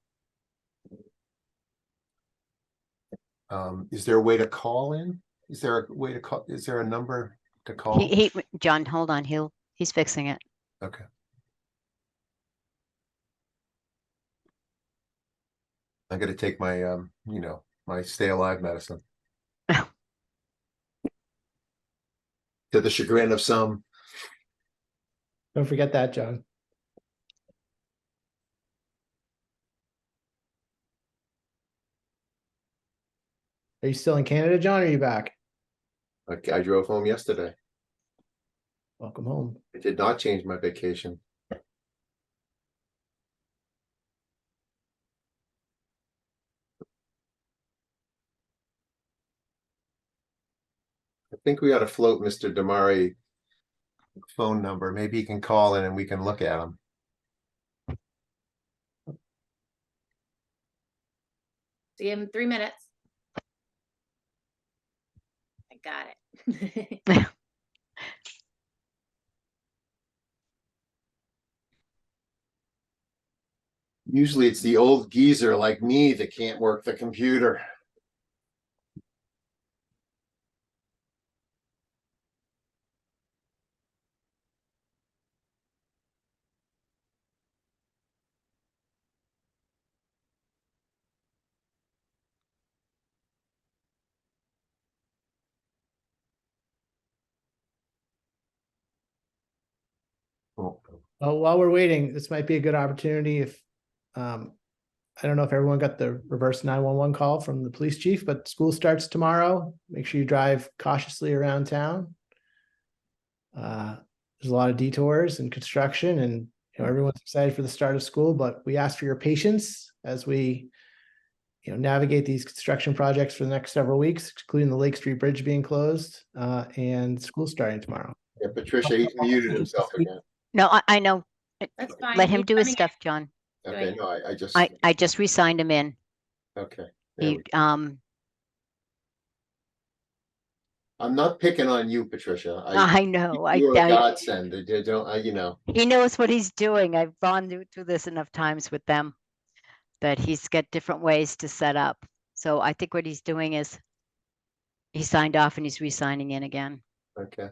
Is there a way to call in? Is there a way to call? Is there a number? to call? John, hold on, he's fixing it. Okay. I gotta take my, my stay alive medicine. To the chagrin of some. Don't forget that, John. Are you still in Canada, John, or are you back? I drove home yesterday. Welcome home. I did not change my vacation. I think we ought to float Mr. Damari phone number. Maybe he can call in and we can look at him. So give him 3 minutes. I got it. Usually it's the old geezer like me that can't work the computer. Oh, Well, while we're waiting, this might be a good opportunity if, I don't know if everyone got the reverse 911 call from the police chief, but school starts tomorrow. Make sure you drive cautiously around town. There's a lot of detours and construction, and everyone's excited for the start of school, but we ask for your patience as we navigate these construction projects for the next several weeks, including the Lake Street Bridge being closed, and school starting tomorrow. yeah, Patricia, he's muted himself again. No, I know. That's fine. Let him He's do his coming in. stuff, John. Okay, no, I just re-signed him in. okay. There He, we- I'm not picking on you, Patricia. I know, You're a godsend. They don't, he knows what he's doing. I've gone through this enough times with them that he's got different ways to set up. So I think what he's doing is he signed off and he's re-signing in again. okay.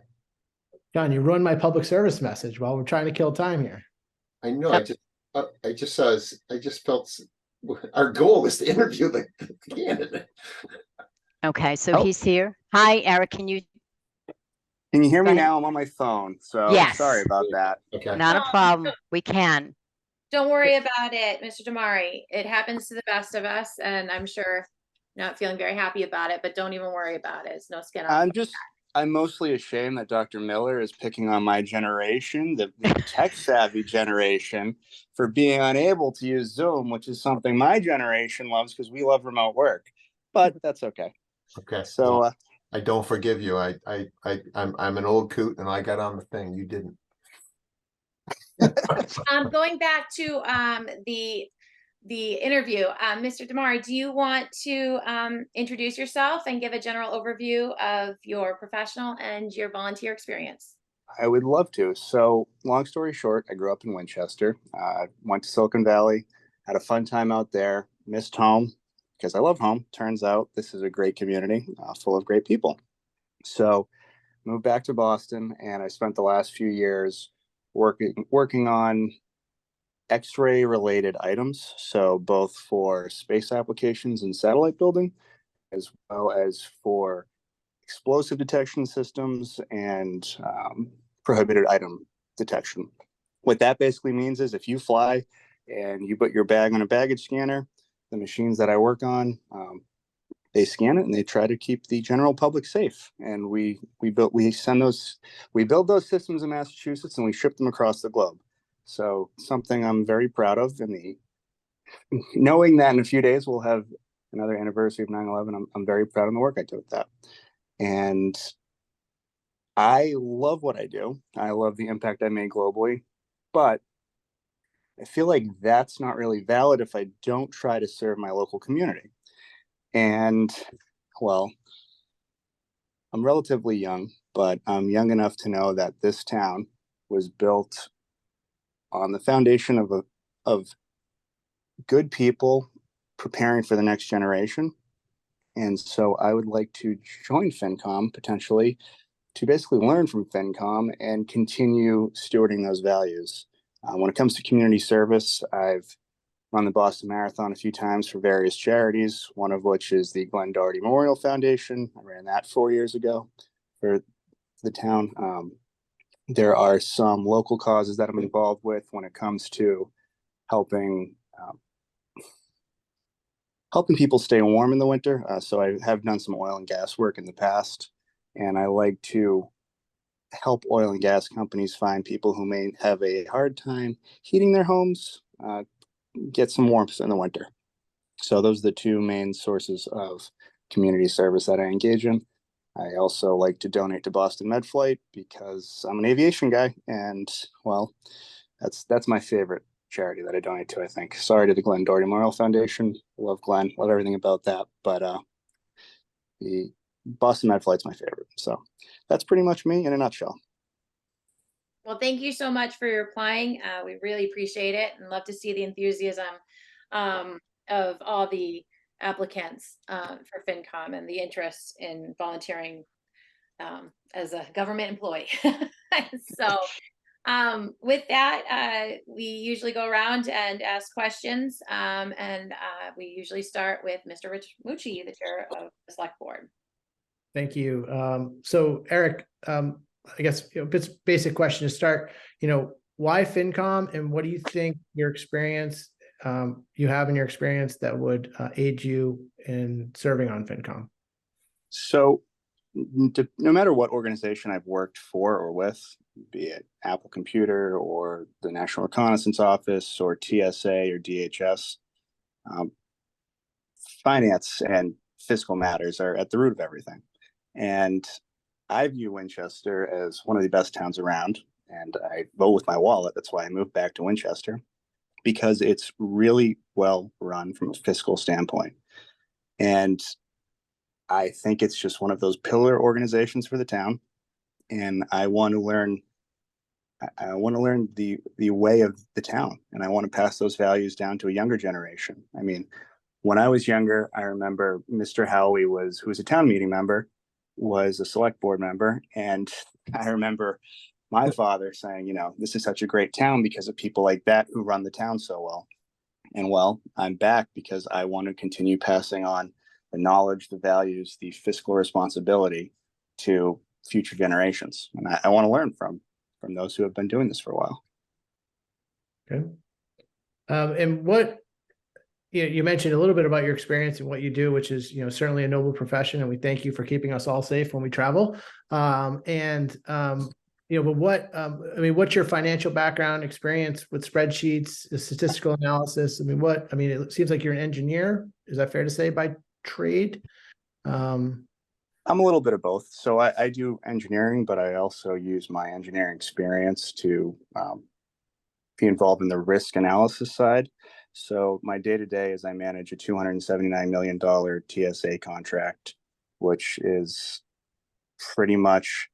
John, you ruined my public service message while we're trying to kill time here. I know, Yep. I just felt our goal is to interview the candidate. Okay, so Oh. he's here. Hi, Eric, can you, Can you hear me Go ahead. now? I'm on my phone, so Yes. sorry about that. Okay. not a problem. We can. Don't worry about it, Mr. Damari. It happens to the best of us, and I'm sure not feeling very happy about it, but don't even worry about it. It's no skin off. I'm mostly ashamed that Dr. Miller is picking on my generation, the tech savvy generation, for being unable to use Zoom, which is something my generation loves because we love remote work. But that's okay. Okay. So well, I don't forgive you. I'm an old coot and I got on the thing. You didn't. Going back to the interview, Mr. Damari, do you want to introduce yourself and give a general overview of your professional and your volunteer experience? I would love to. So long story short, I grew up in Winchester, went to Silicon Valley, had a fun time out there, missed home because I love home. Turns out this is a great community full of great people. So moved back to Boston, and I spent the last few years working on X-ray related items. So both for space applications and satellite building, as well as for explosive detection systems and prohibited item detection. What that basically means is if you fly and you put your bag on a baggage scanner, the machines that I work on, they scan it and they try to keep the general public safe. And we build those systems in Massachusetts and we ship them across the globe. So something I'm very proud of. Knowing that in a few days we'll have another anniversary of 9/11, I'm very proud of the work I did with that. And I love what I do. I love the impact I made globally, but I feel like that's not really valid if I don't try to serve my local community. And well, I'm relatively young, but I'm young enough to know that this town was built on the foundation of good people preparing for the next generation. And so I would like to join FinCom potentially to basically learn from FinCom and continue stewarding those values. When it comes to community service, I've run the Boston Marathon a few times for various charities, one of which is the Glenn Doherty Memorial Foundation. I ran that 4 years ago for the town. There are some local causes that I'm involved with when it comes to helping people stay warm in the winter. So I have done some oil and gas work in the past, and I like to help oil and gas companies find people who may have a hard time heating their homes, get some warmth in the winter. So those are the two main sources of community service that I engage in. I also like to donate to Boston MedFlight because I'm an aviation guy, and well, that's my favorite charity that I donate to, I think. Sorry to the Glenn Doherty Memorial Foundation. Love Glenn, love everything about that, but the Boston MedFlight's my favorite. So that's pretty much me in a nutshell. Well, thank you so much for your applying. We really appreciate it and love to see the enthusiasm of all the applicants for FinCom and the interest in volunteering as a government employee. So with that, we usually go around and ask questions, and we usually start with Mr. Rich Mucci, the chair of the select board. Thank you. So Eric, I guess, basic question to start, why FinCom, and what do you think your experience, you have in your experience that would aid you in serving on FinCom? So no matter what organization I've worked for or with, be it Apple Computer or the National Reconnaissance Office or TSA or DHS, finance and fiscal matters are at the root of everything. And I view Winchester as one of the best towns around, and I vote with my wallet. That's why I moved back to Winchester, because it's really well run from a fiscal standpoint. And I think it's just one of those pillar organizations for the town. And I want to learn the way of the town, and I want to pass those values down to a younger generation. I mean, when I was younger, I remember Mr. Howey who was a town meeting member, was a select board member. And I remember my father saying, this is such a great town because of people like that who run the town so well. And well, I'm back because I want to continue passing on the knowledge, the values, the fiscal responsibility to future generations. And I want to learn from those who have been doing this for a while. Okay. And what, you mentioned a little bit about your experience and what you do, which is, certainly a noble profession, and we thank you for keeping us all safe when we travel. But what's your financial background, experience with spreadsheets, statistical analysis? It seems like you're an engineer. Is that fair to say by trade? I'm a little bit of both. So I do engineering, but I also use my engineering experience to be involved in the risk analysis side. So my day-to-day is I manage a $279 million TSA contract, which is pretty much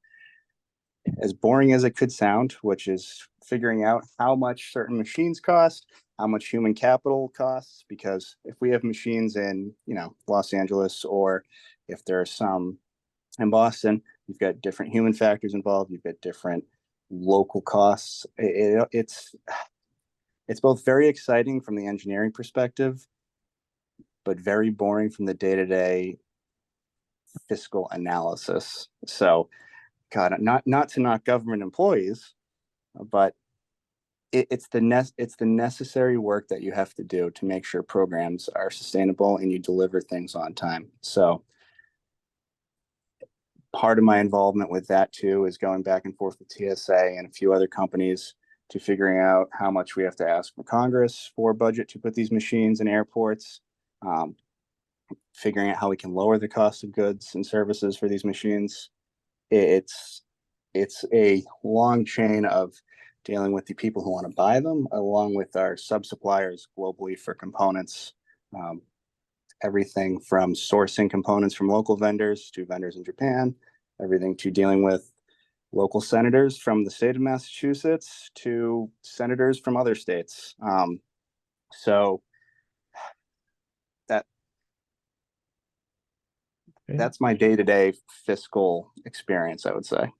as boring as it could sound, which is figuring out how much certain machines cost, how much human capital costs, because if we have machines in, Los Angeles, or if there are some in Boston, you've got different human factors involved, you've got different local costs. It's both very exciting from the engineering perspective, but very boring from the day-to-day fiscal analysis. So, God, not to knock government employees, but it's the necessary work that you have to do to make sure programs are sustainable and you deliver things on time. So part of my involvement with that too is going back and forth with TSA and a few other companies to figuring out how much we have to ask for Congress for budget to put these machines in airports, figuring out how we can lower the cost of goods and services for these machines. It's a long chain of dealing with the people who want to buy them, along with our sub-suppliers globally for components. Everything from sourcing components from local vendors to vendors in Japan, everything to dealing with local senators from the state of Massachusetts to senators from other states. So that's my day-to-day fiscal experience, I would say.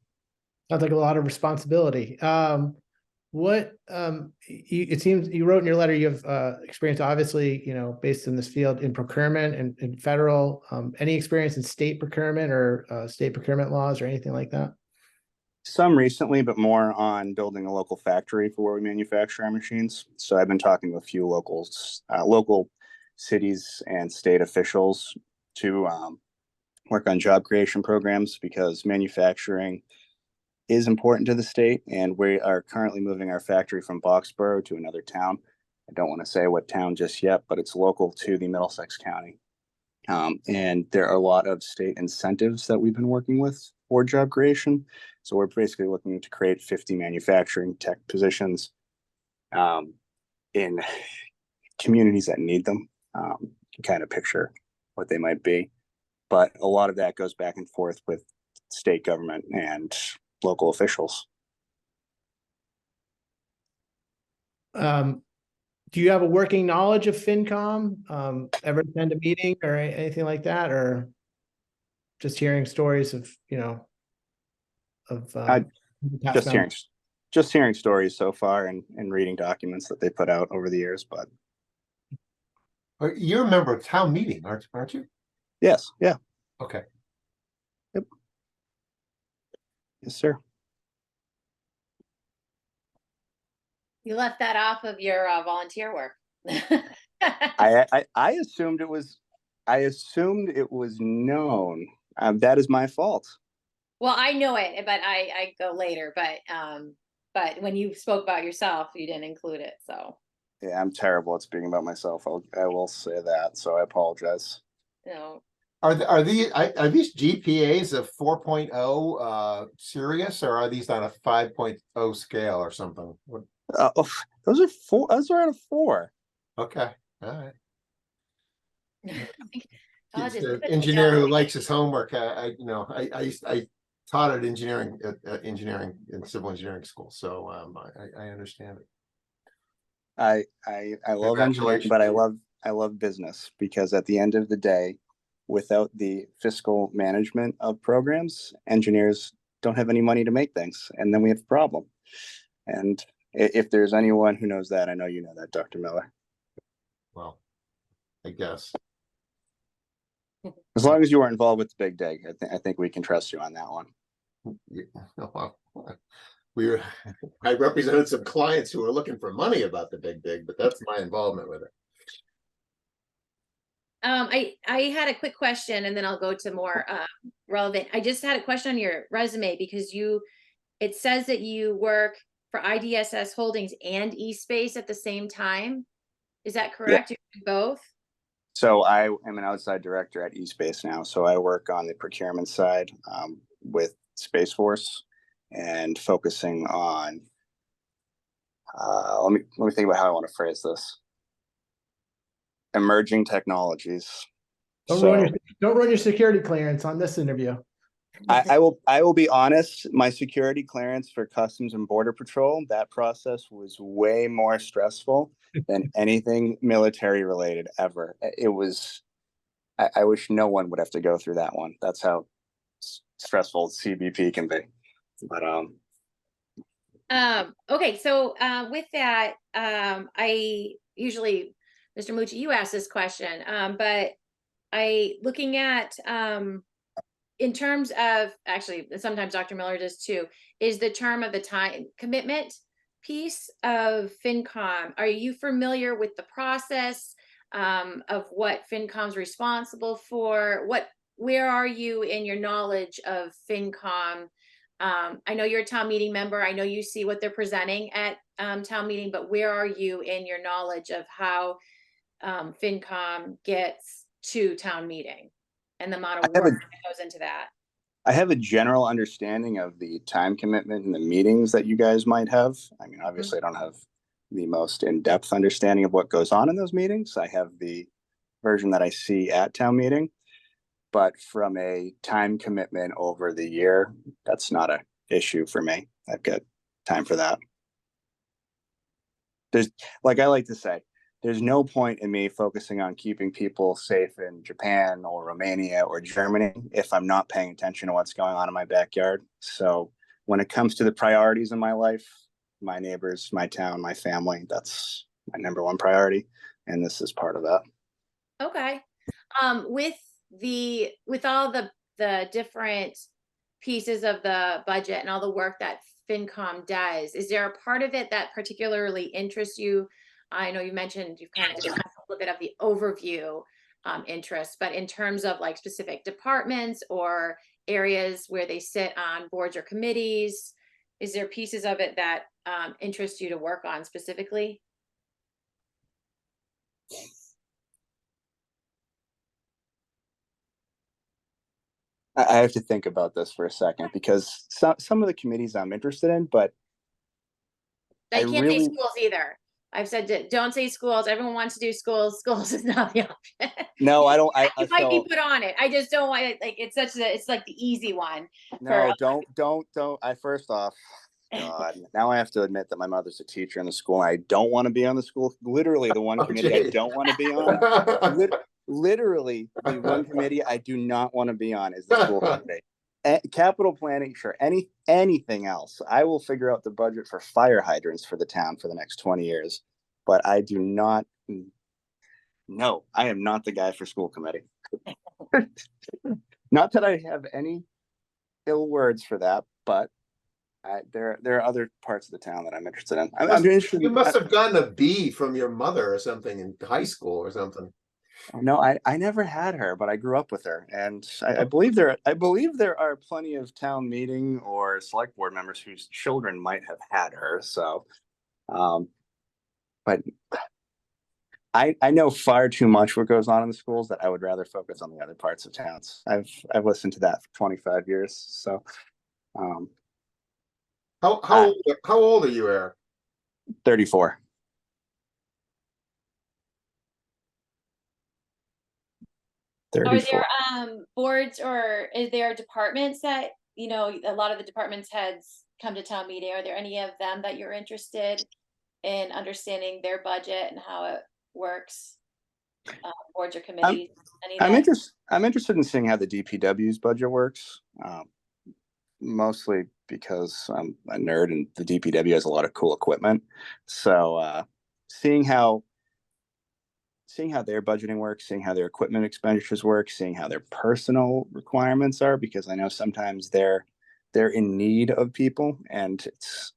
Sounds like a lot of responsibility. It seems you wrote in your letter, you have experience, obviously, based in this field in procurement and federal, any experience in state procurement or state procurement laws or anything like that? Some recently, but more on building a local factory for where we manufacture our machines. So I've been talking to a few local cities and state officials to work on job creation programs, because manufacturing is important to the state, and we are currently moving our factory from Boxborough to another town. I don't want to say what town just yet, but it's local to the Middlesex County. And there are a lot of state incentives that we've been working with for job creation. So we're basically looking to create 50 manufacturing tech positions in communities that need them. Kind of picture what they might be. But a lot of that goes back and forth with state government and local officials. Do you have a working knowledge of FinCom? Ever attend a meeting or anything like that, or just hearing stories of just hearing stories so far, and reading documents that they put out over the years. But you're a member of town meeting, aren't you? Yes. Yeah. Okay. Yep. Yes, sir. You left that off of your volunteer work. I assumed it was. I assumed it was known. That is my fault. Well, I know it, but I go later. But when you spoke about yourself, you didn't include it. So yeah, I'm terrible at speaking about myself. I will say that. So I apologize. No. Are these GPAs of 4.0 serious, or are these on a 5.0 scale or something? Those are 4. Those are out of 4. Okay, all right. College is The good. engineer who likes his homework. I taught at engineering in civil engineering school, so I understand it. I love engineering, but I love business, because at the end of the day, without the fiscal management of programs, engineers don't have any money to make things, and then we have a problem. And if there's anyone who knows that, I know you know that, Dr. Miller. Well, I guess. As long as you are involved with the Big Dig, I think we can trust you on that one. Well, I represented some clients who were looking for money about the Big Dig, but that's my involvement with it. I had a quick question, and then I'll go to more relevant. I just had a question on your resume, because it says that you work for IDSS Holdings and eSpace at the same time. Is that correct? Yeah. You do both? So I am an outside director at eSpace now. So I work on the procurement side with Space Force, and focusing on, let me think about how I want to phrase this. Emerging technologies. Don't run your security clearance on this interview. I will be honest, my security clearance for Customs and Border Patrol, that process was way more stressful than anything military related ever. It was, I wish no one would have to go through that one. That's how stressful CBP can be. But okay, so with that, I usually, Mr. Mucci, you asked this question, but looking at in terms of, actually, sometimes Dr. Miller does too, is the term of the time commitment piece of FinCom. Are you familiar with the process of what FinCom's responsible for? Where are you in your knowledge of FinCom? I know you're a town meeting member. I know you see what they're presenting at town meeting, but where are you in your knowledge of how FinCom gets to town meeting and the amount of work that goes into that? I have a general understanding of the time commitment and the meetings that you guys might have. I mean, obviously, I don't have the most in-depth understanding of what goes on in those meetings. I have the version that I see at town meeting. But from a time commitment over the year, that's not an issue for me. I've got time for that. Like I like to say, there's no point in me focusing on keeping people safe in Japan or Romania or Germany if I'm not paying attention to what's going on in my backyard. So when it comes to the priorities in my life, my neighbors, my town, my family, that's my number one priority. And this is part of that. Okay. With all the different pieces of the budget and all the work that FinCom does, is there a part of it that particularly interests you? I know you mentioned you've kind of discussed a little bit of the overview interest, but in terms of like specific departments or areas where they sit on boards or committees, is there pieces of it that interest you to work on specifically? I have to think about this for a second because some of the committees I'm interested in, but I can't say really, schools either. I've said don't say schools. Everyone wants to do schools. Schools is not the option. no, I don't. You might be put on it. I just don't want it. Like it's like the easy one. No, don't. First off, God, now I have to admit that my mother's a teacher in the school. And I don't want to be on the school. Literally, the one committee I don't want to be on. Literally, the one committee I do not want to be on is the school committee. Capital planning, sure. Anything else, I will figure out the budget for fire hydrants for the town for the next 20 years. But I do not. No, I am not the guy for school committee. Not that I have any ill words for that, but there are other parts of the town that I'm interested in. I'm interested. You must have gotten a B from your mother or something in high school or something. No, I never had her, but I grew up with her, and I believe there are plenty of town meeting or select board members whose children might have had her. So, but I know far too much what goes on in the schools that I would rather focus on the other parts of towns. I've listened to that for 25 years. So, How old are you, Eric? 34. Are there boards or is there departments that, you know, a lot of the departments heads come to town meeting? Are there any of them that you're interested in understanding their budget and how it works? Boards or committees? I'm interested in seeing how the DPW's budget works. Mostly because I'm a nerd and the DPW has a lot of cool equipment. So seeing how their budgeting works, seeing how their equipment expenditures work, seeing how their personal requirements are, because I know sometimes they're in need of people, and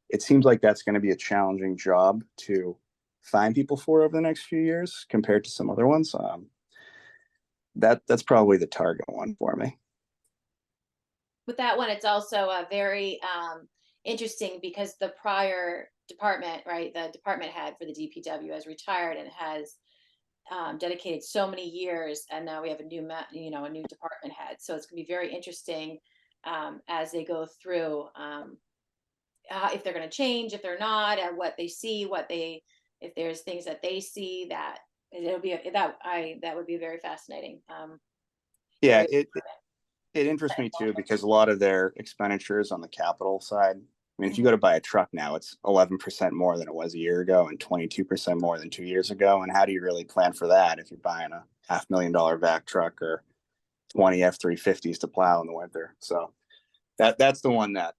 it seems like that's going to be a challenging job to find people for over the next few years compared to some other ones. That's probably the target one for me. With that one, it's also very interesting because the prior department, right, the department head for the DPW has retired and has dedicated so many years, and now we have a new department head. So it's gonna be very interesting as they go through if they're going to change, if they're not, and what they see, if there's things that they see that that would be very fascinating. Yeah, it interests me too, because a lot of their expenditures on the capital side. I mean, if you go to buy a truck now, it's 11% more than it was a year ago and 22% more than 2 years ago. And how do you really plan for that if you're buying a $500,000 vac truck or 20 F-350s to plow in the winter? So that's the one that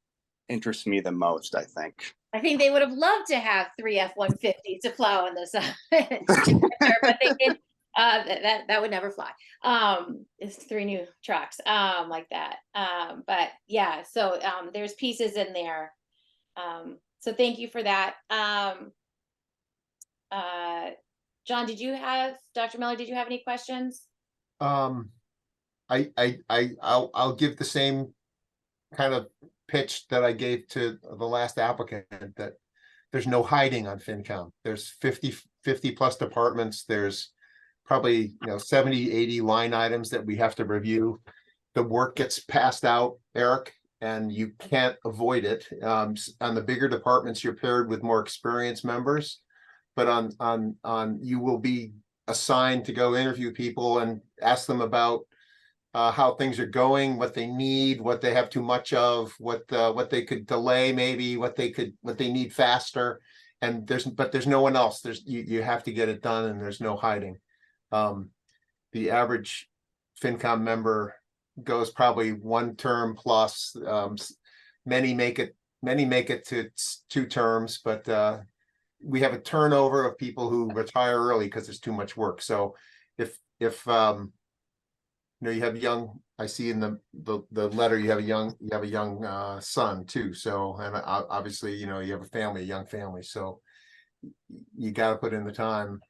interests me the most, I think. I think they would have loved to have 3 F-150s to plow in this, but they did. That would never fly. It's 3 new trucks like that. But yeah, so there's pieces in there. So thank you for that. John, Dr. Miller, did you have any questions? I'll give the same kind of pitch that I gave to the last applicant, that there's no hiding on FinCom. There's 50 plus departments. There's probably 70, 80 line items that we have to review. The work gets passed out, Eric, and you can't avoid it. On the bigger departments, you're paired with more experienced members, but on you will be assigned to go interview people and ask them about how things are going, what they need, what they have too much of, what they could delay, maybe what they need faster. and there's no one else. You have to get it done, and there's no hiding. The average FinCom member goes probably 1 term plus. Many make it to 2 terms, but we have a turnover of people who retire early because there's too much work. So if you have young, I see in the letter you have a young son too. So, and obviously, you have a young family. So you got to put in the time.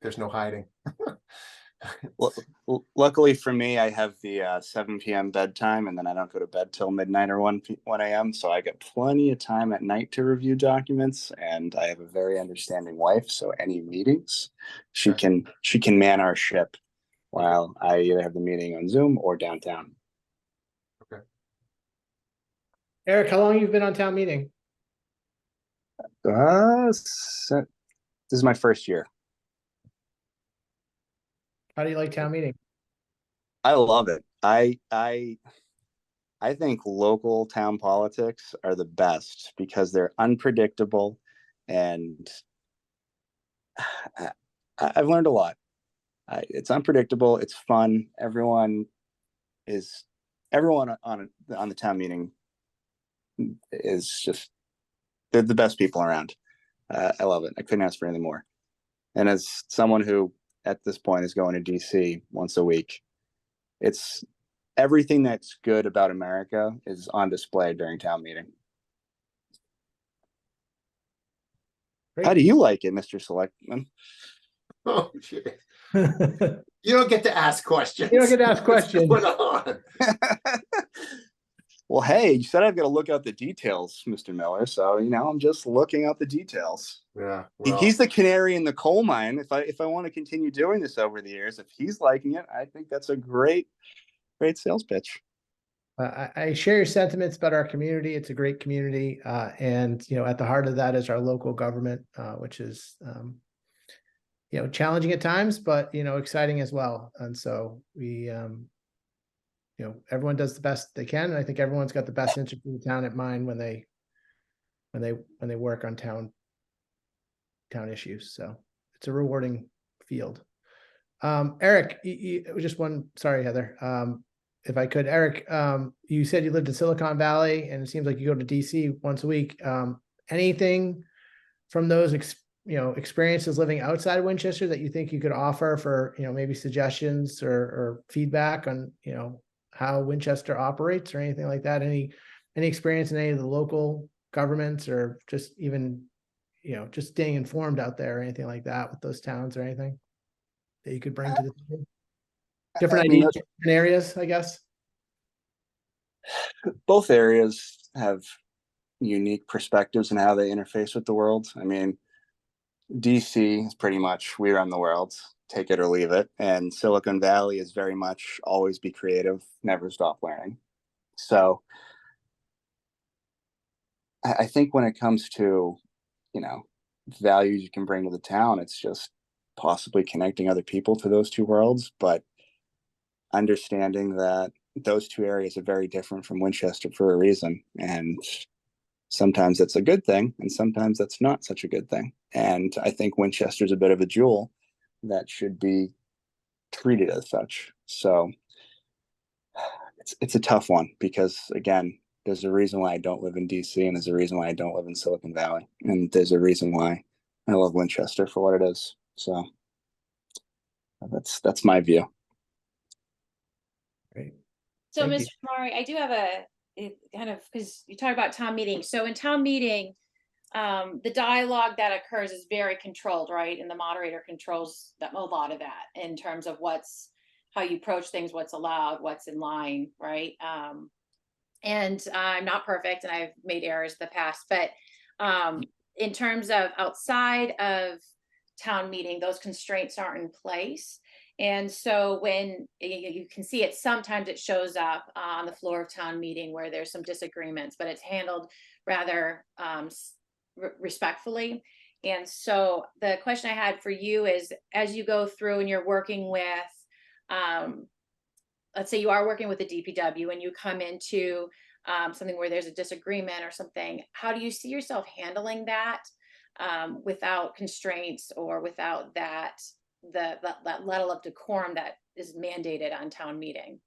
There's no hiding. Well, luckily for me, I have the 7 p.m. bedtime, and then I don't go to bed till midnight or 1 a.m. So I get plenty of time at night to review documents, and I have a very understanding wife. So any meetings, she can man our ship while I either have the meeting on Zoom or downtown. Okay. Eric, how long you've been on town meeting? This is my first year. How do you like town meeting? I love it. I think local town politics are the best because they're unpredictable, and I've learned a lot. It's unpredictable. It's fun. Everyone on the town meeting is just, they're the best people around. I love it. I couldn't ask for anything more. And as someone who at this point is going to DC once a week, it's everything that's good about America is on display during town meeting. Great. How do you like it, Mr. Selectman? Oh, shit. You don't get to ask questions. You don't get to ask questions. What's going on? Well, hey, you said I've got to look out the details, Mr. Miller. So, I'm just looking out the details. Yeah. Well, He's the canary in the coal mine. If I want to continue doing this over the years, if he's liking it, I think that's a great sales pitch. I share your sentiments about our community. It's a great community. And, at the heart of that is our local government, which is, challenging at times, but, exciting as well. And so we, everyone does the best they can. And I think everyone's got the best interest in the town at mind when they work on town issues. So it's a rewarding field. Eric, sorry, Heather. If I could, Eric, you said you lived in Silicon Valley, and it seems like you go to DC once a week. Anything from those experiences living outside of Winchester that you think you could offer for, maybe suggestions or feedback on, how Winchester operates or anything like that? Any experience in any of the local governments, or just even, just staying informed out there or anything like that with those towns, or anything that you could bring to the table? Different ideas, different areas, I guess. Both areas have unique perspectives in how they interface with the world. I mean, DC is pretty much we run the world, take it or leave it. And Silicon Valley is very much always be creative, never stop learning. So I think when it comes to, values you can bring to the town, it's just possibly connecting other people to those two worlds, but understanding that those two areas are very different from Winchester for a reason. And sometimes that's a good thing, and sometimes that's not such a good thing. And I think Winchester's a bit of a jewel that should be treated as such. So it's a tough one because, again, there's a reason why I don't live in DC, and there's a reason why I don't live in Silicon Valley. And there's a reason why I love Winchester for what it is. So that's my view. Great. So, Thank Mr. you. Mari, I do have a kind of, because you talk about town meeting. So in town meeting, the dialogue that occurs is very controlled, right? And the moderator controls a lot of that in terms of how you approach things, what's allowed, what's in line, right? And I'm not perfect, and I've made errors in the past, but in terms of outside of town meeting, those constraints aren't in place. And so when you can see it, sometimes it shows up on the floor of town meeting where there's some disagreements, but it's handled rather respectfully. And so the question I had for you is, as you go through and you're working with, let's say you are working with the DPW and you come into something where there's a disagreement or something, how do you see yourself handling that? without constraints or without that level of decorum that is mandated on town meeting.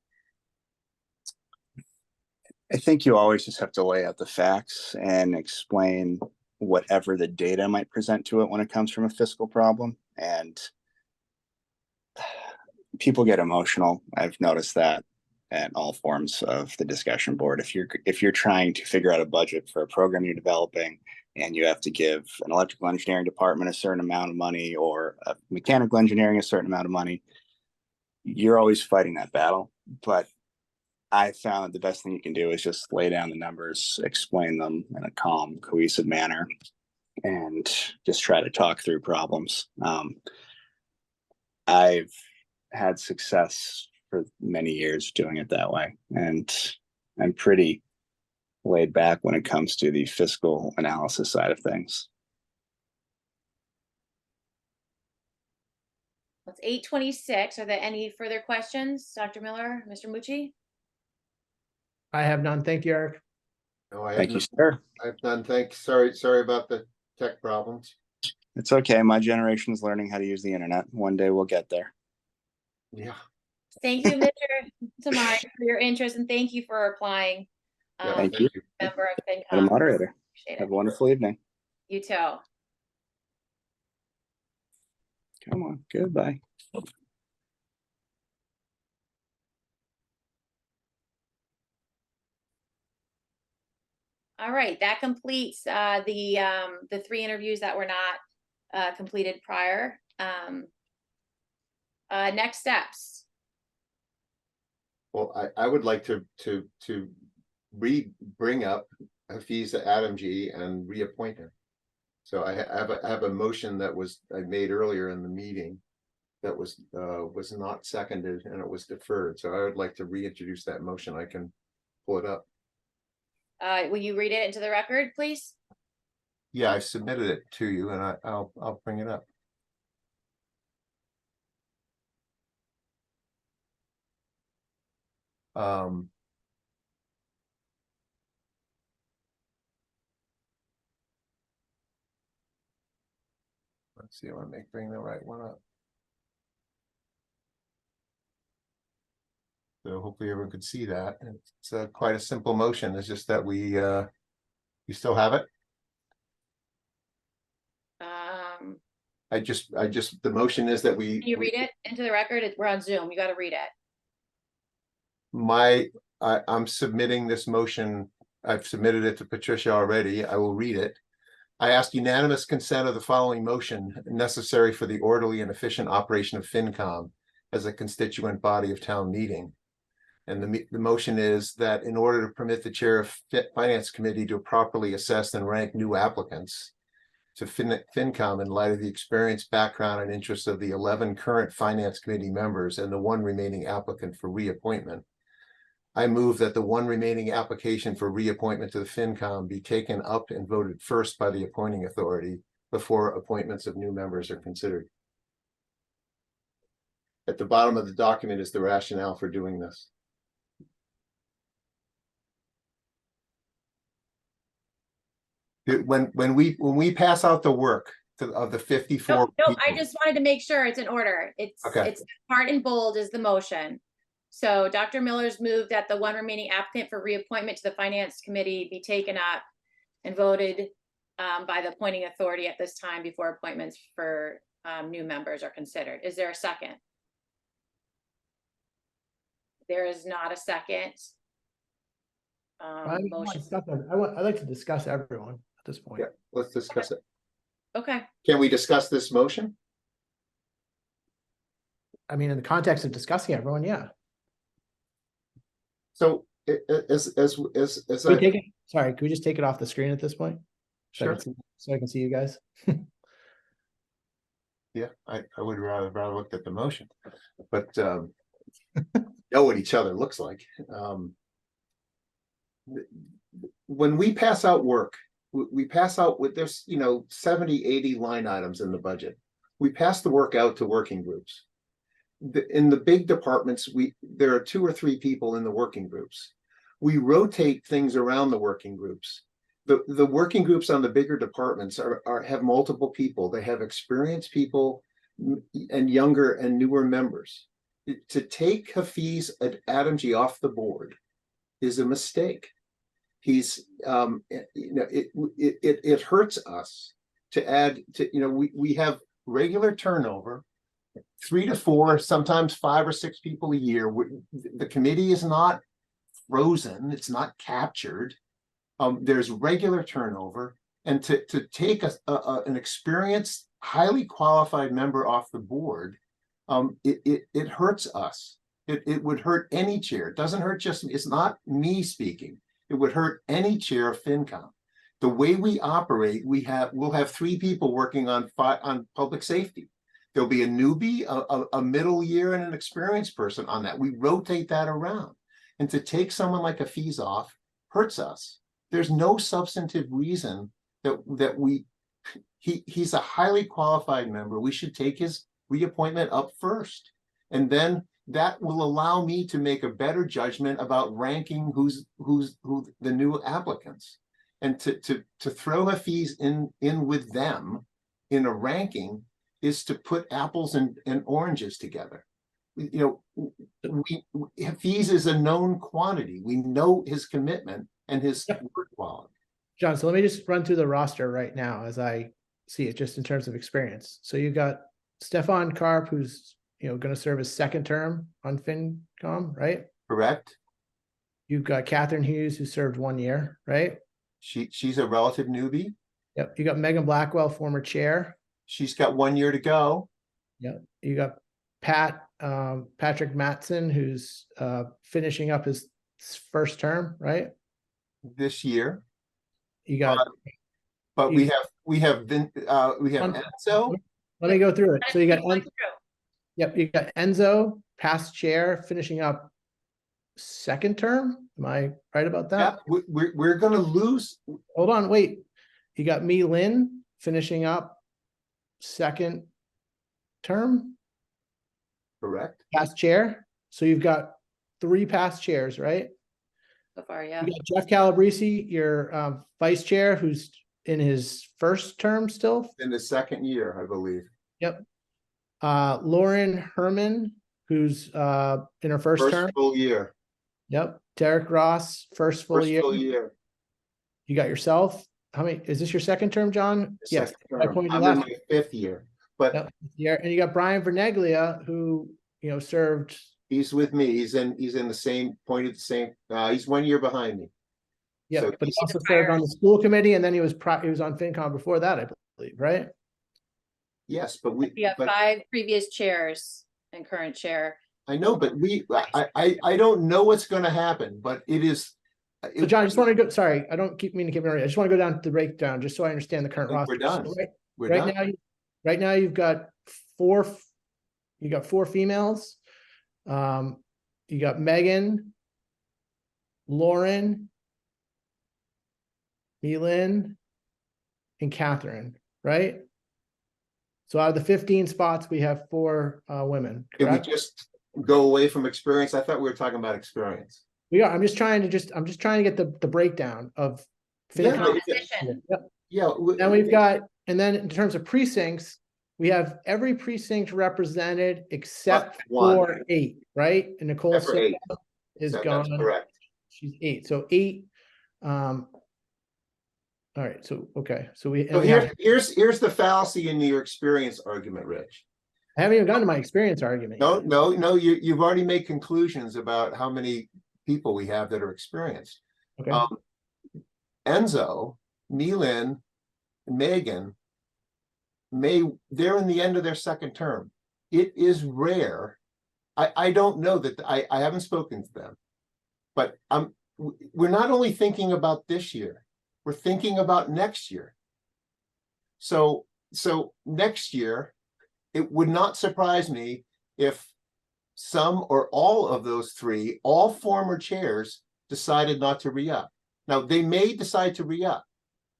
I think you always just have to lay out the facts and explain whatever the data might present to it when it comes from a fiscal problem. And people get emotional. I've noticed that at all forms of the discussion board. If you're trying to figure out a budget for a program you're developing, and you have to give an electrical engineering department a certain amount of money or a mechanical engineering a certain amount of money, you're always fighting that battle. But I found the best thing you can do is just lay down the numbers, explain them in a calm, cohesive manner, and just try to talk through problems. I've had success for many years doing it that way, and I'm pretty laid back when it comes to the fiscal analysis side of things. It's 8:26. Are there any further questions, Dr. Miller, Mr. Mucci? I have none. Thank you, Eric. No, I have Thank you, none. sir. I've none. Thanks. Sorry about the tech problems. It's okay. My generation is learning how to use the internet. One day we'll get there. Yeah. Thank you, Mr. Tamari, for your interest, and thank you for applying. Yeah, Thank you. Member of And a FinCom. moderator. Appreciate Have it. a wonderful evening. You too. Come on. Goodbye. All right, that completes the 3 interviews that were not completed prior. Next steps. Well, I would like to bring up Hafiz Adamji and reappoint him. So I have a motion that I made earlier in the meeting that was not seconded and it was deferred. So I would like to reintroduce that motion. I can pull it up. Will you read it into the record, please? Yeah, I submitted it to you and I'll bring it up. Let's see, I want to bring the right one up. So hopefully everyone could see that. It's quite a simple motion. It's just that you still have it. The motion is that Can you read it into the record? We're on Zoom. You got to read it. I'm submitting this motion. I've submitted it to Patricia already. I will read it. I ask unanimous consent of the following motion necessary for the orderly and efficient operation of FinCom as a constituent body of town meeting. And the motion is that in order to permit the chair of Finance Committee to properly assess and rank new applicants to FinCom in light of the experience, background, and interests of the 11 current Finance Committee members and the 1 remaining applicant for reappointment, I move that the 1 remaining application for reappointment to the FinCom be taken up and voted first by the appointing authority before appointments of new members are considered. At the bottom of the document is the rationale for doing this. When we pass out the work of the 54 Nope, people, I just wanted to make sure it's in order. It's okay. It's part in bold is the motion. So Dr. Miller's moved that the 1 remaining applicant for reappointment to the Finance Committee be taken up and voted by the appointing authority at this time before appointments for new members are considered. Is there a second? There is not a second. Motion. I'd like to discuss everyone at this point. Yeah, let's discuss it. Okay. Can we discuss this motion? I mean, in the context of discussing everyone, yeah. So Sorry, could we just take it off the screen at this point? Sure. So I can see you guys. Yeah, I would rather look at the motion, but know what each other looks like. When we pass out work, we pass out with there's 70, 80 line items in the budget. We pass the work out to working groups. In the big departments, there are 2 or 3 people in the working groups. We rotate things around the working groups. the working groups on the bigger departments have multiple people. They have experienced people and younger and newer members. To take Hafiz Adamji off the board is a mistake. He's it hurts us to add to, we have regular turnover, 3 to 4, sometimes 5 or 6 people a year. The committee is not frozen, it's not captured. There's regular turnover, and to take an experienced, highly qualified member off the board, it hurts us. It would hurt any chair. It doesn't hurt just me. It's not me speaking. It would hurt any chair of FinCom. The way we operate, we'll have 3 people working on public safety. There'll be a newbie, a middle year, and an experienced person on that. We rotate that around. And to take someone like Hafiz off hurts us. There's no substantive reason he's a highly qualified member. We should take his reappointment up first. And then that will allow me to make a better judgment about ranking who the new applicants. And to throw Hafiz in with them in a ranking is to put apples and oranges together. Hafiz is a known quantity. We know his commitment and his work quality. John, so let me just run through the roster right now as I see it, just in terms of experience. So you got Stefan Karp, who's going to serve his 2nd term on FinCom, right? Correct. You've got Catherine Hughes, who served 1 year, right? She's a relative newbie. Yep. You got Megan Blackwell, former chair. She's got 1 year to go. Yep. You got Patrick Matson, who's finishing up his 1st term, right? This year. You got but we have Enzo. Let me go through it. So you got Going through. Yep, you got Enzo, past chair, finishing up 2nd term. Am I right about that? Yeah, we're gonna lose. Hold on, wait. You got Me Lynn finishing up 2nd term, Correct. past chair. So you've got 3 past chairs, right? So far, yeah. You got Jeff Calabrese, your vice chair, who's in his 1st term still. In the 2nd year, I believe. Yep. Lauren Herman, who's in her 1st term. Full year. Yep. Derek Ross, first full year. Full year. You got yourself. How many? Is this your 2nd term, John? Yes. Second term. appointed I'm last in my 5th year, but Yep. Yeah, and you got Brian Verneglia, who served. he's with me. He's in the same point at the same. He's 1 year behind me. Yeah, So but he he's also served on the school committee, and then he was on FinCom before that, I believe, right? Yes, but We have 5 previous chairs and current chair. I know, but I don't know what's going to happen, but it is. So John, I just want to go. Sorry, I don't keep meaning to keep it. I just want to go down to the breakdown, just so I understand the current roster. We're done. So We're done. right now, you've got 4. You got 4 females. You got Megan, Lauren, Elin, and Catherine, right? So out of the 15 spots, we have 4 women. Can we Correct? just go away from experience? I thought we were talking about experience. We are. I'm just trying to get the breakdown of Yeah, FinCom. Composition. Yep. Yeah. Then we've got, and then in terms of precincts, we have every precinct represented except One. for 8, right? And Nicole Except for 8. is That's gone. correct. She's 8. So 8. All right. So okay. So we. So and we have, here's the fallacy in your experience argument, Rich. I haven't even gotten to my experience argument. No, yet. no. You've already made conclusions about how many people we have that are experienced. Okay. Enzo, Milan, Megan, they're in the end of their 2nd term. It is rare. I don't know that I haven't spoken to them, but we're not only thinking about this year, we're thinking about next year. So next year, it would not surprise me if some or all of those 3, all former chairs, decided not to re-up. Now, they may decide to re-up,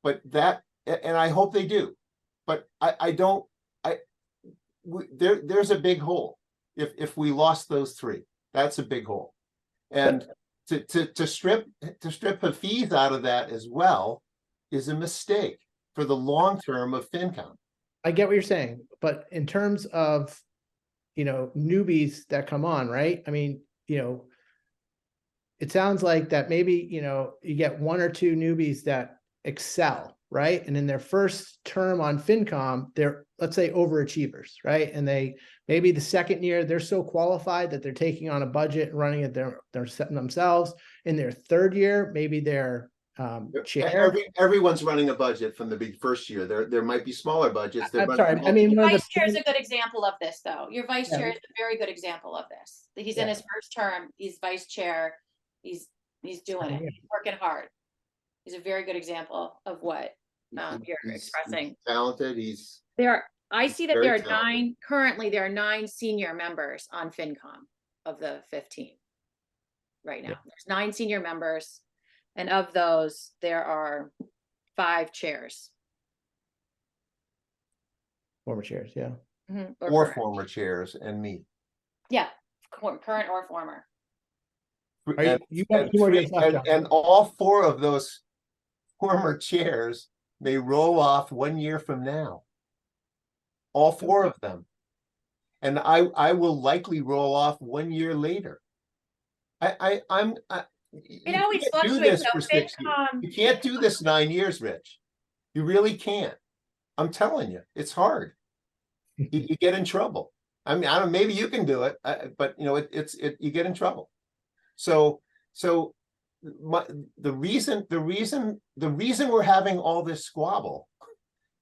but and I hope they do, but there's a big hole. If we lost those 3, that's a big hole. And to strip Hafiz out of that as well, is a mistake for the long term of FinCom. I get what you're saying, but in terms of, newbies that come on, right? I mean, it sounds like that maybe, you get one or two newbies that excel, right? And in their first term on FinCom, they're, let's say, overachievers, right? And maybe the second year, they're so qualified that they're taking on a budget and running it, they're setting themselves. In their third year, maybe they're chair. Everyone's running a budget from the first year. There might be smaller budgets. I'm sorry. I mean, Your vice chair is a good example of this, though. Your vice Yeah. chair is a very good example of this. He's in Yeah. his first term. He's vice chair. He's doing it. Yeah. He's working hard. He's a very good example of what you're expressing. He's talented. I see that very there are talented. currently there are 9 senior members on FinCom of the 15 right now. Yeah. There's 9 senior members, and of those, there are 5 chairs. Former chairs, yeah. Or current. former chairs and me. Yeah, current or former. Are you got 2 more days left, John. And all 4 of those former chairs may roll off 1 year from now. All 4 of them. And I will likely roll off 1 year later. It always fluctuates. You can't do this 9 years, Rich. You really can't. I'm telling you, it's hard. You get in trouble. I mean, I don't. Maybe you can do it, but you get in trouble. So the reason we're having all this squabble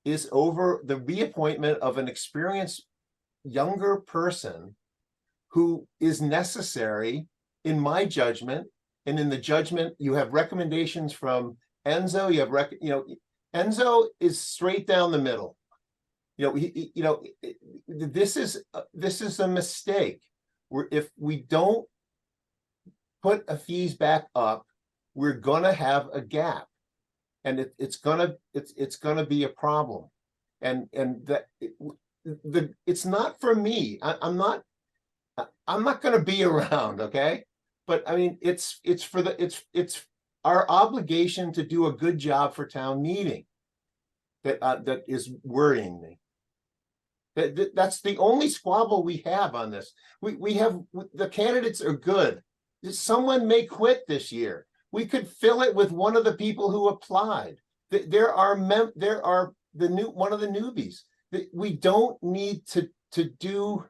is over the reappointment of an experienced younger person who is necessary, in my judgment, and in the judgment. You have recommendations from Enzo. You have Enzo is straight down the middle. This is a mistake. If we don't put a fees back up, we're gonna have a gap, and it's gonna be a problem. And that it's not for me. I'm not gonna be around, okay? But I mean, it's our obligation to do a good job for town meeting that is worrying me. That's the only squabble we have on this. We have, the candidates are good. Someone may quit this year. We could fill it with one of the people who applied. There are one of the newbies. We don't need to do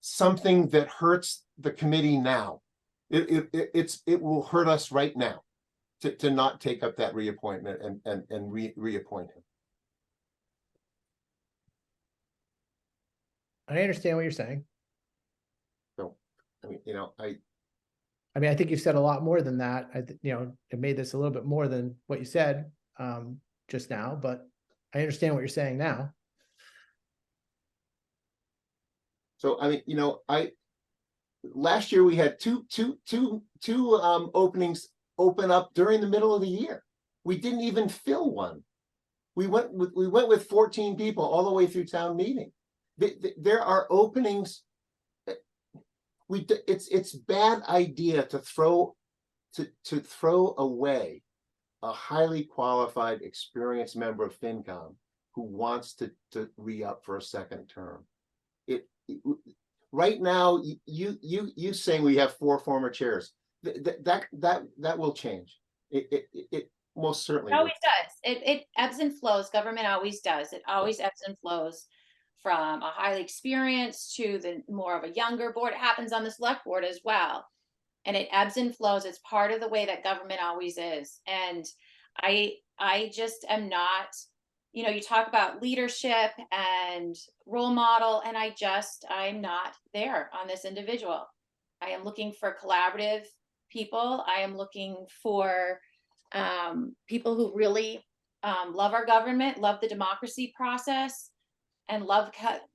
something that hurts the committee now. It will hurt us right now to not take up that reappointment and reappoint him. I understand what you're saying. So, I mean, I think you've said a lot more than that. It made this a little bit more than what you said just now, but I understand what you're saying now. So, I mean, last year we had two openings open up during the middle of the year. We didn't even fill one. We went with 14 people all the way through town meeting. There are openings. It's bad idea to throw away a highly qualified, experienced member of FinCom who wants to re-up for a second term. Right now, you saying we have 4 former chairs. That will change. It most certainly always does. It ebbs and flows. Government always does. It always ebbs and flows from a highly experienced to the more of a younger board. It happens on the select board as well. And it ebbs and flows. It's part of the way that government always is. And I just am not, you talk about leadership and role model, and I'm not there on this individual. I am looking for collaborative people. I am looking for people who really love our government, love the democracy process, and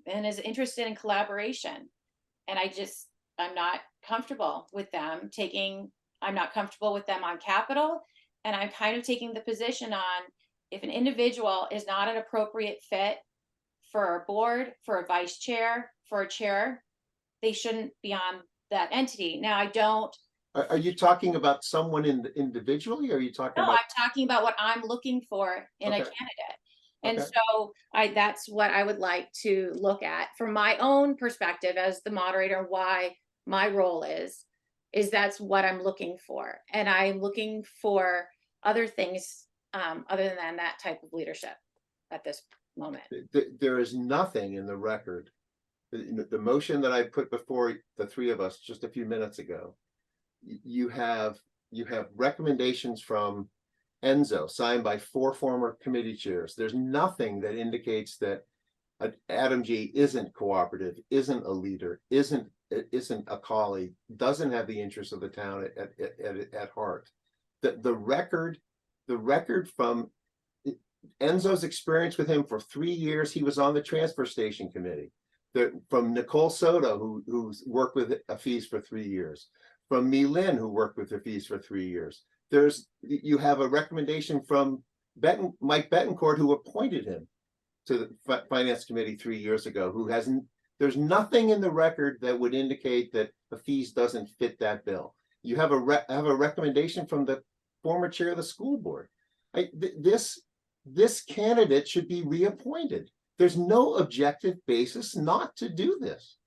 and is interested in collaboration. And I'm not comfortable with them I'm not comfortable with them on capital. And I'm kind of taking the position on, if an individual is not an appropriate fit for a board, for a vice chair, for a chair, they shouldn't be on that entity. Now, I don't Are you talking about someone individually, or are you talking No, about? I'm talking about what I'm looking for in a Okay. candidate. And Okay. so that's what I would like to look at from my own perspective as the moderator, why my role is that's what I'm looking for. And I'm looking for other things other than that type of leadership at this moment. There is nothing in the record. The motion that I put before the three of us just a few minutes ago, you have recommendations from Enzo signed by 4 former committee chairs. There's nothing that indicates that Adam G isn't cooperative, isn't a leader, isn't a colleague, doesn't have the interests of the town at heart. The record from Enzo's experience with him for 3 years, he was on the transfer station committee. From Nicole Soto, who's worked with Hafiz for 3 years, from Mi Lin, who worked with Hafiz for 3 years. You have a recommendation from Mike Betancourt, who appointed him to the finance committee 3 years ago, there's nothing in the record that would indicate that Hafiz doesn't fit that bill. You have a recommendation from the former chair of the school board. This candidate should be reappointed. There's no objective basis not to do this.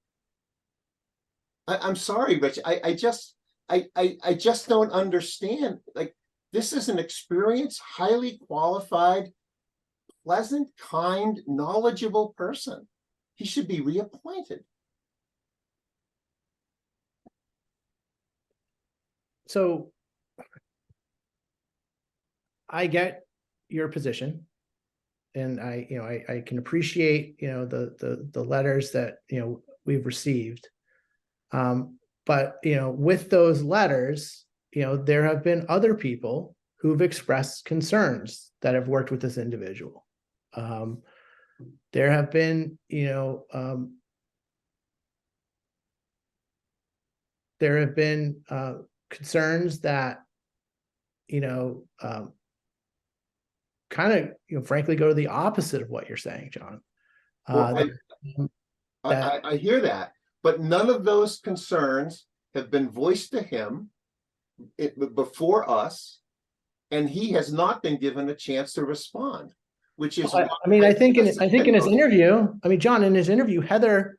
I'm sorry, Rich. I just don't understand. Like, this is an experienced, highly qualified, pleasant, kind, knowledgeable person. He should be reappointed. So I get your position, and I can appreciate, the letters that, we've received. But, with those letters, there have been other people who've expressed concerns that have worked with this individual. There have been, concerns that, kind of, frankly, go to the opposite of what you're saying, John. Well, I hear that, but none of those concerns have been voiced to him before us, and he has not been given a chance to respond, which is. I think in his interview, John, in his interview, Heather,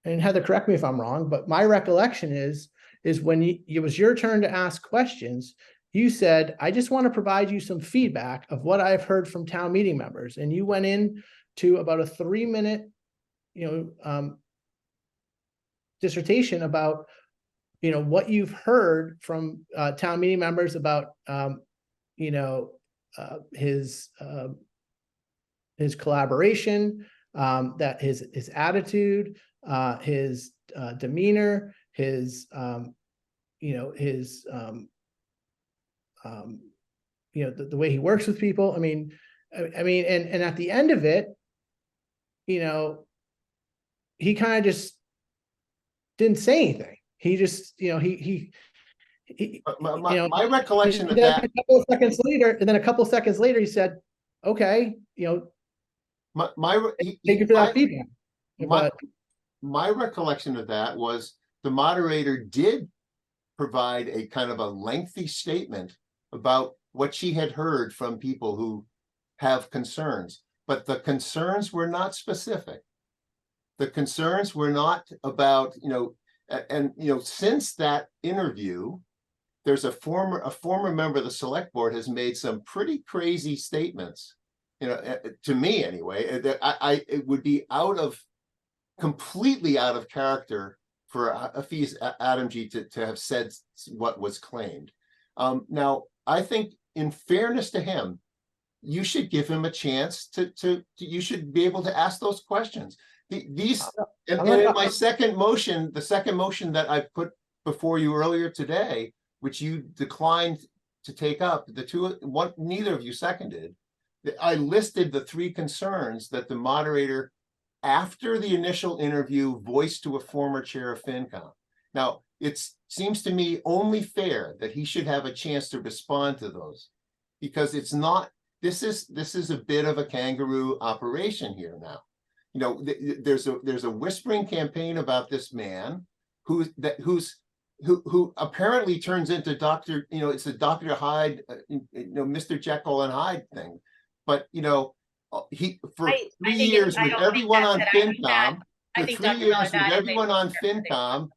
correct me if I'm wrong, but my recollection is when it was your turn to ask questions, you said, I just want to provide you some feedback of what I've heard from town meeting members. And you went in to about a 3-minute, dissertation about, what you've heard from town meeting members about, his collaboration, that his attitude, his demeanor, his the way he works with people. And at the end of it, he kind of just didn't say anything. He just, my recollection of that. A couple of seconds later, he said, "Okay, thank you for that feedback." My recollection of that was the moderator did provide a kind of a lengthy statement about what she had heard from people who have concerns, but the concerns were not specific. The concerns were not about, since that interview, there's a former member of the select board has made some pretty crazy statements, to me anyway, that it would be completely out of character for Hafiz Adam G to have said what was claimed. Now, I think in fairness to him, you should give him a chance you should be able to ask those questions. In my second motion, the second motion that I put before you earlier today, which you declined to take up, neither of you seconded, I listed the 3 concerns that the moderator, after the initial interview, voiced to a former chair of FinCom. Now, it seems to me only fair that he should have a chance to respond to those, because this is a bit of a kangaroo operation here now. There's a whispering campaign about this man who's who apparently turns into Dr., it's a Dr. Hyde, Mr. Jekyll and Hyde thing. But, he, for I 3 think years I with don't think everyone that- on that I think that- FinCom, I for think 3 Dr. Miller, years with that is a everyone on mischaracterization. FinCom,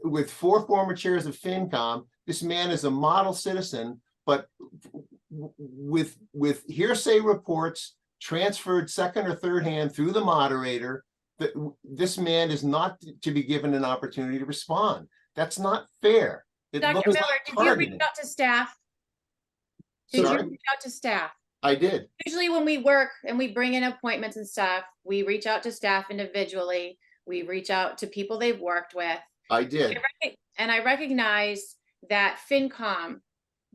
with 4 former chairs of FinCom, this man is a model citizen, but with hearsay reports transferred second or third hand through the moderator, that this man is not to be given an opportunity to respond. That's not fair. It Dr. looks Miller, like did you reach targeting. out to staff? Did Sorry? you reach out to staff? I did. Usually when we work and we bring in appointments and stuff, we reach out to staff individually. We reach out to people they've worked with. I did. And I recognize that FinCom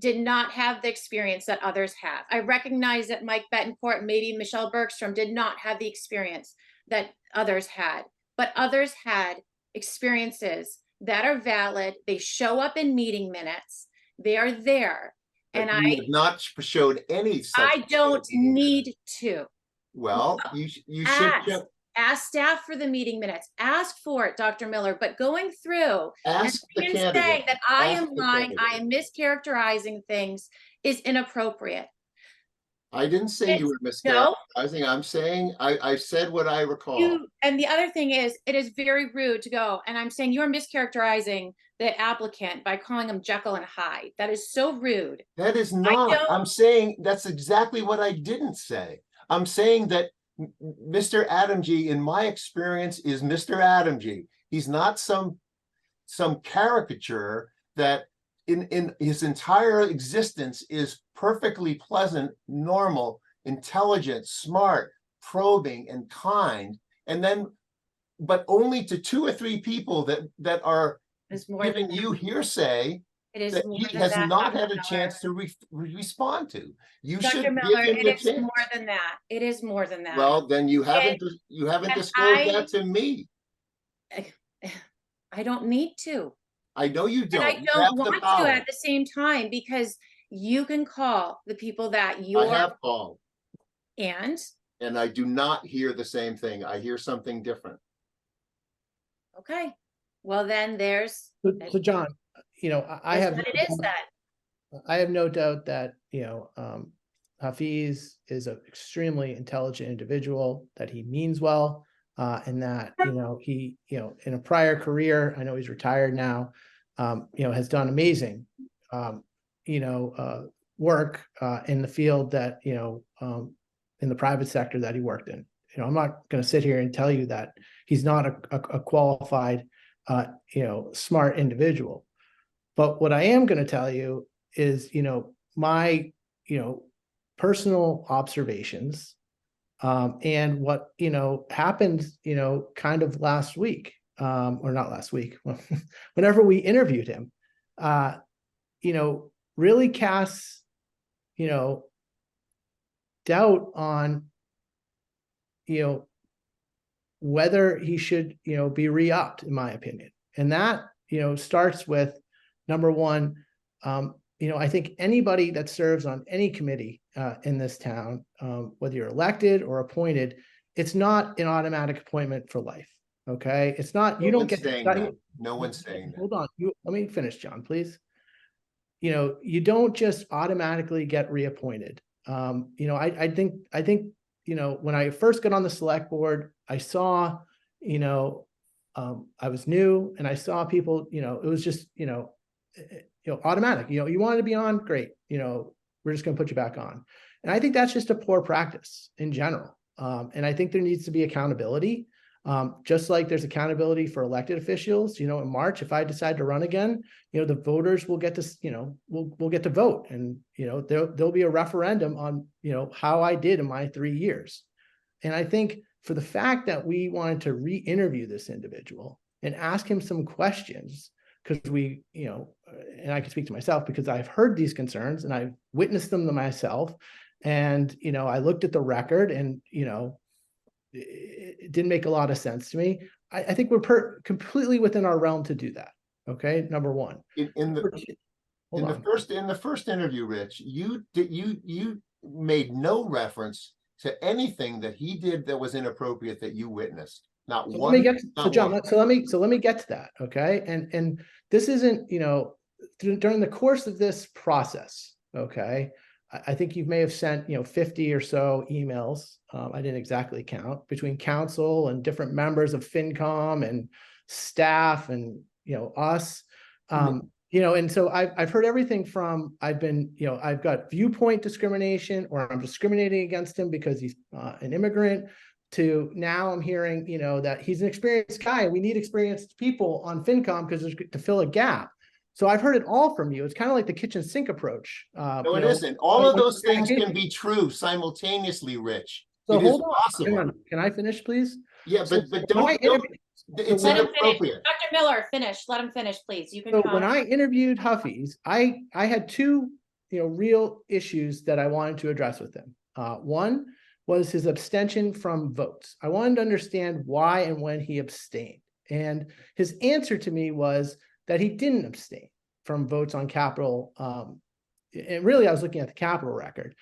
did not have the experience that others have. I recognize that Mike Betancourt and maybe Michelle Bergstrom did not have the experience that others had, but others had experiences that are valid. They show up in meeting minutes. They are there. And But you have not showed any such. I don't need to. Well, you should. Ask staff for the meeting minutes. Ask for it, Dr. Miller. But going through Ask the and saying candidate. that I Ask am the lying, candidate. I am mischaracterizing things is inappropriate. I didn't say you were mischaracterizing. I'm saying I said what I recall. And the other thing is, it is very rude to go, and I'm saying you're mischaracterizing the applicant by calling him Jekyll and Hyde. That is so rude. That is not. I'm saying that's exactly what I didn't say. I'm saying that Mr. Adamji, in my experience, is Mr. Adamji. He's not some caricature that in his entire existence is perfectly pleasant, normal, intelligent, smart, probing, and kind. And then, but only to 2 or 3 people that are giving you hearsay that he has not had a chance to respond to. You should give him the chance. More than that. It is more than that. Well, then you haven't disclosed that to me. I don't need to. I know you don't. And I don't want to at the same time, because you can call the people that you're. I have called. And I do not hear the same thing. I hear something different. Okay. Well, then there's. So John, I have. What it is that. I have no doubt that, Hafiz is an extremely intelligent individual, that he means well, and that, he, in a prior career, I know he's retired now, has done amazing, work in the field that, in the private sector that he worked in. I'm not going to sit here and tell you that he's not a qualified, smart individual. But what I am going to tell you is, my, personal observations, and what, happened, kind of last week, or not last week, whenever we interviewed him, really casts, doubt on, whether he should, be re-upped, in my opinion. And that, starts with, number one, I think anybody that serves on any committee in this town, whether you're elected or appointed, it's not an automatic appointment for life. Okay, it's not. You don't get. No one's saying that. Hold on. Let me finish, John, please. You don't just automatically get reappointed. I think when I first got on the select board, I saw, I was new, and I saw people. It was just automatic. You wanted to be on, great. We're just going to put you back on. And I think that's just a poor practice in general. And I think there needs to be accountability, just like there's accountability for elected officials. In March, if I decide to run again, the voters will get to, we'll get to vote, and there'll be a referendum on how I did in my 3 years. And I think for the fact that we wanted to re-interview this individual and ask him some questions, because we, and I can speak to myself because I've heard these concerns and I've witnessed them to myself. And, I looked at the record, and, it didn't make a lot of sense to me. I think we're completely within our realm to do that. Okay. Number one. In the first interview, Rich, you made no reference to anything that he did that was inappropriate that you witnessed. Not So one. let me get to, so not John, one. so let me get to that. Okay. And this isn't, you know, during the course of this process, okay, I think you may have sent, you know, 50 or so emails. I didn't exactly count, between council and different members of FinCom and staff and, you know, us. You know, and so I've heard everything from, I've got viewpoint discrimination, or I'm discriminating against him because he's an immigrant, to now I'm hearing, you know, that he's an experienced guy. We need experienced people on FinCom because there's to fill a gap. So I've heard it all from you. It's kind of like the kitchen sink approach. No, it isn't. All of those things can be true simultaneously, Rich. So It is hold on. possible. Hang on. Can I finish, please? Yeah, So but when I don't, it's Let him finish. inappropriate. Dr. Miller, finish. Let him finish, please. You can So when comment. I interviewed Huffy's, I had two, you know, real issues that I wanted to address with him. One was his abstention from votes. I wanted to understand why and when he abstained. And his answer to me was that he didn't abstain from votes on capital. And really, I was looking at the capital record.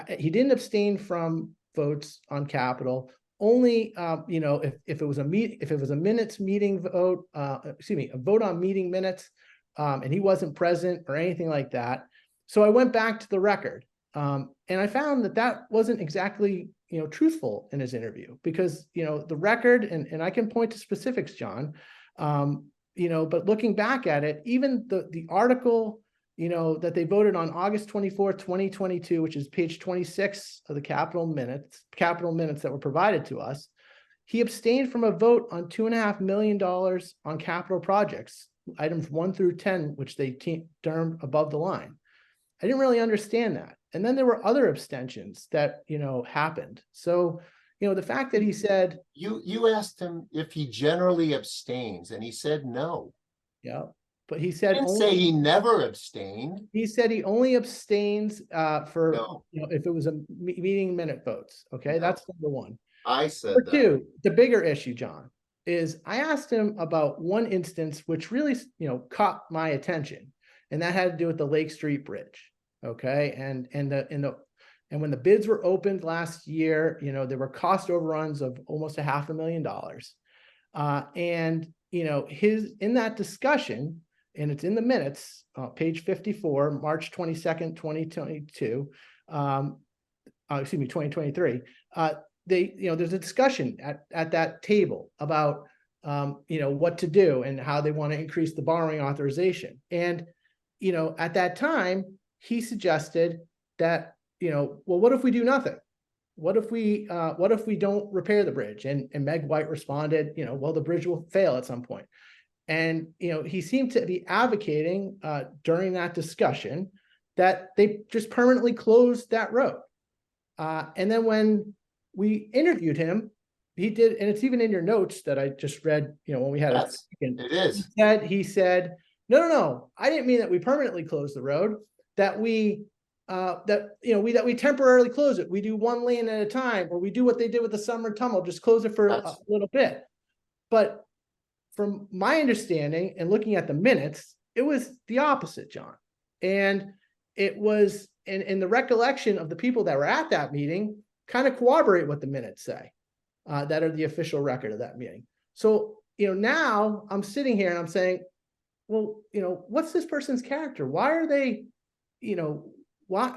He didn't abstain from votes on capital. Only, you know, if it was a minutes meeting vote, a vote on meeting minutes, and he wasn't present or anything like that. So I went back to the record, and I found that that wasn't exactly, you know, truthful in his interview, because, you know, the record, and I can point to specifics, John, you know, but looking back at it, even the article, you know, that they voted on August 24th, 2022, which is page 26 of the capital minutes that were provided to us, he abstained from a vote on $2.5 million on capital projects, items 1 through 10, which they termed above the line. I didn't really understand that. And then there were other abstentions that, you know, happened. So, you know, the fact that he said, you asked him if he generally abstains, and he said no. yeah, but he He said didn't only, say he never abstained. he said he only abstains for, No. you know, if it was a meeting minute votes. Okay, No. that's number one. I said Number that. two, the bigger issue, John, is I asked him about one instance which really, you know, caught my attention, and that had to do with the Lake Street Bridge. Okay, and when the bids were opened last year, you know, there were cost overruns of almost $500,000. And, you know, in that discussion, and it's in the minutes, page 54, March 22nd, 2022, 2023, there's a discussion at that table about, you know, what to do and how they want to increase the borrowing authorization. And, you know, at that time, he suggested that, you know, well, what if we do nothing? What if we don't repair the bridge? And Meg White responded, you know, well, the bridge will fail at some point. And, you know, he seemed to be advocating during that discussion that they just permanently closed that road. And then when we interviewed him, he did, and it's even in your notes that I just read, you know, when we had it is. He said, no, I didn't mean that we permanently closed the road, that we temporarily close it. We do one lane at a time, or we do what they did with the summer tunnel, just close it for a little bit. But from my understanding and looking at the minutes, it was the opposite, John. And it was in the recollection of the people that were at that meeting kind of corroborate what the minutes say, that are the official record of that meeting. So, you know, now I'm sitting here and I'm saying, well, you know, what's this person's character? Why are they, you know, why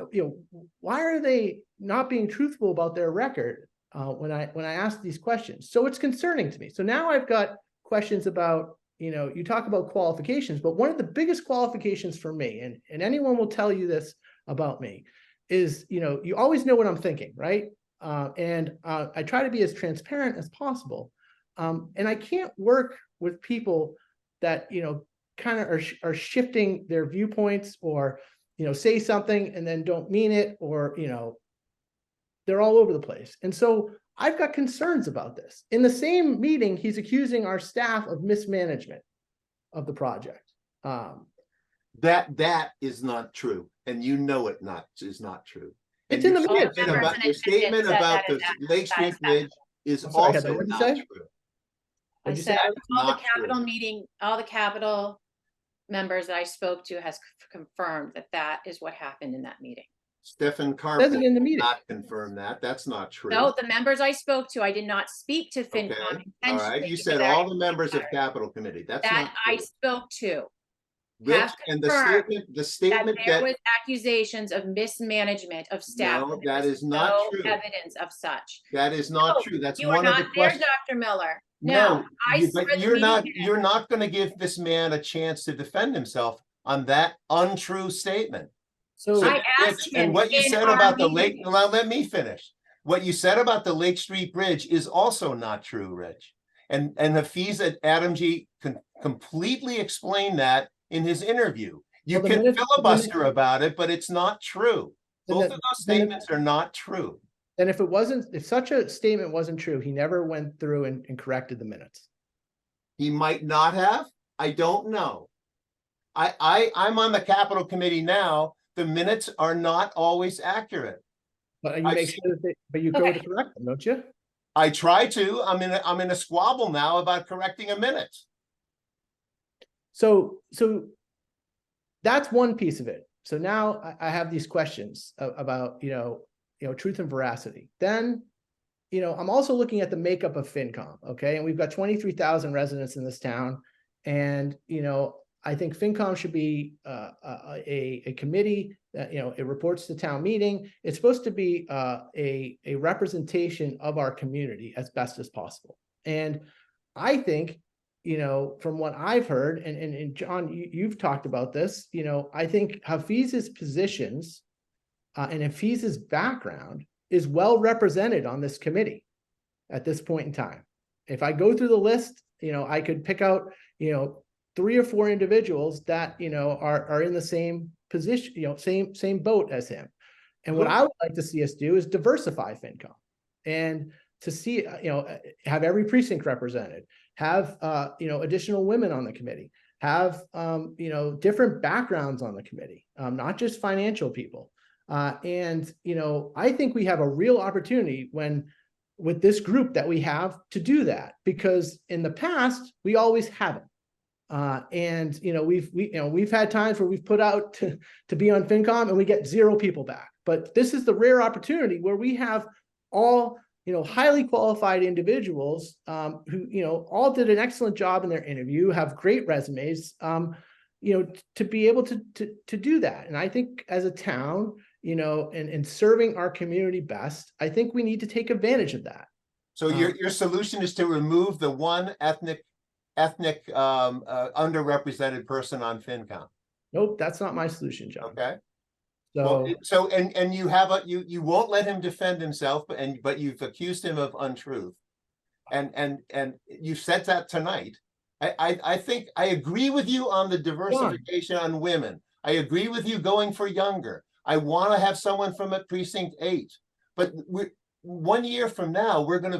are they not being truthful about their record when I ask these questions? So it's concerning to me. So now I've got questions about, you know, you talk about qualifications, but one of the biggest qualifications for me, and anyone will tell you this about me, is, you know, you always know what I'm thinking, right? And I try to be as transparent as possible. And I can't work with people that, you know, kind of are shifting their viewpoints, or, you know, say something and then don't mean it, or, you know, they're all over the place. And so I've got concerns about this. In the same meeting, he's accusing our staff of mismanagement of the project. That is not true, and you know it is not true. It's in the minutes. Your statement about the Lake Street Bridge is also not true. I said all the capital members that I spoke to has confirmed that is what happened in that meeting. Stefan Says Carp it in the will meeting. not confirm that. That's not true. No, the members I spoke to, I did not speak to FinCom Okay, all right. intentionally You because said I- all the members of Capital Committee. That's that not I true. spoke to Rich, have and the confirmed statement that there that, was accusations of mismanagement of staff. no, but there that was is not no true. evidence of such. That is not No, true. That's You were one of not the there, questions. Dr. Miller. No, No, I swear but the you're meeting not, minutes. you're not gonna give this man a chance to defend himself on that untrue statement. So I asked Rich, and him what you in said our about the Lake, meeting. well, let me finish. What you said about the Lake Street Bridge is also not true, Rich. And Hafiz Adamji completely explained that in his interview. You Well, the can minutes- filibuster about it, but it's not true. Then Both the- of those then the- statements are not true. then if such a statement wasn't true, he never went through and corrected the minutes. He might not have. I don't know. I'm on the Capital Committee now. The minutes are not always accurate. But you I make see. sure that but you go Okay. to correct them, don't you? I try to. I'm in a squabble now about correcting a minute. So that's one piece of it. So now I have these questions about, truth and veracity. Then, I'm also looking at the makeup of FinCom, okay? And we've got 23,000 residents in this town. And, I think FinCom should be a committee that, it reports to town meeting. It's supposed to be a representation of our community as best as possible. And I think, from what I've heard, and John, you've talked about this, I think Hafiz's positions and Hafiz's background is well represented on this committee at this point in time. If I go through the list, I could pick out, 3 or 4 individuals that, are in the same position, same boat as him. And what I would like to see us do is diversify FinCom and to see, have every precinct represented, have, additional women on the committee, have, different backgrounds on the committee, not just financial people. And, I think we have a real opportunity with this group that we have to do that, because in the past, we always haven't. And we've had times where we've put out to be on FinCom and we get 0 people back. But this is the rare opportunity where we have all highly qualified individuals who all did an excellent job in their interview, have great resumes, to be able to do that. And I think as a town, and serving our community best, I think we need to take advantage of that. So your solution is to remove the one ethnic underrepresented person on FinCom. Nope, that's not my solution, John. Okay. So, Well, and you have you won't let him defend himself, but you've accused him of untruth, and you said that tonight. I think I agree with you on the diversification on women. I agree with you going for younger. I want to have someone from a precinct 8, but 1 year from now we're going to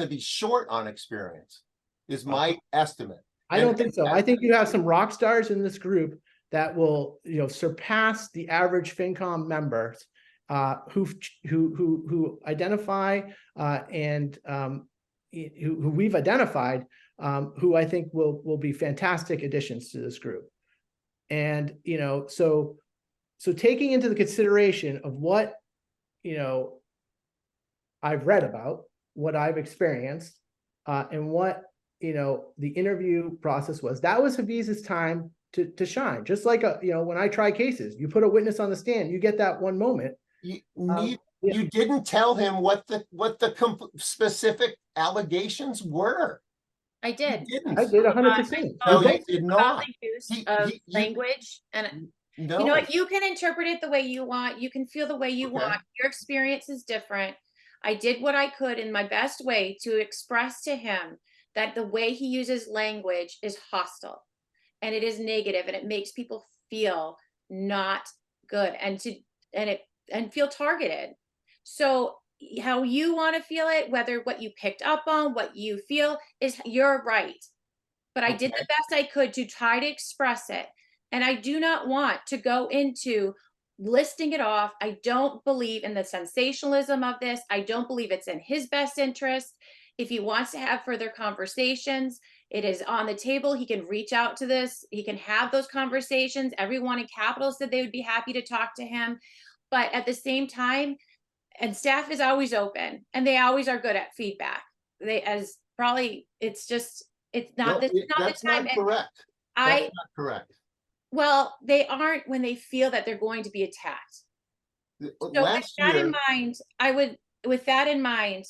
be short on experience, is my estimate. I don't think so. I think you have some rock stars in this group that will, surpass the average FinCom members who identify and who we've identified, who I think will be fantastic additions to this group. And so taking into the consideration of what I've read about, what I've experienced, and what the interview process was, that was Hafiz's time to shine. Just like when I try cases, you put a witness on the stand, you get that one moment. You didn't tell him what the specific allegations were. I did. You didn't. I did 100%. No, About you did not. the use He- of he- you- language, and No. you know what? You can interpret it the way you want. You can feel the way you Okay. want. Your experience is different. I did what I could in my best way to express to him that the way he uses language is hostile and it is negative and it makes people feel not good and feel targeted. So how you want to feel it, whether what you picked up on, what you feel, is you're right. But I did the best I could to try to express it. And I do not want to go into listing it off. I don't believe in the sensationalism of this. I don't believe it's in his best interest. If he wants to have further conversations, it is on the table. He can reach out to this. He can have those conversations. Everyone in Capitol said they would be happy to talk to him. But at the same time, and staff is always open, and they always are good at feedback. It's not No, this is not that's the time. not And correct. I, That's not correct. well, they aren't when they feel that they're going to be attacked. So Last with that in year, mind, with that in mind,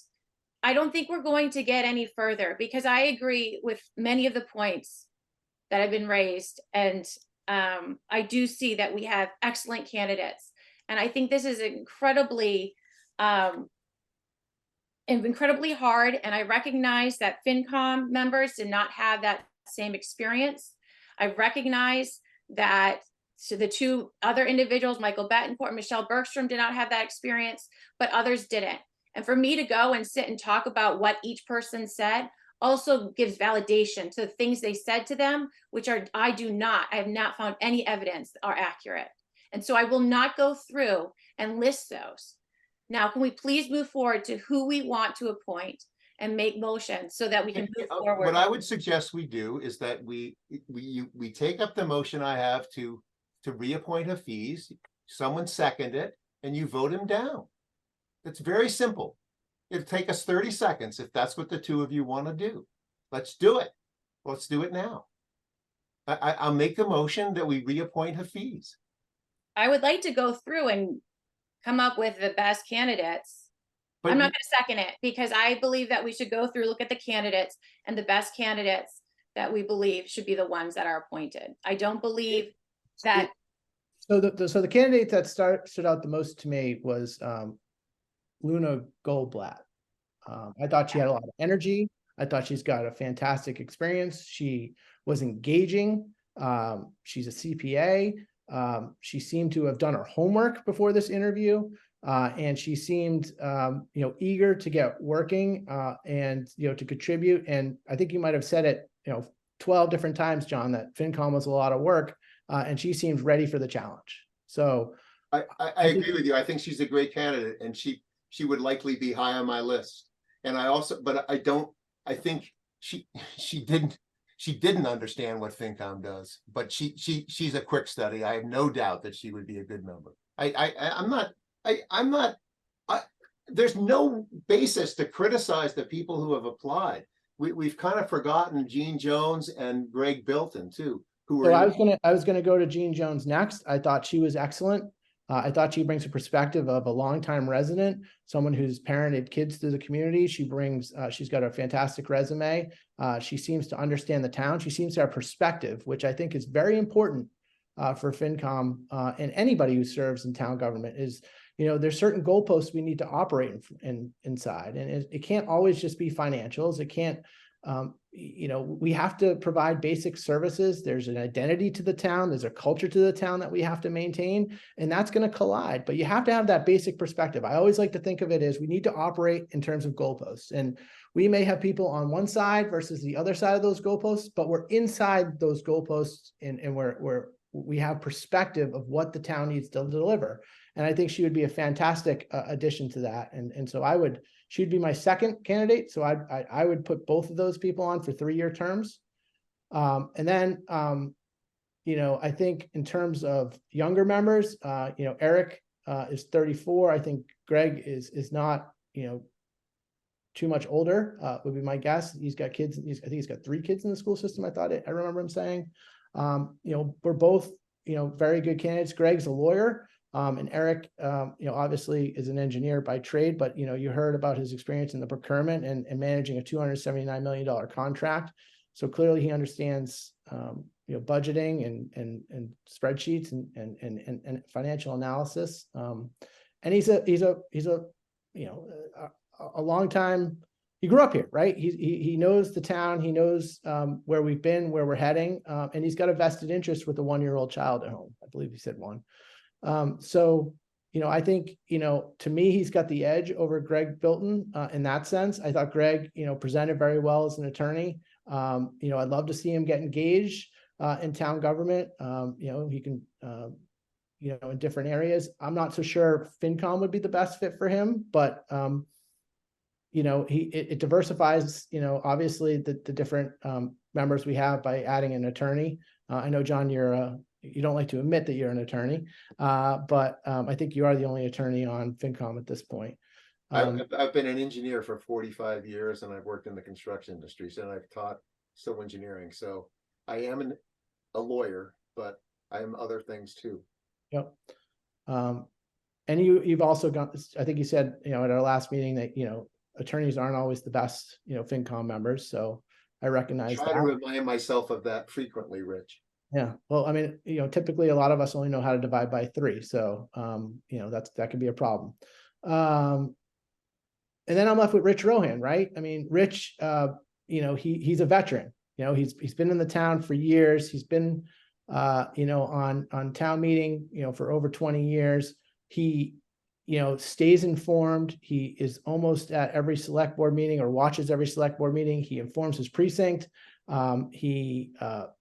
I don't think we're going to get any further, because I agree with many of the points that have been raised. And I do see that we have excellent candidates. And I think this is incredibly hard. And I recognize that FinCom members did not have that same experience. I recognize that the two other individuals, Michael Betancourt and Michelle Bergstrom, did not have that experience, but others didn't. And for me to go and sit and talk about what each person said also gives validation to the things they said to them, which I have not found any evidence are accurate. And so I will not go through and list those. Now, can we please move forward to who we want to appoint and make motions so that we can move forward? what I would suggest we do is that we take up the motion I have to reappoint Hafiz. Someone second it, and you vote him down. It's very simple. It'll take us 30 seconds if that's what the two of you want to do. Let's do it. Let's do it now. I'll make the motion that we reappoint Hafiz. I would like to go through and come up with the best candidates. But I'm not going to second it, because I believe that we should go through, look at the candidates, and the best candidates that we believe should be the ones that are appointed. I don't believe that. So the candidate that stood out the most to me was Luna Goldblatt. I thought she had a lot of energy. I thought she's got a fantastic experience. She was engaging. She's a CPA. She seemed to have done her homework before this interview, and she seemed, eager to get working and to contribute. And I think you might have said it, 12 different times, John, that FinCom was a lot of work, and she seems ready for the challenge. So I agree with you. I think she's a great candidate, and she would likely be high on my list. And I think she didn't understand what FinCom does, but she's a quick study. I have no doubt that she would be a good member. There's no basis to criticize the people who have applied. We've kind of forgotten Gene Jones and Greg Bilton too, who were. So I was gonna go to Gene Jones next. I thought she was excellent. I thought she brings a perspective of a longtime resident, someone who's parented kids through the community. She's got a fantastic resume. She seems to understand the town. She seems to have perspective, which I think is very important for FinCom and anybody who serves in town government. Is, there's certain goalposts we need to operate inside, and it can't always just be financials. It can't. We have to provide basic services. There's an identity to the town. There's a culture to the town that we have to maintain, and that's going to collide. But you have to have that basic perspective. I always like to think of it as we need to operate in terms of goalposts, and we may have people on one side versus the other side of those goalposts, but we're inside those goalposts, and we have perspective of what the town needs to deliver. And I think she would be a fantastic addition to that. And so she'd be my second candidate. So I would put both of those people on for 3-year terms. And then, I think in terms of younger members, Eric is 34. I think Greg is not, too much older, would be my guess. He's got kids. I think he's got 3 kids in the school system. I remember him saying, we're both, very good candidates. Greg's a lawyer. And Eric, obviously is an engineer by trade, but, you heard about his experience in the procurement and managing a $279 million contract. So clearly he understands, budgeting and spreadsheets and financial analysis. And he's a long time. He grew up here, right? He knows the town. He knows where we've been, where we're heading, and he's got a vested interest with a 1-year-old child at home. I believe he said 1. So, I think, to me, he's got the edge over Greg Bilton in that sense. I thought Greg, presented very well as an attorney. I'd love to see him get engaged in town government. He can, in different areas. I'm not so sure FinCom would be the best fit for him, but, it diversifies, obviously the different members we have by adding an attorney. I know, John, you're you don't like to admit that you're an attorney, but I think you are the only attorney on FinCom at this point. I've been an engineer for 45 years and I've worked in the construction industry, and I've taught civil engineering. So I am a lawyer, but I am other things too. Yep. And you've also got, I think you said, at our last meeting that, attorneys aren't always the best, FinCom members. So I recognize Try that. to remind myself of that frequently, Rich. Yeah. Well, I mean, typically a lot of us only know how to divide by 3. So, that could be a problem. And then I'm left with Rich Rohan, right? I mean, Rich, he's a veteran. He's been in the town for years. He's been, on town meeting, for over 20 years. He, stays informed. He is almost at every select board meeting or watches every select board meeting. He informs his precinct. He,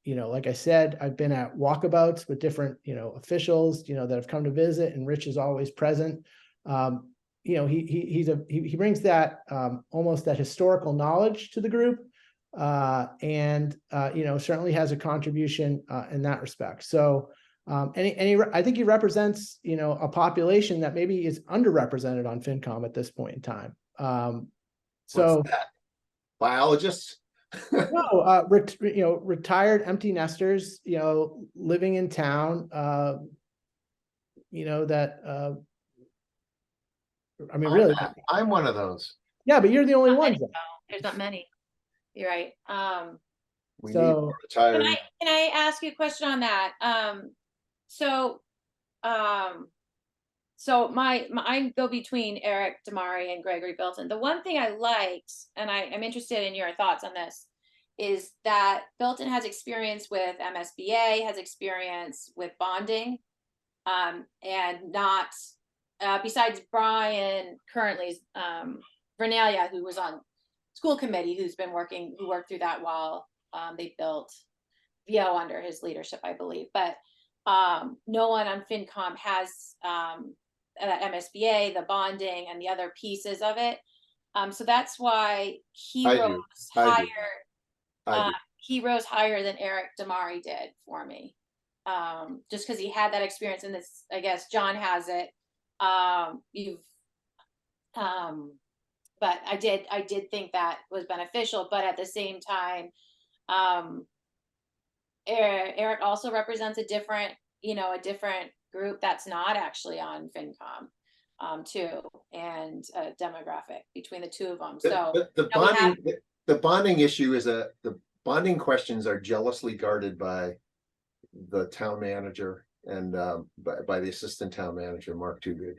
like I said, I've been at walkabouts with different, officials, that have come to visit, and Rich is always present. He brings that almost that historical knowledge to the group, and certainly has a contribution in that respect. So, I think he represents a population that maybe is underrepresented on FinCom at this point in time. So What's that? Biologists. no, retired empty nesters, living in town, that. I mean, really, I'm one of those. yeah, but you're the only Not one. many, though. There's not many. You're right. We So- need more retired. Can I ask you a question on that? So I go between Eric Damari and Gregory Bilton. The one thing I liked, and I'm interested in your thoughts on this, is that Bilton has experience with MSBA, has experience with bonding, and not, besides Brian currently, Vernalia, who was on school committee, who worked through that while they built VO under his leadership, I believe. But no one on FinCom has MSBA, the bonding, and the other pieces of it. So that's why he I rose do. I do. higher. He rose higher than Eric Damari did for me, just because he had that experience. And this, I guess, John has it. But I did think that was beneficial. But at the same time, Eric also represents a different group that's not actually on FinCom, too, and demographic between the two of them. So The bonding issue is the bonding questions are jealously guarded by the town manager and by the assistant town manager, Mark Toogood.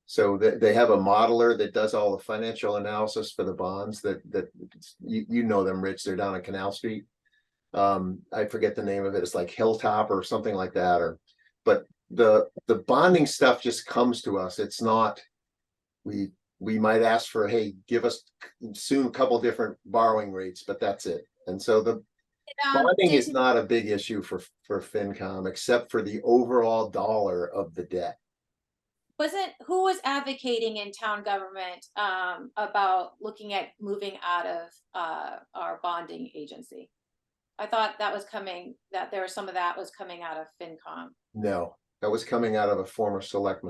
So they have a modeler that does all the financial analysis for the bonds that you know them, Rich. They're down on Canal Street. I forget the name of it. It's like Hilltop or something like that. But the bonding stuff just comes to us. It's not, we might ask for, hey, give us soon a couple different borrowing rates, but that's it. And so the bonding is not a big issue for FinCom, except for the overall dollar of the debt. Who was advocating in town government about looking at moving out of our bonding agency? I thought that there was some of that was coming out of FinCom. No, that was coming out of a former select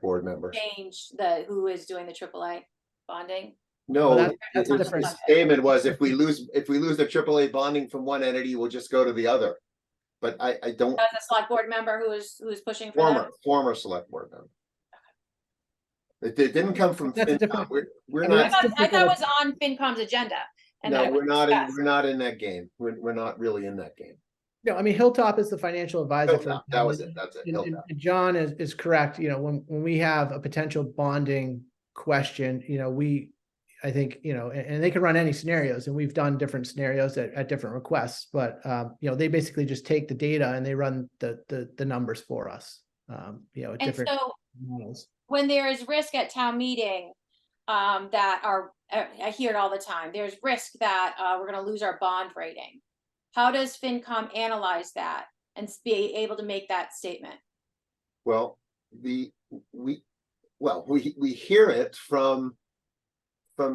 board member. Change who is doing the AAA bonding. No, Well, that's his different. statement was if we lose the AAA bonding from one entity, we'll just go to the other. But I don't. As a select board member who was pushing for that. Former select board member. It didn't come from That's a FinCom. different- We're I mean, not. I thought it was on FinCom's agenda. And No, that it was we're not discussed. in that game. We're not really in that game. No, I mean, Hilltop is the financial advisor. Hilltop, that was it. That's it. Hilltop. And John is correct. When we have a potential bonding question, I think, and they can run any scenarios, and we've done different scenarios at different requests, but, they basically just take the data and they run the numbers for us, at And different so models. when there is risk at town meeting, I hear it all the time. There's risk that we're going to lose our bond rating. How does FinCom analyze that and be able to make that statement? Well, we hear it from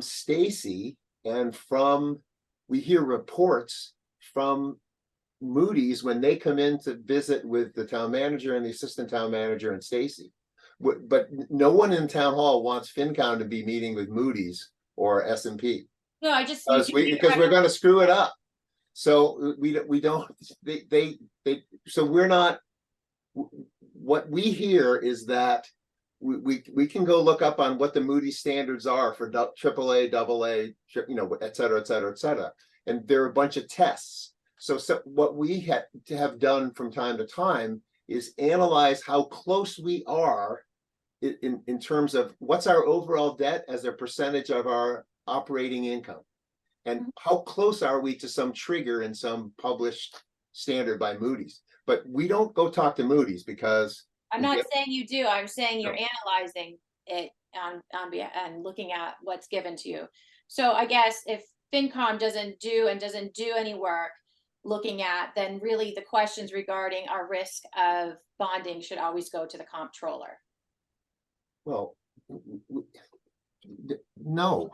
Stacy, and we hear reports from Moody's, when they come in to visit with the town manager and the assistant town manager and Stacy. But no one in town hall wants FinCom to be meeting with Moody's or S&P. No, I just. Because we're gonna screw it up. So we don't, so we're not, what we hear is that we can go look up on what the Moody's standards are for AAA, AA, you know, et cetera, et cetera, et cetera. And there are a bunch of tests. So what we had to have done from time to time is analyze how close we are in terms of what's our overall debt as a percentage of our operating income. And how close are we to some trigger in some published standard by Moody's? But we don't go talk to Moody's because I'm not saying you do. I'm saying you're No. analyzing it on behalf and looking at what's given to you. So I guess if FinCom doesn't do any work looking at, then really the questions regarding our risk of bonding should always go to the comptroller. well, no.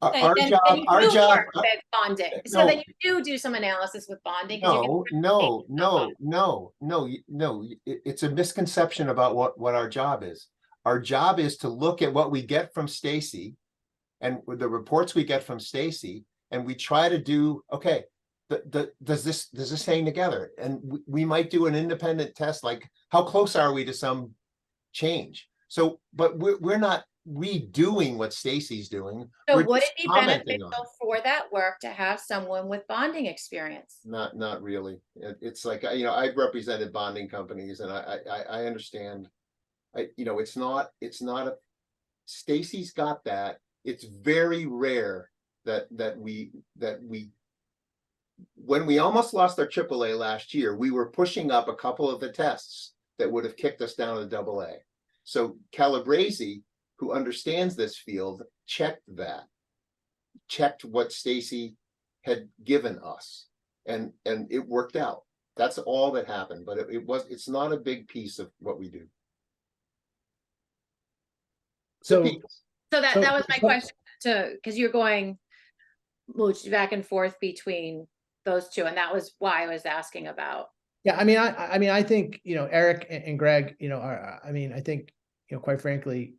Okay, Our then job, you our do job. work with bonding, so no. that you do some analysis with bonding. 'cause you can- No. It's a misconception about what our job is. Our job is to look at what we get from Stacy and with the reports we get from Stacy, and we try to do, okay, does this hang together? And we might do an independent test, like how close are we to some change? So, but we're not redoing what Stacy's doing. So We're would just it be commenting on beneficial for that work to have someone with bonding experience? Not really. It's like, you know, I've represented bonding companies and I understand. You know, it's not a, Stacy's got that. It's very rare that we, when we almost lost our AAA last year, we were pushing up a couple of the tests that would have kicked us down to AA. So Calabrese, who understands this field, checked what Stacy had given us, and it worked out. That's all that happened, but it's not a big piece of what we do. So, So that was my so- question because you're going mooched back and forth between those two, and that was why I was asking about. Yeah, I mean, I think, you know, Eric and Greg, you know, I mean, I think, you know, quite frankly,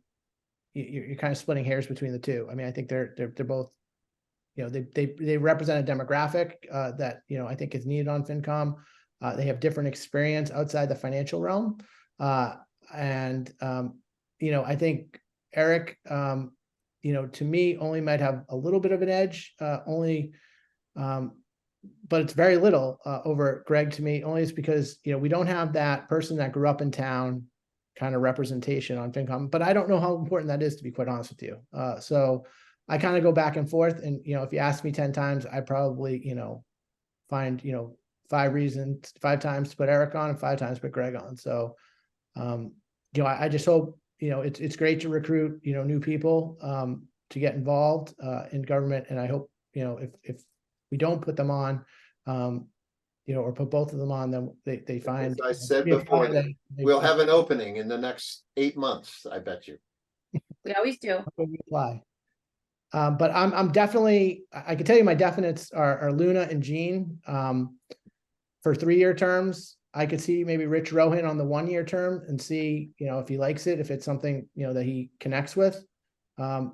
you're kind of splitting hairs between the two. I mean, I think they're both, you know, they represent a demographic that, you know, I think is needed on FinCom. They have different experience outside the financial realm. And you know, I think Eric, you know, to me only might have a little bit of an edge, but it's very little over Greg to me, only is because, you know, we don't have that person that grew up in town kind of representation on FinCom, but I don't know how important that is, to be quite honest with you. So I kind of go back and forth, and, you know, if you ask me 10 times, I probably, you know, find, you know, 5 times to put Eric on and 5 times to put Greg on. So, you know, I just hope, you know, it's great to recruit, you know, new people to get involved in government. And I hope, you know, if we don't put them on, you know, or put both of them on, then they find. As I said before, we'll have an opening in the next 8 months, I bet you. We always do. Apply. But I'm definitely, I can tell you my definites are Luna and Jean for 3-year terms. I could see maybe Rich Rohan on the 1-year term and see, you know, if he likes it, if it's something, you know, that he connects with,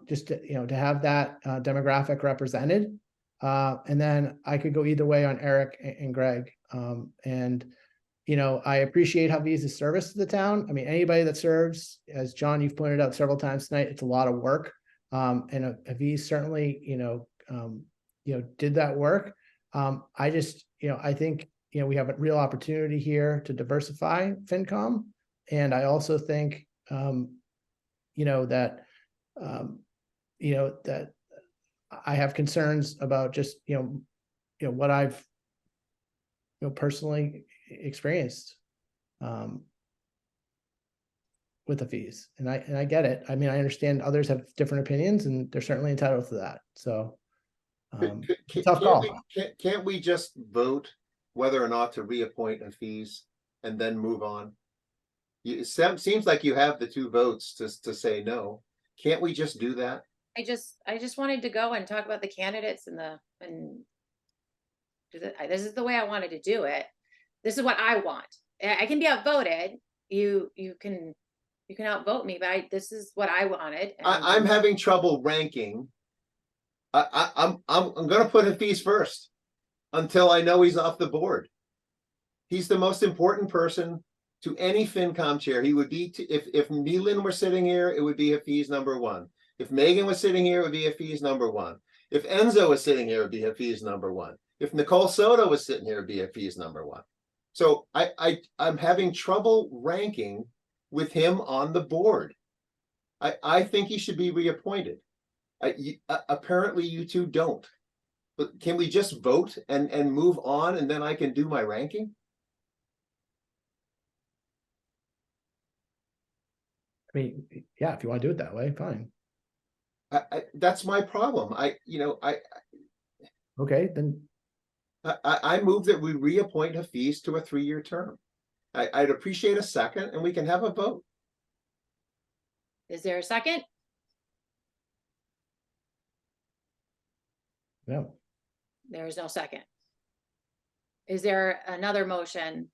just to, you know, to have that demographic represented. And then I could go either way on Eric and Greg. And, you know, I appreciate Havis's service to the town. I mean, anybody that serves, as John, you've pointed out several times tonight, it's a lot of work. And Haviz certainly, you know, did that work. I just, you know, I think, you know, we have a real opportunity here to diversify FinCom. And I also think, you know, that I have concerns about just, you know, what I've, you know, personally experienced with the fees. And I get it. I mean, I understand others have different opinions, and they're certainly entitled to that. So tough call. Can't we just vote whether or not to reappoint a fees and then move on? It seems like you have the 2 votes to say no. Can't we just do that? I just wanted to go and talk about the candidates and This is the way I wanted to do it. This is what I want. I can be outvoted. You can outvote me, but this is what I wanted. I'm having trouble ranking. I'm gonna put Hafiz first until I know he's off the board. He's the most important person to any FinCom chair. He would be, if Neelan were sitting here, it would be Hafiz number one. If Megan was sitting here, it would be Hafiz number one. If Enzo was sitting here, it would be Hafiz number one. If Nicole Soto was sitting here, it would be Hafiz number one. So I'm having trouble ranking with him on the board. I think he should be reappointed. Apparently you two don't. But can we just vote and move on, and then I can do my ranking? I mean, yeah, if you want to do it that way, fine. That's my problem. Okay, then I move that we reappoint Hafiz to a 3-year term. I'd appreciate a second, and we can have a vote. Is there a second? no. There is no second. Is there another motion?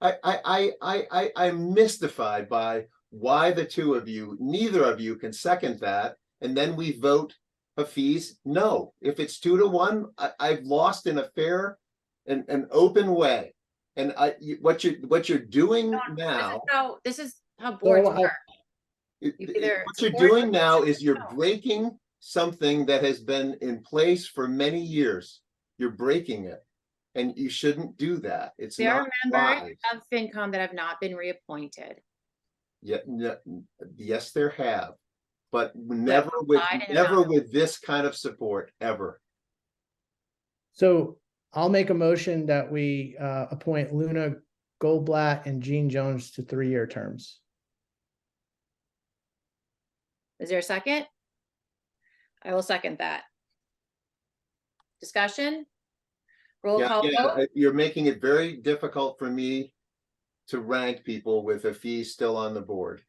I'm mystified by why the two of you, neither of you can second that, and then we vote Hafiz no. If it's 2-1, I've lost in a fair and an open way. And what you're doing now, This is how boards Well, work. what either you're support doing or now you is you're don't. breaking something that has been in place for many years. You're breaking it, and you shouldn't do that. It's There not are members wise. of FinCom that have not been reappointed. Yes, there have, but never with applied and have not- this kind of support ever. So I'll make a motion that we appoint Luna Goldblatt and Gene Jones to 3-year terms. Is there a second? I will second that. Discussion? Roll call vote? You're making it very difficult for me to rank people with a fee still on the board.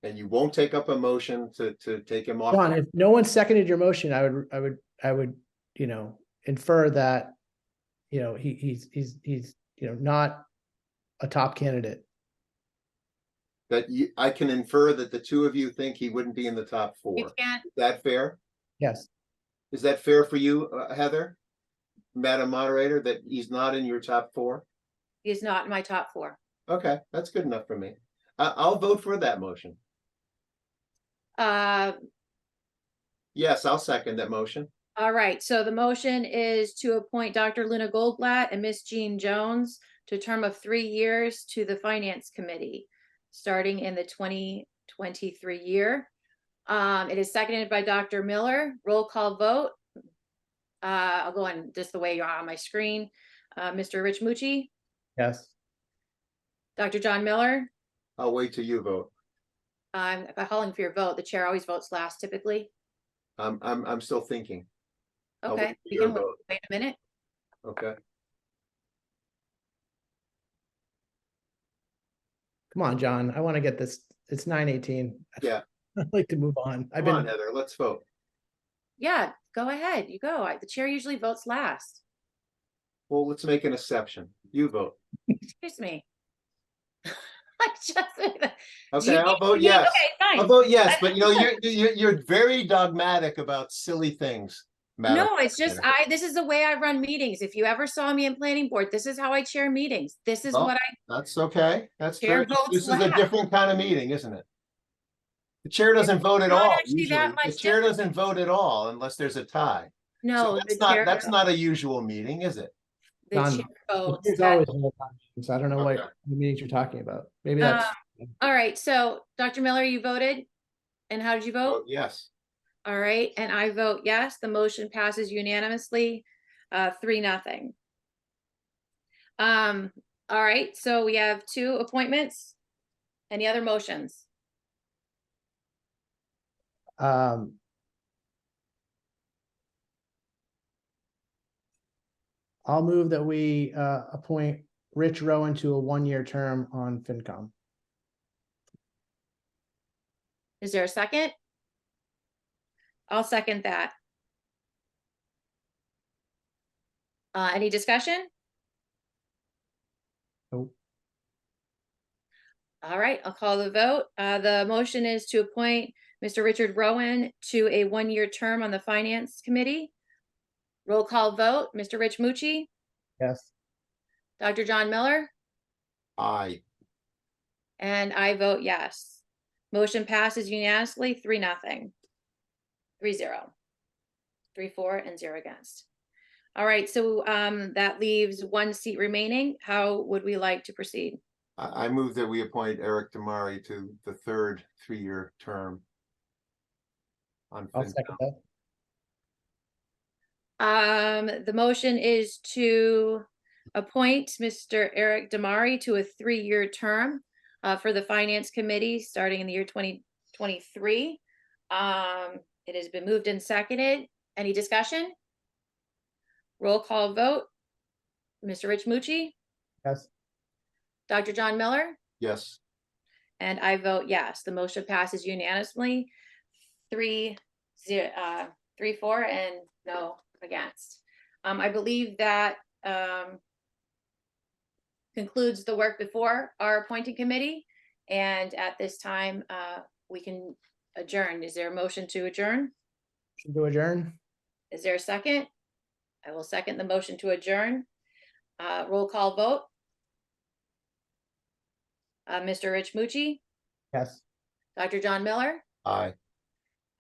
And you won't take up a motion to take him off. John, if no one seconded your motion, I would, infer that, he's, not a top candidate. That I can infer that the two of you think he wouldn't be in the top 4. You can't, Is that fair? Yes. Is that fair for you, Heather? Madam Moderator, that he's not in your top 4? he's not in my top 4. Okay, that's good enough for me. I'll vote for that motion. Yes, I'll second that motion. All right, so the motion is to appoint Dr. Luna Goldblatt and Miss Jean Jones to a term of 3 years to the Finance Committee, starting in the 2023 year. It is seconded by Dr. Miller. Roll call vote. I'll go on just the way you're on my screen. Mr. Rich Mucci, Yes. Dr. John Miller. I'll wait till you vote. I'm calling for your vote. The chair always votes last typically. I'm still thinking. I'll Okay, wait for you your can vote. wait a minute. Okay. Come on, John. I want to get this. It's 9:18. Yeah. I'd like to move on. Come on, Heather, let's vote. Yeah, go ahead. You go. The chair usually votes last. Well, let's make an exception. You vote. Excuse me. I just. Okay, I'll vote yes. Okay, I'll fine. vote yes, but you're very dogmatic about silly things, Madam. No, it's just Moderator. this is the way I run meetings. If you ever saw me in planning board, this is how I chair meetings. This is Well, what I, That's okay. That's Chair fair. votes This is a last. different kind of meeting, isn't it? The chair doesn't vote at not all. actually that Usually, much the chair different. doesn't vote at all unless there's a tie. no, So the chair, that's not a usual meeting, is it? the Done. chair votes. There's that- always more time, so I don't know what Okay. meetings you're talking about. Maybe that's All right, so Dr. Miller, you voted? And how did you vote? Oh, yes. All right, and I vote yes. The motion passes unanimously, 3-0. All right, so we have 2 appointments. Any other motions? I'll move that we appoint Rich Rowan to a 1-year term on FinCom. Is there a second? I'll second that. Any discussion? Nope. All right, I'll call the vote. The motion is to appoint Mr. Richard Rowan to a one-year term on the Finance Committee. Roll call vote, Mr. Rich Mucci, Yes. Dr. John Miller, Aye. and I vote yes. Motion passes unanimously, 3-0. 3-0. 3-4 and 0 against. All right, so that leaves one seat remaining. How would we like to proceed? I move that we appoint Eric Damari to the third 3-year term on I'll FinCom. second that. The motion is to appoint Mr. Eric Damari to a 3-year term for the Finance Committee starting in the year 2023. It has been moved and seconded. Any discussion? Roll call vote. Mr. Rich Mucci, Yes. Dr. John Miller, Yes. and I vote yes. The motion passes unanimously, 3-4 and no against. I believe that concludes the work before our appointing committee. And at this time, we can adjourn. Is there a motion to adjourn? Motion to adjourn. Is there a second? I will second the motion to adjourn. Roll call vote. Mr. Rich Mucci, Yes. Dr. John Miller, Aye.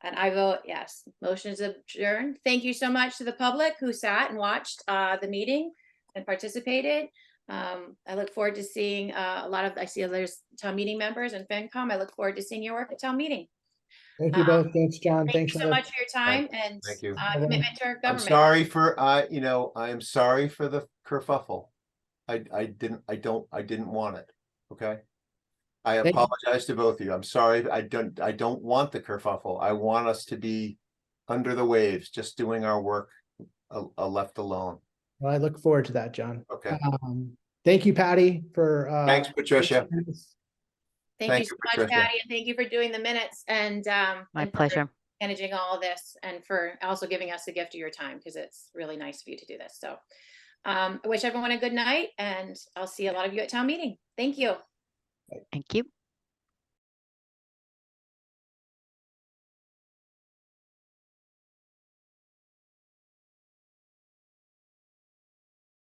and I vote yes. Motion is adjourned. Thank you so much to the public who sat and watched the meeting and participated. I look forward to seeing a lot of, I see there's town meeting members and FinCom. I look forward to seeing your work at town meeting. Thank you both. Thanks, John. Thank Thanks, you so Heather. much for your time and Thank you. commitment to our I'm government. sorry for, I am sorry for the kerfuffle. I didn't want it. Okay. I Thank you. apologize to both of you. I'm sorry. I don't want the kerfuffle. I want us to be under the waves, just doing our work, left alone. Well, I look forward to that, John. Okay. Thank you, Patty, for Thanks, Patricia. Thank you Thank so you, much, Patricia. Patty, and thank you for doing the minutes and My and for pleasure. managing all of this and for also giving us the gift of your time because it's really nice of you to do this. So I wish everyone a good night and I'll see a lot of you at town meeting. Thank you. Thank you.